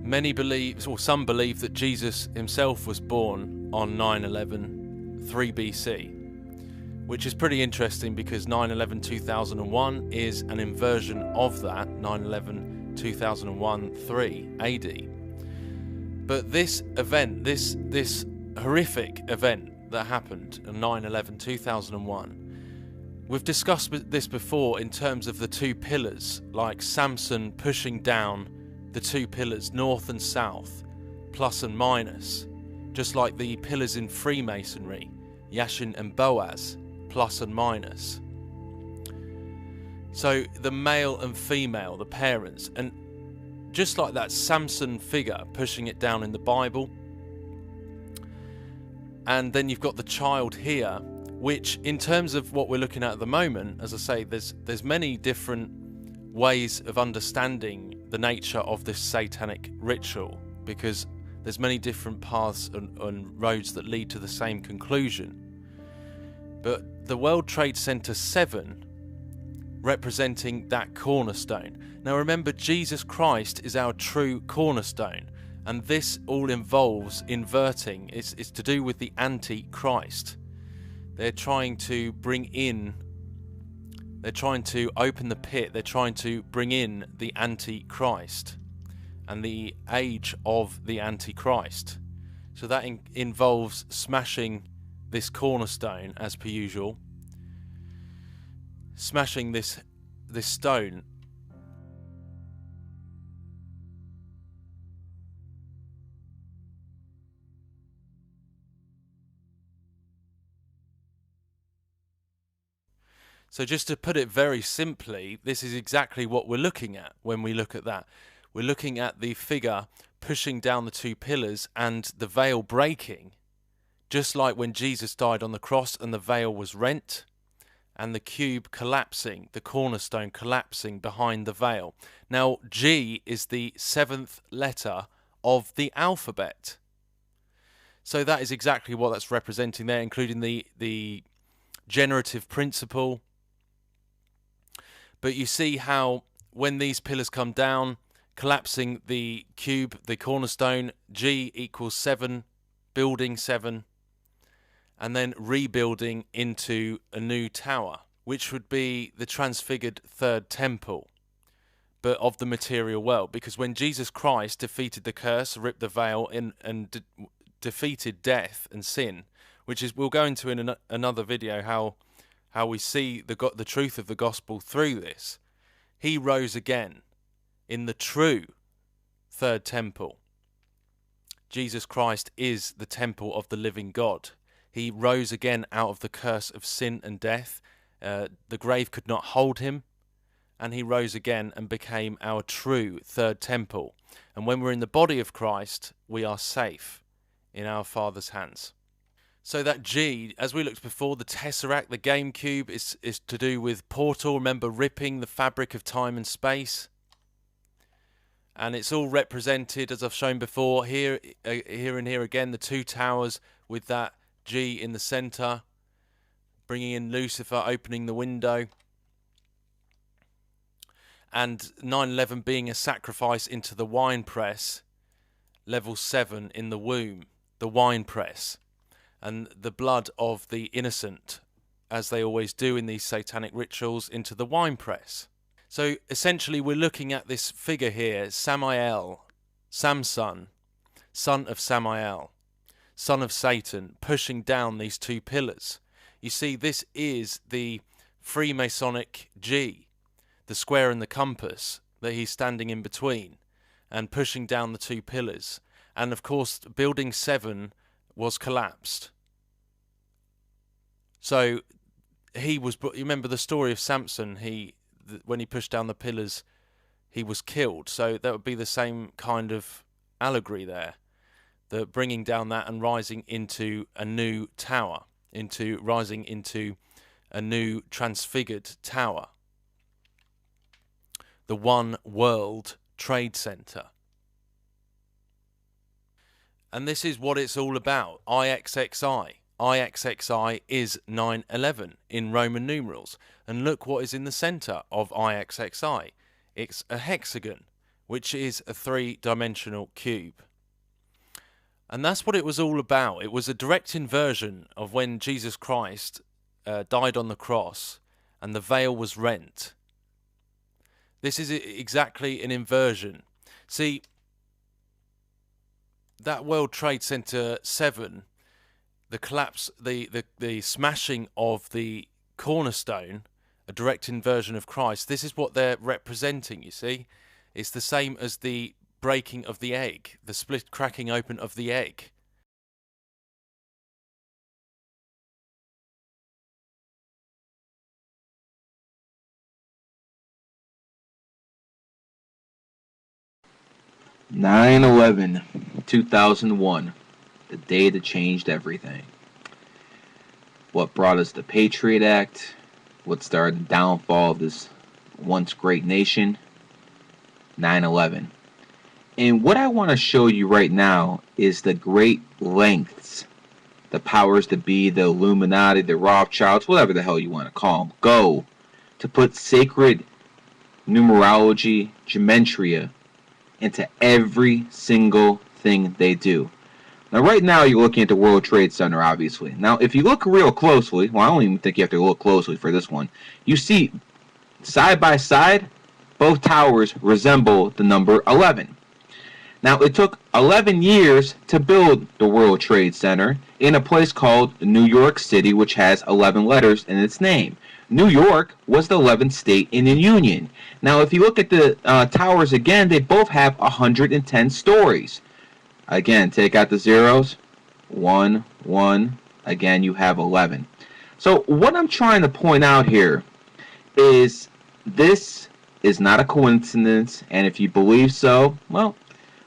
Speaker 23: Many believe, or some believe, that Jesus himself was born on 9/11 3 BC, which is pretty interesting because 9/11/2001 is an inversion of that, 9/11/2001 3 AD. But this event, this horrific event that happened on 9/11/2001, we've discussed this before in terms of the two pillars, like Samson pushing down the two pillars, north and south, plus and minus, just like the pillars in Freemasonry, Yashin and Boaz, plus and minus. So the male and female, the parents, and just like that Samson figure pushing it down in the Bible. And then you've got the child here which in terms of what we're looking at the moment, as I say, there's many different ways of understanding the nature of this satanic ritual, because there's many different paths and roads that lead to the same conclusion. But the World Trade Center 7 representing that cornerstone. Now remember, Jesus Christ is our true cornerstone, and this all involves inverting. It's to do with the Antichrist. They're trying to open the pit. They're trying to bring in the Antichrist and the age of the Antichrist. So that involves smashing this cornerstone, as per usual, smashing this stone. So just to put it very simply, this is exactly what we're looking at when we look at that. We're looking at the figure pushing down the two pillars and the veil breaking, just like when Jesus died on the cross and the veil was rent, and the cube collapsing, the cornerstone collapsing behind the veil. Now, G is the 7th letter of the alphabet. So that is exactly what that's representing there, including the generative principle. But you see how when these pillars come down, collapsing the cube, the cornerstone, G equals 7, building 7, and then rebuilding into a new tower, which would be the transfigured third temple, but of the material world. Because when Jesus Christ defeated the curse, ripped the veil, and defeated death and sin, which is, we'll go into in another video how we see the truth of the gospel through this. He rose again in the true third temple. Jesus Christ is the temple of the living God. He rose again out of the curse of sin and death. The grave could not hold him, and he rose again and became our true third temple. And when we're in the body of Christ, we are safe in our Father's hands. So that G, as we looked before, the Tesseract, the GameCube, is to do with portal. Remember, ripping the fabric of time and space. And it's all represented, as I've shown before, here and here again, the two towers with that G in the centre, bringing in Lucifer, opening the window. And 9/11 being a sacrifice into the wine press, level 7 in the womb, the wine press. And the blood of the innocent, as they always do in these satanic rituals, into the winepress. So essentially we're looking at this figure here, Samael, Samson, son of Samael, son of Satan, pushing down these two pillars. You see, this is the Freemasonic G, the square and the compass that he's standing in between and pushing down the two pillars. And of course, building 7 was collapsed. So he was, you remember the story of Samson, when he pushed down the pillars, he was killed. So that would be the same kind of allegory there, the bringing down that and rising into a new tower, rising into a new transfigured tower, the One World Trade Center. And this is what it's all about. IXXI. IXXI is 9/11 in Roman numerals. And look what is in the center of IXXI. It's a hexagon, which is a 3-dimensional cube. And that's what it was all about. It was a direct inversion of when Jesus Christ died on the cross and the veil was rent. This is exactly an inversion. See, that World Trade Center 7, the collapse, the smashing of the cornerstone, a direct inversion of Christ, this is what they're representing, you see. It's the same as the breaking of the egg, the split cracking open of the egg.
Speaker 2: (9/11/2001), the day that changed everything. what brought us the Patriot Act, what started the downfall of this once great nation, 9/11. And what I want to show you right now is the great lengths the powers that be, the Illuminati, the Rothschilds, whatever the hell you want to call them, go to put sacred numerology, gematria into every single thing they do. Now, right now, you're looking at the World Trade Center, obviously. Now, if you look real closely, well, I don't even think you have to look closely for this one, you see, side by side, both towers resemble the number 11. Now, it took 11 years to build the World Trade Center in a place called New York City, which has 11 letters in its name. New York was the 11th state in the Union. Now, if you look at the towers again, they both have 110 stories. Again, take out the zeros. 1, 1. Again, you have 11. So what I'm trying to point out here is this is not a coincidence, and if you believe so, well,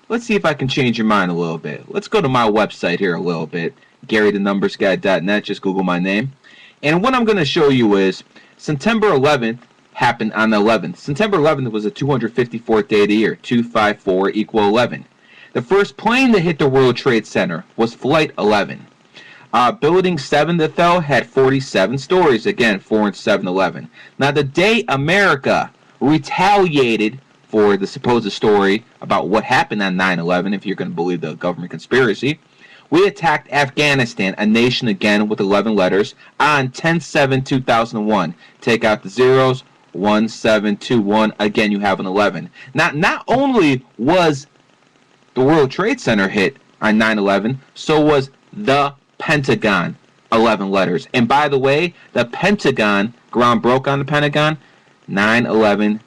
Speaker 2: let's see if I can change your mind a little bit. Let's go to my website here a little bit, GaryTheNumbersGuy.net. Just Google my name. And what I'm going to show you is September 11th happened on the 11th. September 11th was the 254th day of the year. 254 equal 11. The first plane that hit the World Trade Center was Flight 11. Building 7 that fell had 47 stories. Again, 4 and 7, 11. Now, the day America retaliated for the supposed story about what happened on 9/11, if you're going to believe the government conspiracy, we attacked Afghanistan, a nation again with 11 letters, on 10/7/2001. Take out the zeros, 1721. Again, you have an 11. Now, not only was the World Trade Center hit on 9/11, so was the Pentagon, 11 letters. And by the way, the Pentagon, ground broke on the Pentagon, 9/11.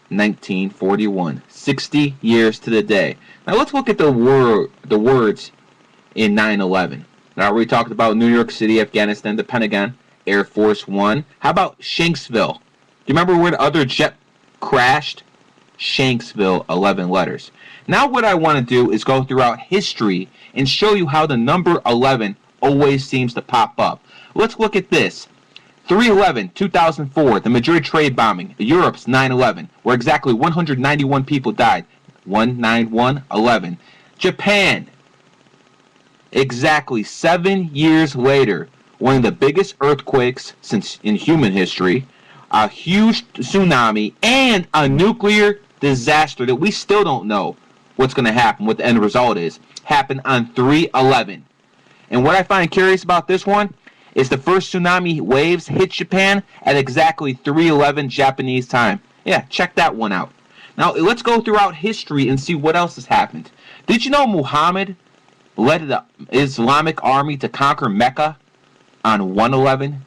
Speaker 2: 1941, 60 years to the day. Now let's look at the words in 9/11. Now I already talked about New York City, Afghanistan, the Pentagon, Air Force One. How about Shanksville? Do you remember where the other jet crashed? Shanksville, 11 letters. Now what I want to do is go throughout history and show you how the number 11 always seems to pop up. Let's look at this. 3/11, 2004, the Madrid trade bombing, Europe's 9/11, where exactly 191 people died. 191/11. Japan, exactly 7 years later, one of the biggest earthquakes since in human history, a huge tsunami, and a nuclear disaster that we still don't know what's going to happen, what the end result is, happened on 3/11. And what I find curious about this one is the first tsunami waves hit Japan at exactly 3/11 Japanese time. Yeah, check that one out. Now, let's go throughout history and see what else has happened. Did you know Muhammad led the Islamic army to conquer Mecca on 1/11?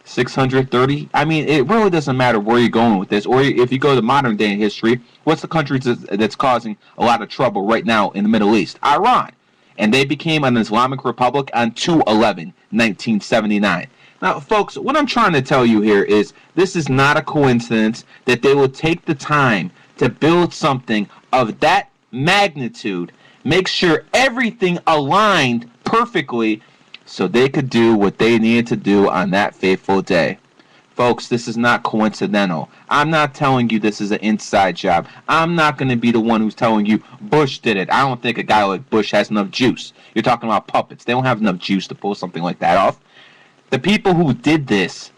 Speaker 2: 630? I mean, it really doesn't matter where you're going with this, or if you go to modern day in history, what's the country that's causing a lot of trouble right now in the Middle East? Iran. And they became an Islamic Republic on 2/11, 1979. Now, folks, what I'm trying to tell you here is this is not a coincidence that they will take the time to build something of that magnitude, make sure everything aligned perfectly so they could do what they needed to do on that fateful day. Folks, this is not coincidental. I'm not telling you this is an inside job. I'm not going to be the one who's telling you Bush did it. I don't think a guy like Bush has enough juice. You're talking about puppets. They don't have enough juice to pull something like that off. The people who did this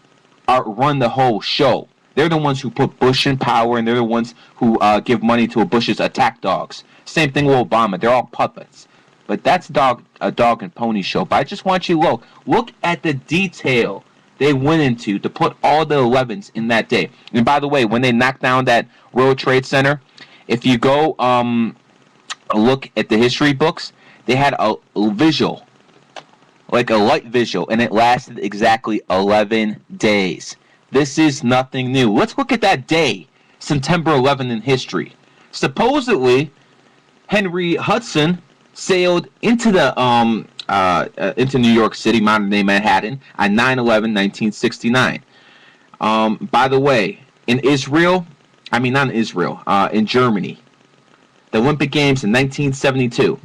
Speaker 2: run the whole show. They're the ones who put Bush in power, and they're the ones who give money to Bush's attack dogs. Same thing with Obama. They're all puppets. But that's a dog and pony show. But I just want you to look at the detail they went into to put all the 11s in that day. And by the way, when they knocked down that World Trade Center, if you go look at the history books, they had a visual, like a light visual, and it lasted exactly 11 days. This is nothing new. Let's look at that day, September 11 in history. Supposedly, Henry Hudson sailed into into New York City, modern-day Manhattan, on 9/11, 1969. By the way, in Germany, the Olympic Games in 1972,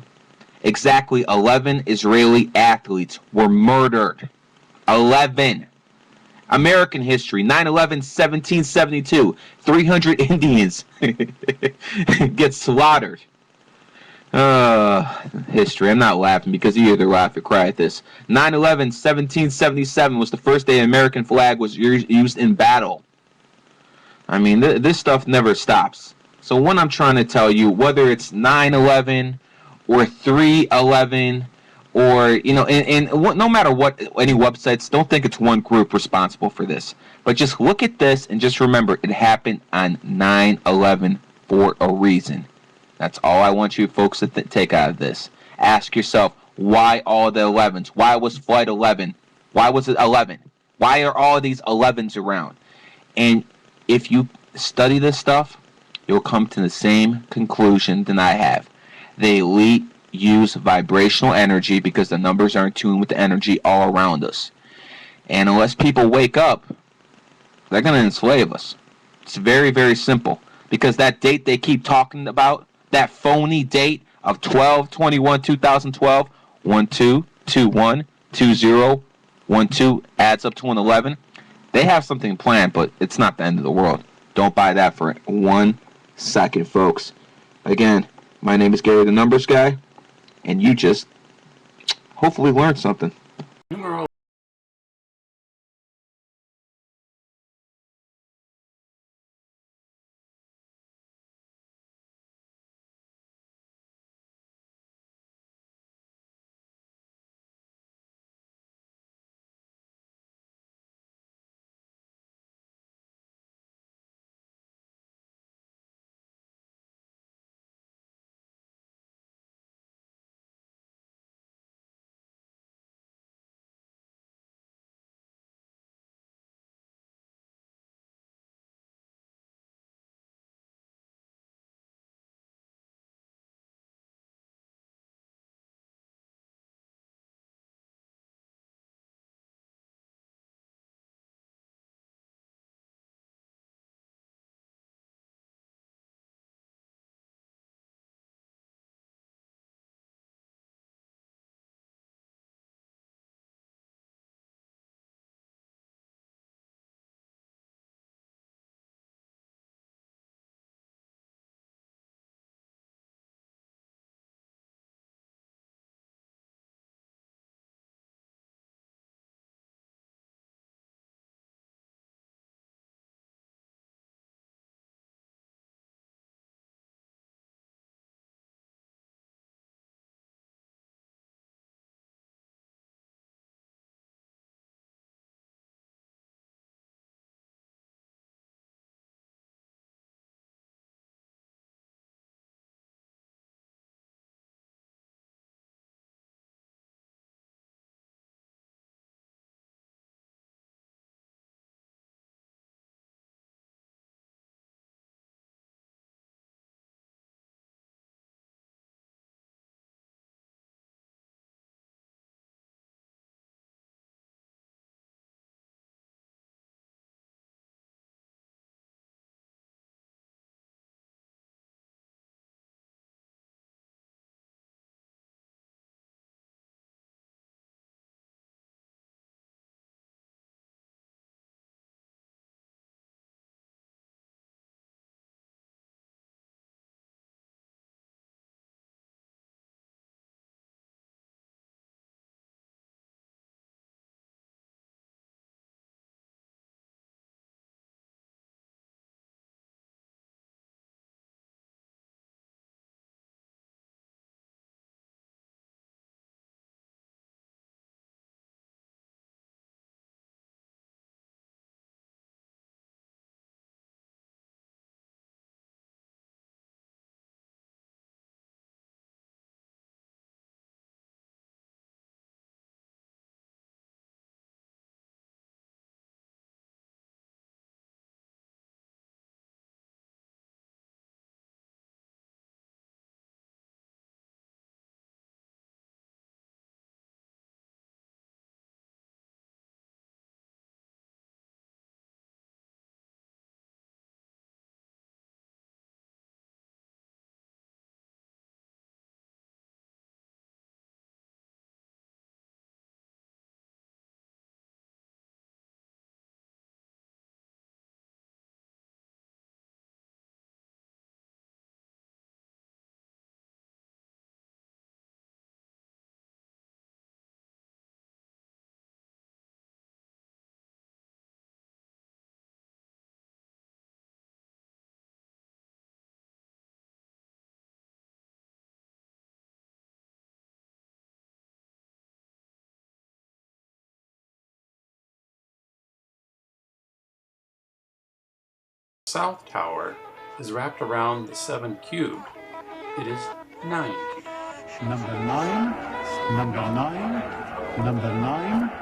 Speaker 2: exactly 11 Israeli athletes were murdered 11. American history, 9/11, 1772. 300 Indians get slaughtered. History. I'm not laughing because you either laugh or cry at this. 9/11, 1777 was the first day an American flag was used in battle. I mean, this stuff never stops. So what I'm trying to tell you, whether it's 9/11 or 3/11 or, you know, and no matter what, any websites, don't think it's one group responsible for this. But just look at this and just remember it happened on 9/11 for a reason. That's all I want you folks to take out of this. Ask yourself, why all the 11s? Why was Flight 11? Why was it 11? Why are all these 11s around? And if you study this stuff, you'll come to the same conclusion than I have. The elite use vibrational energy because the numbers are in tune with the energy all around us. And unless people wake up, they're going to enslave us. It's very, very simple. Because that date they keep talking about, that phony date of 12/21/2012, 12/21/2012 adds up to an 11. They have something planned, but it's not the end of the world. Don't buy that for 1 second, folks. Again, my name is Gary the Numbers Guy, and you just hopefully learned something.
Speaker 3: South tower is wrapped around the 7 cube. It is 9 cubed.
Speaker 7: Number 9, number 9, number 9.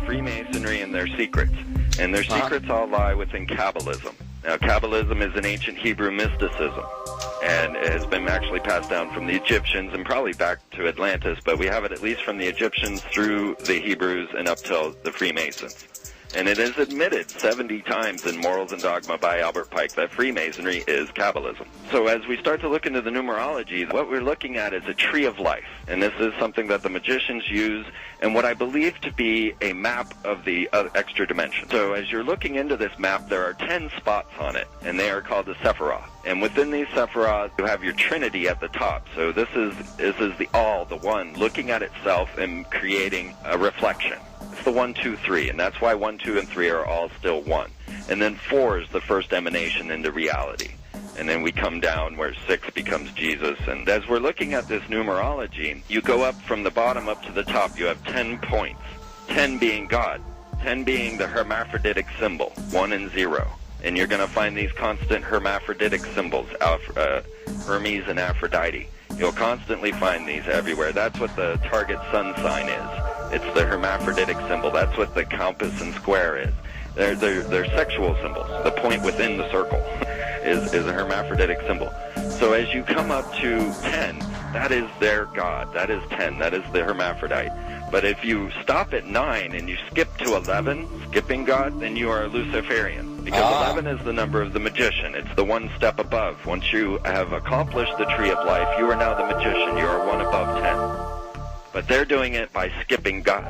Speaker 14: Freemasonry and their secrets. And their secrets all lie within Kabbalism. Now, Kabbalism is an ancient Hebrew mysticism, and it has been actually passed down from the Egyptians and probably back to Atlantis, but we have it at least from the Egyptians through the Hebrews and up till the Freemasons. And it is admitted 70 times in Morals and Dogma by Albert Pike that Freemasonry is Kabbalism. So as we start to look into the numerology, what we're looking at is a tree of life. And this is something that the magicians use, and what I believe to be a map of the extra dimension. So as you're looking into this map, there are 10 spots on it, and they are called the Sephiroth. And within these Sephiroth, you have your Trinity at the top. So this is the all, the one, looking at itself and creating a reflection. It's the 1, 2, 3, and that's why 1, 2, and 3 are all still 1. And then 4 is the first emanation into reality. And then we come down where 6 becomes Jesus. And as we're looking at this numerology, you go up from the bottom up to the top. You have 10 points, 10 being God, 10 being the hermaphroditic symbol, 1 and 0. And you're going to find these constant hermaphroditic symbols, Hermes and Aphrodite. You'll constantly find these everywhere. That's what the target sun sign is. It's the hermaphroditic symbol. That's what the compass and square is. They're sexual symbols. The point within the circle is a hermaphroditic symbol. So as you come up to 10, that is their God. That is 10. That is the hermaphrodite. But if you stop at 9 and you skip to 11, skipping God, then you are a Luciferian. Because 11 is the number of the magician. It's the one step above. Once you have accomplished the tree of life, you are now the magician. You are one above 10. But they're doing it by skipping God.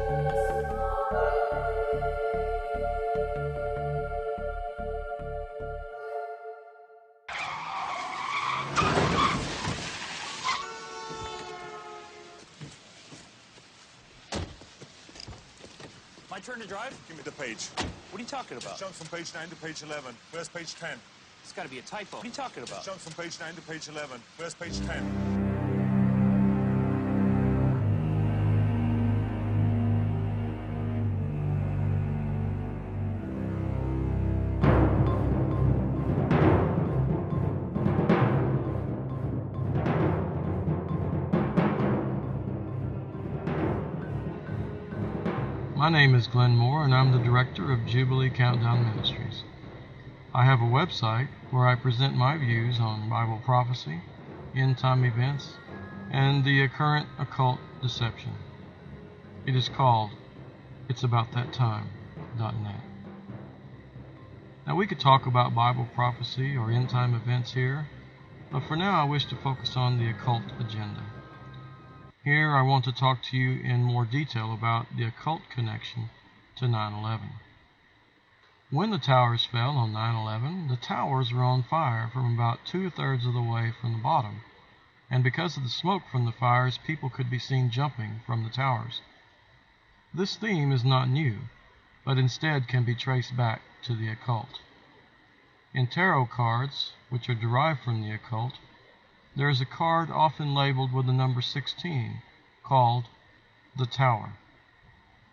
Speaker 16: My turn to drive? Give me the page. What are you talking about? Jump from page 9 to page 11. Where's page 10? It's got to be a typo. What are you talking about? Jump from page 9 to page 11. Where's page 10?
Speaker 24: My name is Glenn Moore, and I'm the director of Jubilee Countdown Ministries. I have a website where I present my views on Bible prophecy, end-time events, and the current occult deception. It is called it'saboutThatTime.net. Now, we could talk about Bible prophecy or end-time events here, but for now I wish to focus on the occult agenda. Here I want to talk to you in more detail about the occult connection to 9/11. When the towers fell on 9/11, the towers were on fire from about 2/3 of the way from the bottom, and because of the smoke from the fires, people could be seen jumping from the towers. This theme is not new, but instead can be traced back to the occult. In tarot cards, which are derived from the occult, there is a card often labeled with the number 16, called the Tower.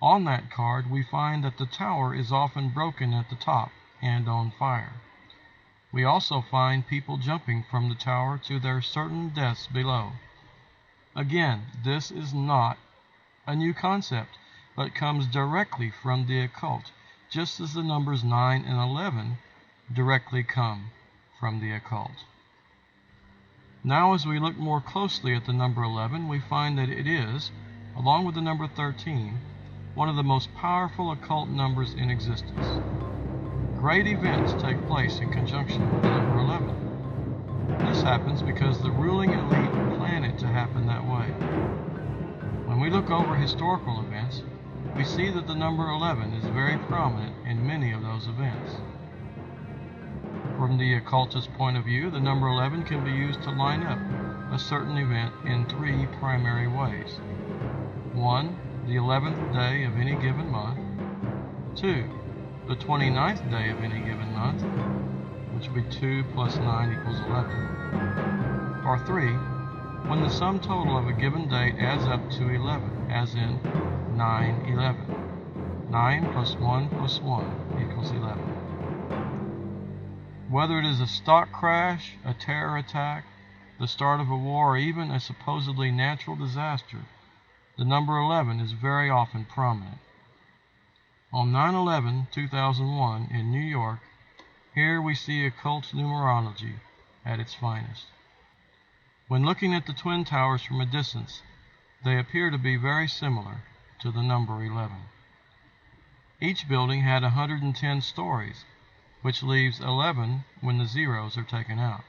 Speaker 24: On that card, we find that the tower is often broken at the top and on fire. We also find people jumping from the tower to their certain deaths below. Again, this is not a new concept, but comes directly from the occult, just as the numbers 9 and 11 directly come from the occult. Now, as we look more closely at the number 11, we find that it is, along with the number 13, one of the most powerful occult numbers in existence. Great events take place in conjunction with the number 11. This happens because the ruling elite plan it to happen that way. When we look over historical events, we see that the number 11 is very prominent in many of those events. From the occultist point of view, the number 11 can be used to line up a certain event in three primary ways. 1. The 11th day of any given month. 2. The 29th day of any given month, which would be 2 plus 9 equals 11. Or 3. When the sum total of a given date adds up to 11, as in 9/11. 9 plus 1 plus 1 equals 11. Whether it is a stock crash, a terror attack, the start of a war, or even a supposedly natural disaster, the number 11 is very often prominent. On 9/11/2001 in New York, here we see occult numerology at its finest. When looking at the Twin Towers from a distance, they appear to be very similar to the number 11. Each building had 110 stories, which leaves 11 when the zeros are taken out.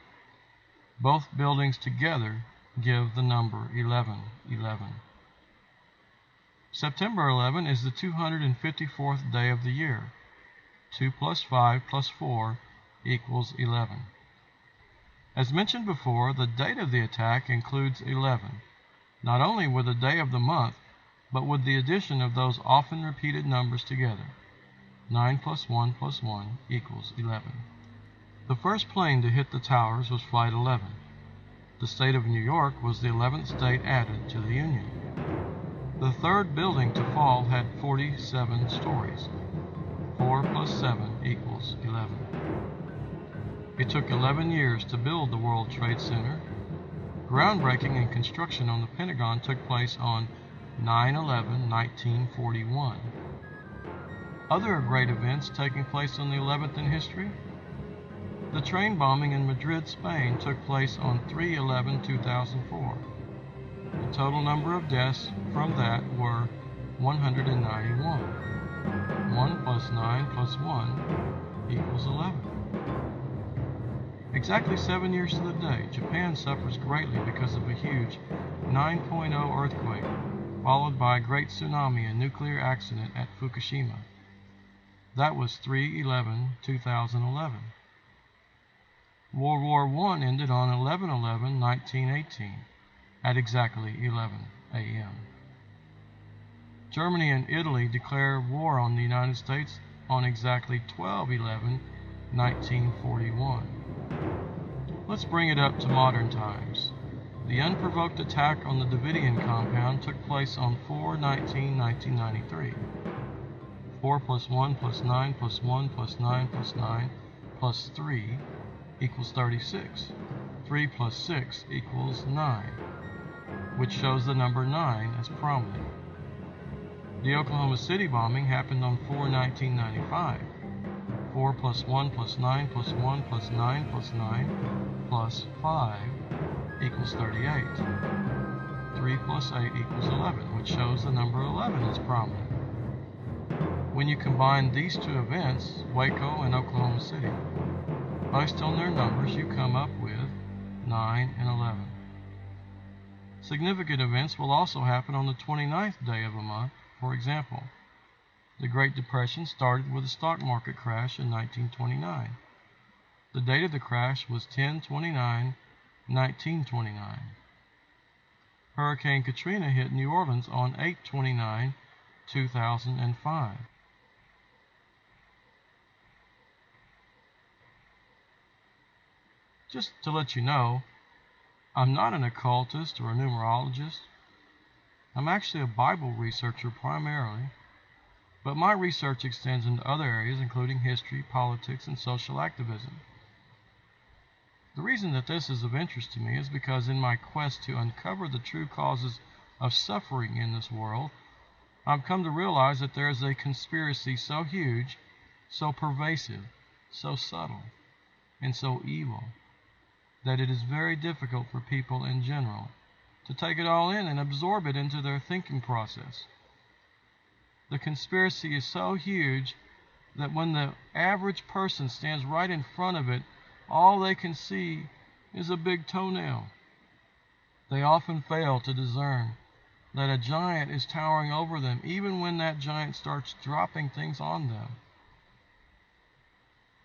Speaker 24: Both buildings together give the number 1111. September 11 is the 254th day of the year. 2 plus 5 plus 4 equals 11. As mentioned before, the date of the attack includes 11, not only with the day of the month, but with the addition of those often repeated numbers together. 9 plus 1 plus 1 equals 11. The first plane to hit the towers was Flight 11. The state of New York was the 11th state added to the Union. The third building to fall had 47 stories. 4 plus 7 equals 11. It took 11 years to build the World Trade Center. Groundbreaking and construction on the Pentagon took place on 9/11/1941. Other great events taking place on the 11th in history. The train bombing in Madrid, Spain took place on 3/11/2004. The total number of deaths from that were 191. 1 plus 9 plus 1 equals 11. Exactly 7 years to the day, Japan suffers greatly because of a huge 9.0 earthquake, followed by a great tsunami and nuclear accident at Fukushima. That was 3/11/2011. World War I ended on 11/11/1918 at exactly 11 a.m. Germany and Italy declare war on the United States on exactly 12/11/1941. Let's bring it up to modern times. The unprovoked attack on the Davidian compound took place on 4/19/1993. 4 plus 1 plus 9 plus 1 plus 9 plus 9 plus 3 equals 36. 3 plus 6 equals 9, which shows the number 9 as prominent. The Oklahoma City bombing happened on 4/1995. 4 plus 1 plus 9 plus 1 plus 9 plus 9 plus 5 equals 38. 3 plus 8 equals 11, which shows the number 11 is prominent. When you combine these two events, Waco and Oklahoma City, based on their numbers, you come up with 9 and 11. Significant events will also happen on the 29th day of a month. For example, the Great Depression started with a stock market crash in 1929. The date of the crash was 10/29/1929. Hurricane Katrina hit New Orleans on 8/29/2005. Just to let you know, I'm not an occultist or a numerologist. I'm actually a Bible researcher primarily, but my research extends into other areas including history, politics, and social activism. The reason that this is of interest to me is because in my quest to uncover the true causes of suffering in this world, I've come to realize that there is a conspiracy so huge, so pervasive, so subtle, and so evil that it is very difficult for people in general to take it all in and absorb it into their thinking process. The conspiracy is so huge that when the average person stands right in front of it, all they can see is a big toenail. They often fail to discern that a giant is towering over them, even when that giant starts dropping things on them.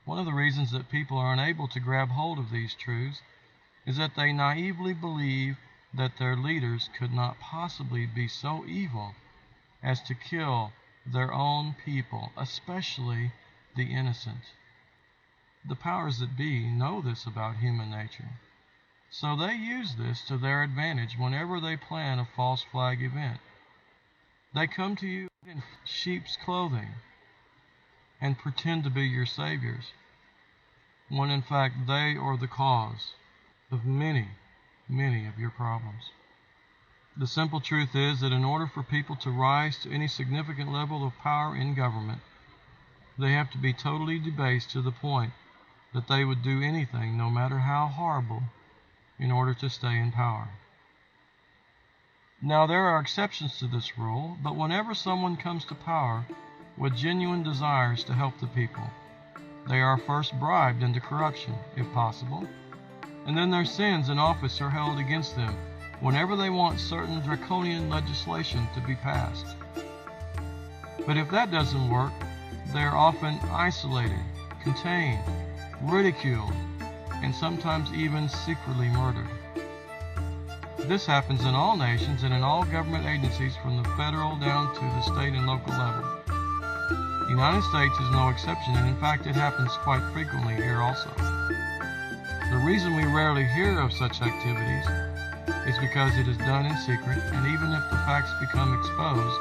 Speaker 24: One of the reasons that people are unable to grab hold of these truths is that they naively believe that their leaders could not possibly be so evil as to kill their own people, especially the innocent. The powers that be know this about human nature, so they use this to their advantage whenever they plan a false flag event. They come to you in sheep's clothing and pretend to be your saviors, when in fact they are the cause of many, many of your problems. The simple truth is that in order for people to rise to any significant level of power in government, they have to be totally debased to the point that they would do anything, no matter how horrible, in order to stay in power. Now, there are exceptions to this rule, but whenever someone comes to power with genuine desires to help the people, they are first bribed into corruption, if possible, and then their sins in office are held against them whenever they want certain draconian legislation to be passed. But if that doesn't work, they are often isolated, contained, ridiculed, and sometimes even secretly murdered. This happens in all nations and in all government agencies from the federal down to the state and local level. The United States is no exception, and in fact it happens quite frequently here also. The reason we rarely hear of such activities is because it is done in secret, and even if the facts become exposed,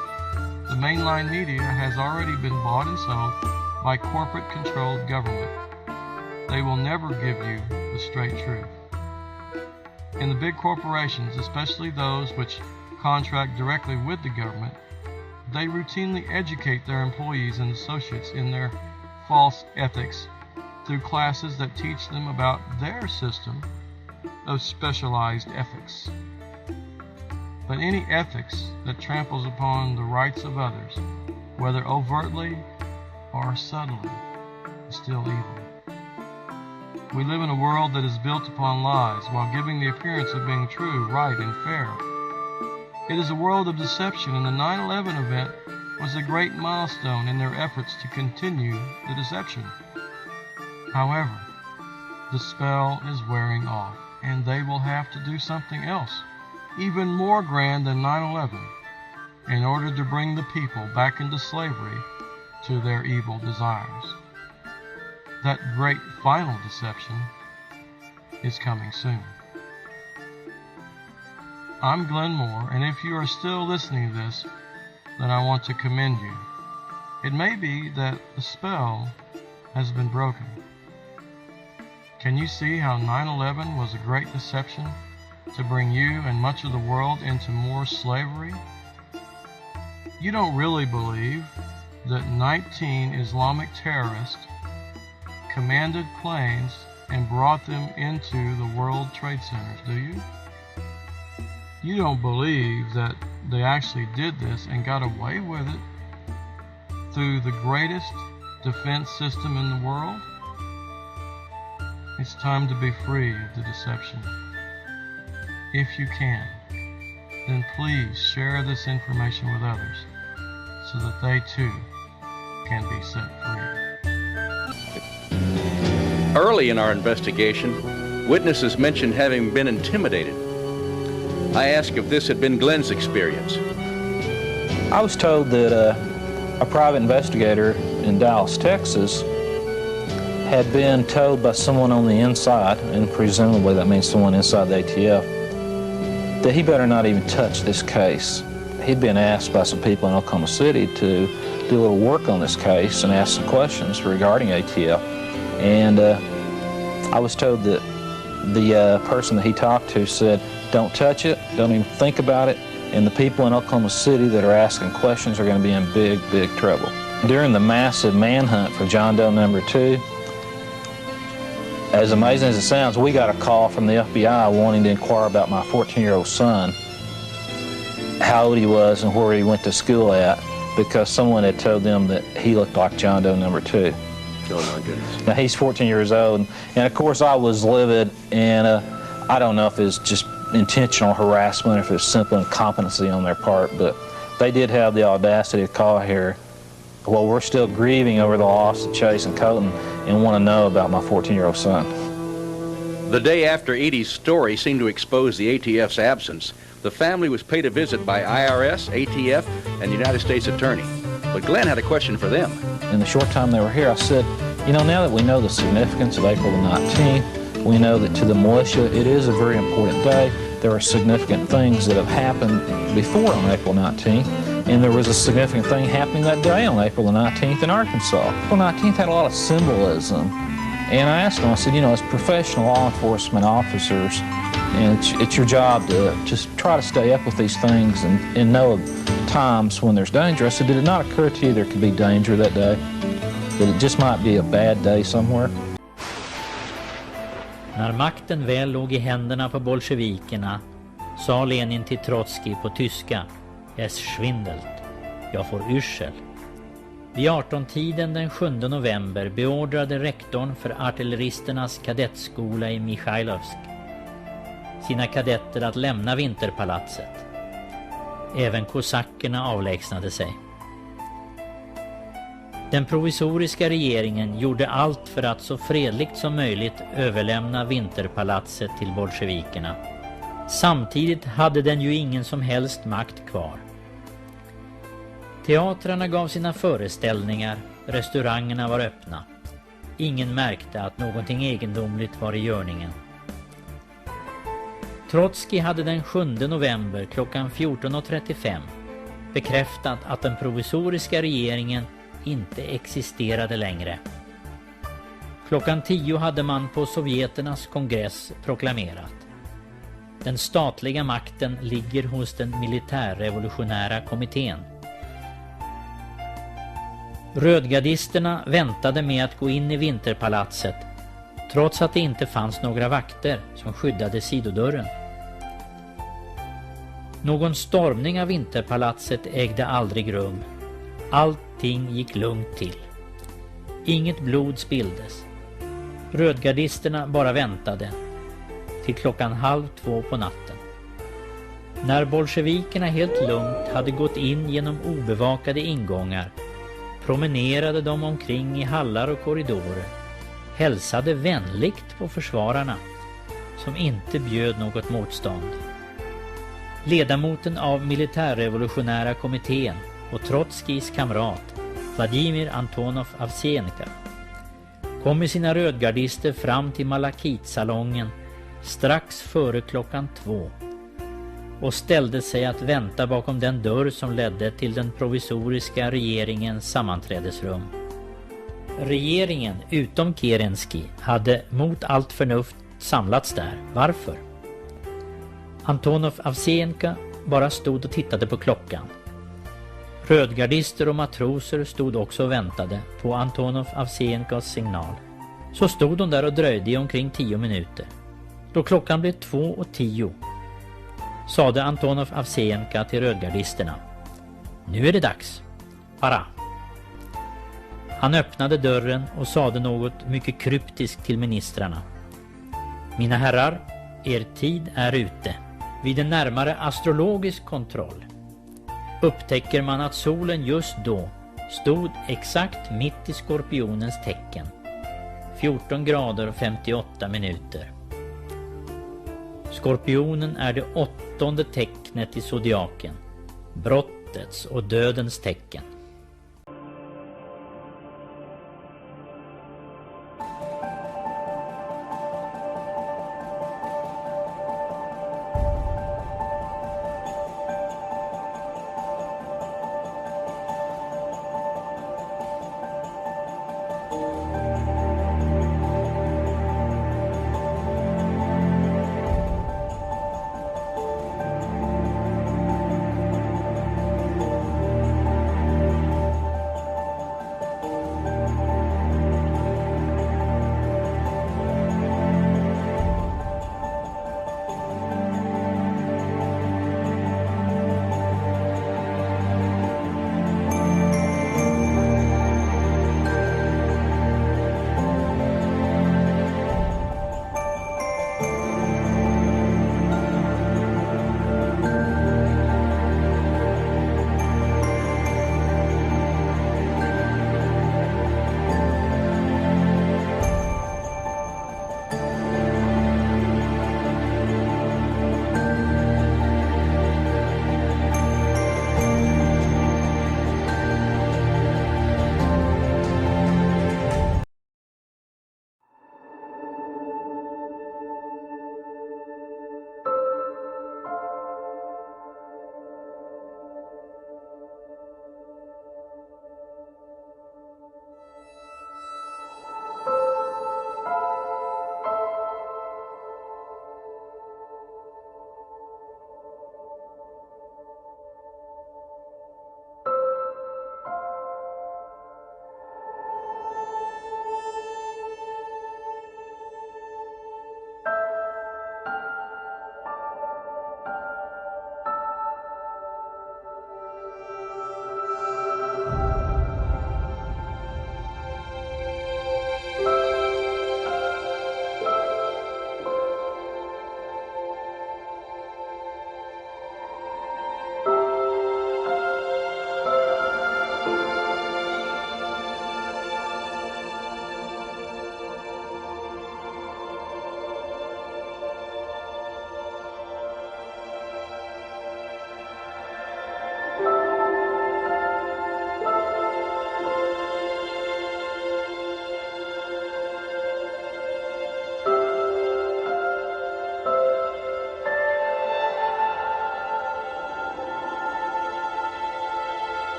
Speaker 24: the mainline media has already been bought and sold by corporate-controlled government. They will never give you the straight truth. In the big corporations, especially those which contract directly with the government, they routinely educate their employees and associates in their false ethics through classes that teach them about their system of specialized ethics. But any ethics that tramples upon the rights of others, whether overtly or subtly, is still evil. We live in a world that is built upon lies while giving the appearance of being true, right, and fair. It is a world of deception, and the 9/11 event was a great milestone in their efforts to continue the deception. However, the spell is wearing off, and they will have to do something else, even more grand than 9/11, in order to bring the people back into slavery to their evil desires. That great final deception is coming soon. I'm Glenn Moore, and if you are still listening to this, then I want to commend you. It may be that the spell has been broken. Can you see how 9/11 was a great deception to bring you and much of the world into more slavery? You don't really believe that 19 Islamic terrorists commanded planes and brought them into the World Trade Centers, do you? You don't believe that they actually did this and got away with it through the greatest defense system in the world? It's time to be free of the deception. If you can, then please share this information with others so that they too can be set free.
Speaker 6: Early in our investigation, witnesses mentioned having been intimidated. I asked if this had been Glenn's experience.
Speaker 8: I was told that a private investigator in Dallas, Texas, had been told by someone on the inside, and presumably that means someone inside the ATF, that he better not even touch this case. He'd been asked by some people in Oklahoma City to do a little work on this case and ask some questions regarding ATF. And I was told that the person that he talked to said, don't touch it, don't even think about it, and the people in Oklahoma City that are asking questions are going to be in big, big trouble. During the massive manhunt for John Doe number 2, As amazing as it sounds, we got a call from the FBI wanting to inquire about my 14-year-old son, how old he was and where he went to school at, because someone had told them that he looked like John Doe number 2.
Speaker 6: Oh, my goodness.
Speaker 8: Now, he's 14 years old, and of course I was livid, and I don't know if it's just intentional harassment or if it's simple incompetency on their part, but they did have the audacity to call here while we're still grieving over the loss of Chase and Colton and want to know about my 14-year-old son.
Speaker 6: The day after Edie's story seemed to expose the ATF's absence, the family was paid a visit by IRS, ATF, and the United States Attorney. But Glenn had a question for them.
Speaker 8: In the short time they were here, I said, you know, now that we know the significance of April the 19th, we know that to the militia it is a very important day. There are significant things that have happened before on April 19th, and there was a significant thing happening that day on April the 19th in Arkansas. April 19th had a lot of symbolism, and I asked them, I said, you know, as professional law enforcement officers, and it's your job to just try to stay up with these things and know of times when there's danger. I said, did it not occur to you there could be danger that day? That it just might be a bad day somewhere?
Speaker 1: När makten väl låg i händerna på bolsjevikerna sa Lenin till Trotskij på tyska: Es schwindelt, jag får yrsel. Vid 18-tiden den 7 november beordrade rektorn för artilleristernas kadettskola i Mikhailovsk sina kadetter att lämna vinterpalatset. Även kosackerna avlägsnade sig. Den provisoriska regeringen gjorde allt för att så fredligt som möjligt överlämna vinterpalatset till bolsjevikerna. Samtidigt hade den ju ingen som helst makt kvar. Teatrarna gav sina föreställningar, restaurangerna var öppna. Ingen märkte att någonting egendomligt var i görningen. Trotskij hade den 7 november klockan 14.35 bekräftat att den provisoriska regeringen inte existerade längre. Klockan 10 hade man på sovjeternas kongress proklamerat: den statliga makten ligger hos den militärrevolutionära kommittén. Rödgardisterna väntade med att gå in i vinterpalatset trots att det inte fanns några vakter som skyddade sidodörren. Någon stormning av vinterpalatset ägde aldrig rum. Allting gick lugnt till. Inget blod spilldes. Rödgardisterna bara väntade till klockan 1:30 på natten. När bolsjevikerna helt lugnt hade gått in genom obevakade ingångar promenerade de omkring i hallar och korridorer, hälsade vänligt på försvararna som inte bjöd något motstånd. Ledamoten av militärrevolutionära kommittén och Trotskijs kamrat Vladimir Antonov Avseenka kom med sina rödgardister fram till Malakitsalongen strax före klockan 2 och ställde sig att vänta bakom den dörr som ledde till den provisoriska regeringens sammanträdesrum. Regeringen, utom Kerensky, hade mot allt förnuft samlats där. Varför? Antonov Avseenka bara stod och tittade på klockan. Rödgardister och matroser stod också och väntade på Antonov Avseenkas signal. Så stod de där och dröjde i omkring 10 minuter. Då klockan blev 2:10 sade Antonov Avseenka till rödgardisterna: nu är det dags. Para. Han öppnade dörren och sade något mycket kryptiskt till ministrarna. Mina herrar, er tid är ute. Vid en närmare astrologisk kontroll upptäcker man att solen just då stod exakt mitt i skorpionens tecken. 14 grader och 58 minuter. Skorpionen är det 8:e tecknet i zodiaken. Brottets och dödens tecken.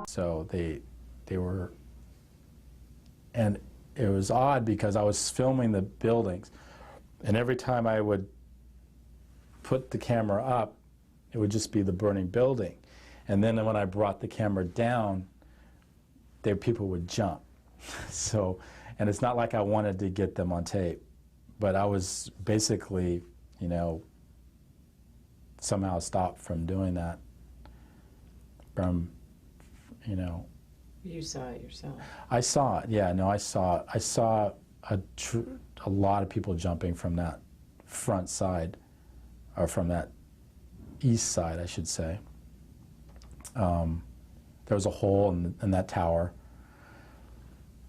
Speaker 9: So they were, and it was odd because I was filming the buildings, and every time I would put the camera up, it would just be the burning building. And then when I brought the camera down, people would jump. So, and it's not like I wanted to get them on tape, but I was basically, you know, somehow stopped from doing that. From, you know.
Speaker 11: You saw it yourself.
Speaker 9: I saw it, yeah, no, I saw a lot of people jumping from that front side, or from that east side, I should say. There was a hole in that tower.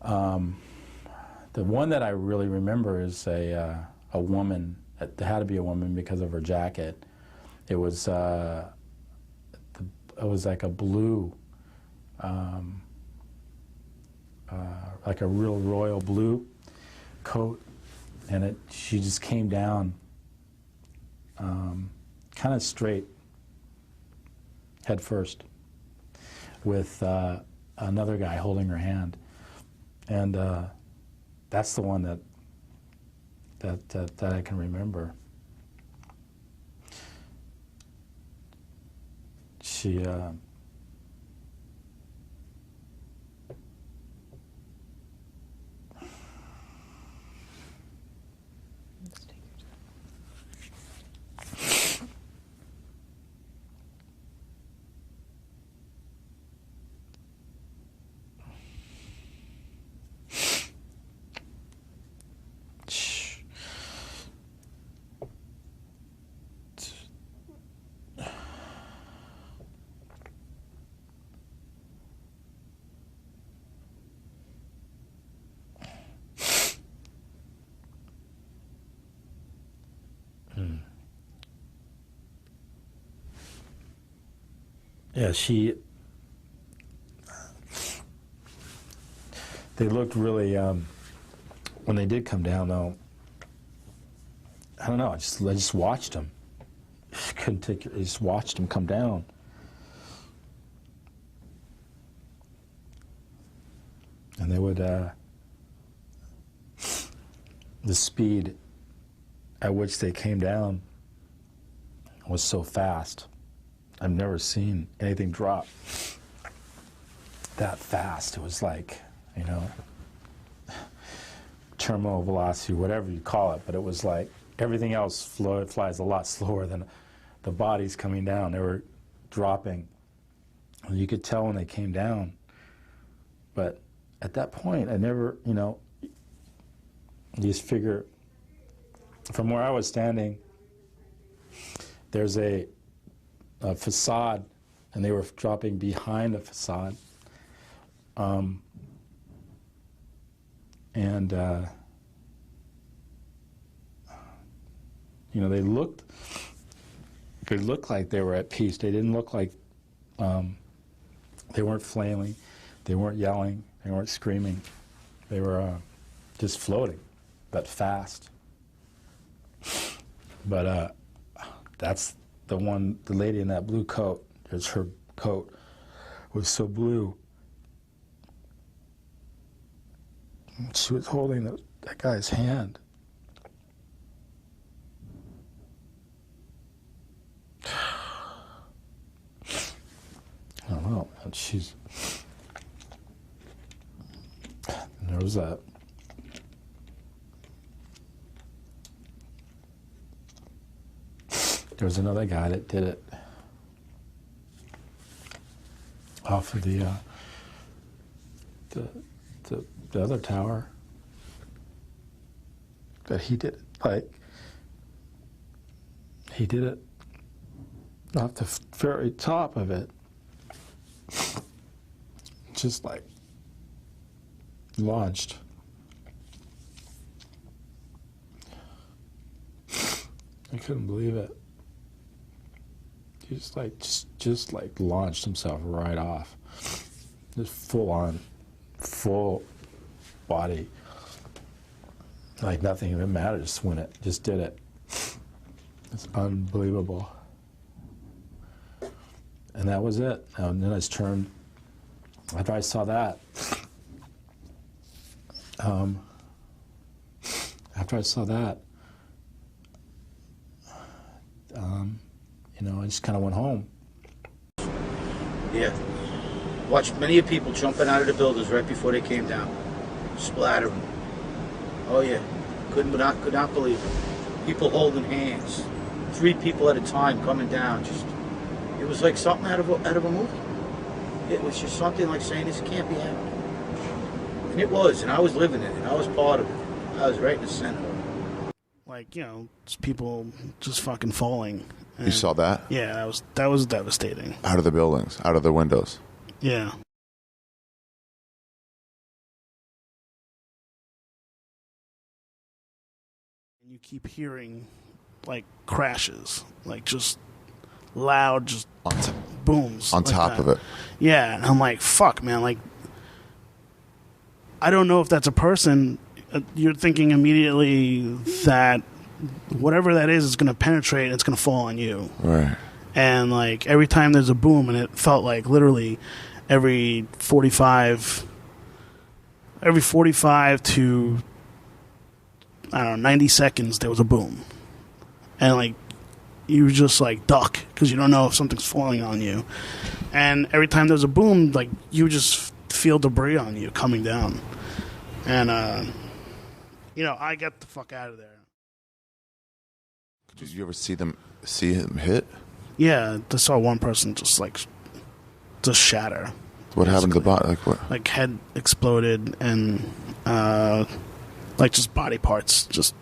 Speaker 9: The one that I really remember is a woman. It had to be a woman because of her jacket. It was like a blue, like a real royal blue coat, and she just came down kind of straight, head first, with another guy holding her hand. And That's the one that I can remember. She Yeah, they looked really, when they did come down though, I don't know, I just watched them. I just watched them come down. And they would, the speed at which they came down was so fast. I've never seen anything drop that fast. It was like, you know, terminal velocity, whatever you call it, but it was like everything else flies a lot slower than the bodies coming down. They were dropping. And you could tell when they came down. But at that point, I never, you know, you just figure, from where I was standing, there's a facade, and they were dropping behind the facade. You know, they looked like they were at peace. They didn't look like, they weren't flailing, they weren't yelling, they weren't screaming. They were just floating, but fast. But that's the lady in that blue coat, her coat was so blue. She was holding that guy's hand. I don't know, and there was there was another guy that did it off of the other tower. But he did it off the very top of it, just like launched. I couldn't believe it. He just like launched himself right off. Just full body. Like nothing even mattered, just did it. It's unbelievable. And that was it. And then I turned, after I saw that, you know, I just kind of went home.
Speaker 5: Yeah. Watched many people jumping out of the buildings right before they came down. Splattering. Oh yeah. Could not believe it. People holding hands. 3 people at a time coming down. It was like something out of a movie. It was just something like saying, this can't be happening. And it was, and I was living it, and I was part of it. I was right in the center of it.
Speaker 15: Like, you know, just people just fucking falling. And
Speaker 17: you saw that?
Speaker 15: Yeah, that was devastating.
Speaker 17: Out of the buildings, out of the windows.
Speaker 15: Yeah. And you keep hearing, like, crashes, like, just loud, just booms.
Speaker 17: On top of it.
Speaker 15: Yeah, and I'm like, fuck, man, like, I don't know if that's a person. You're thinking immediately that whatever that is going to penetrate and it's going to fall on you.
Speaker 17: Right.
Speaker 15: And, like, every time there's a boom, and it felt like literally every 45 to I don't know, 90 seconds, there was a boom. And, like, you just, like, duck, because you don't know if something's falling on you. And every time there's a boom, like, you just feel debris on you coming down. And, you know, I get the fuck out of there.
Speaker 17: Did you ever see him hit?
Speaker 15: Yeah, I saw one person just shatter.
Speaker 17: What happened to the body? Like what?
Speaker 15: Like head exploded and like just body parts just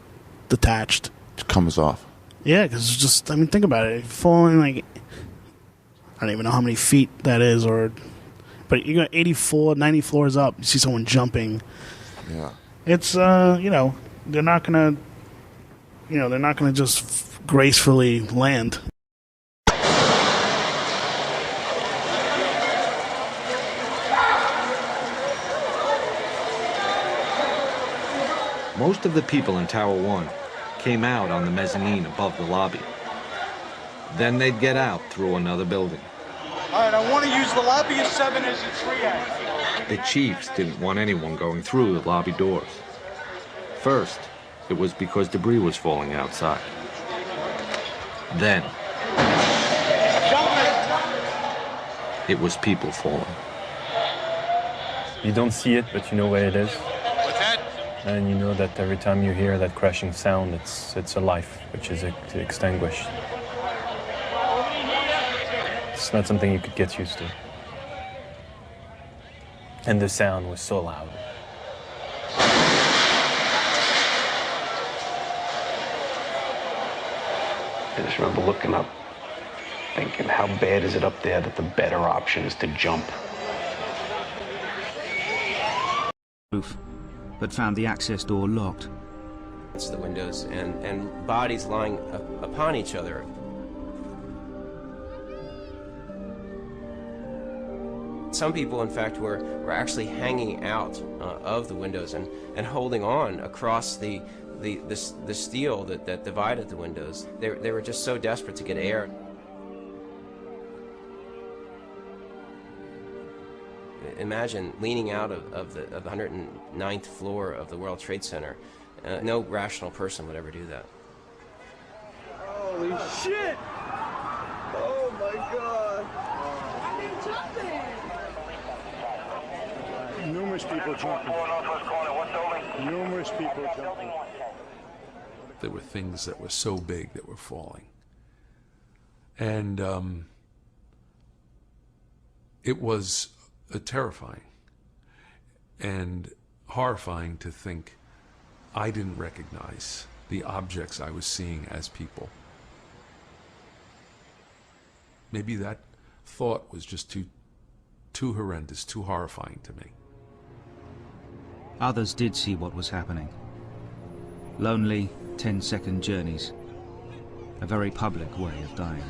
Speaker 15: detached.
Speaker 17: It comes off.
Speaker 15: Yeah, because it's just, I mean, think about it. Falling like, I don't even know how many feet that is, but you got 84, 90 floors up. You see someone jumping.
Speaker 17: Yeah.
Speaker 15: It's you know, they're not gonna just gracefully land.
Speaker 13: Most of the people in Tower 1 came out on the mezzanine above the lobby. Then they'd get out through another building.
Speaker 19: All right, I want to use the lobby of 7 as a triage.
Speaker 13: The chiefs didn't want anyone going through the lobby doors. First, it was because debris was falling outside. Then, it was people falling.
Speaker 20: You don't see it, but you know where it is.
Speaker 19: What's that?
Speaker 20: And you know that every time you hear that crashing sound, it's a life which is extinguished. It's not something you could get used to. And the sound was so loud.
Speaker 21: I just remember looking up, thinking, how bad is it up there that the better option is to jump?
Speaker 25: Roof, but found the access door locked.
Speaker 26: It's the windows and bodies lying upon each other. Some people, in fact, were actually hanging out of the windows and holding on across the steel that divided the windows. They were just so desperate to get air. Imagine leaning out of the 109th floor of the World Trade Center. No rational person would ever do that.
Speaker 19: Holy shit! Oh my god!
Speaker 7: Numerous people jumping. Numerous people jumping.
Speaker 27: There were things that were so big that were falling. And it was terrifying and horrifying to think I didn't recognize the objects I was seeing as people. Maybe that thought was just too horrendous, too horrifying to me.
Speaker 25: Others did see what was happening. Lonely, 10-second journeys. A very public way of dying.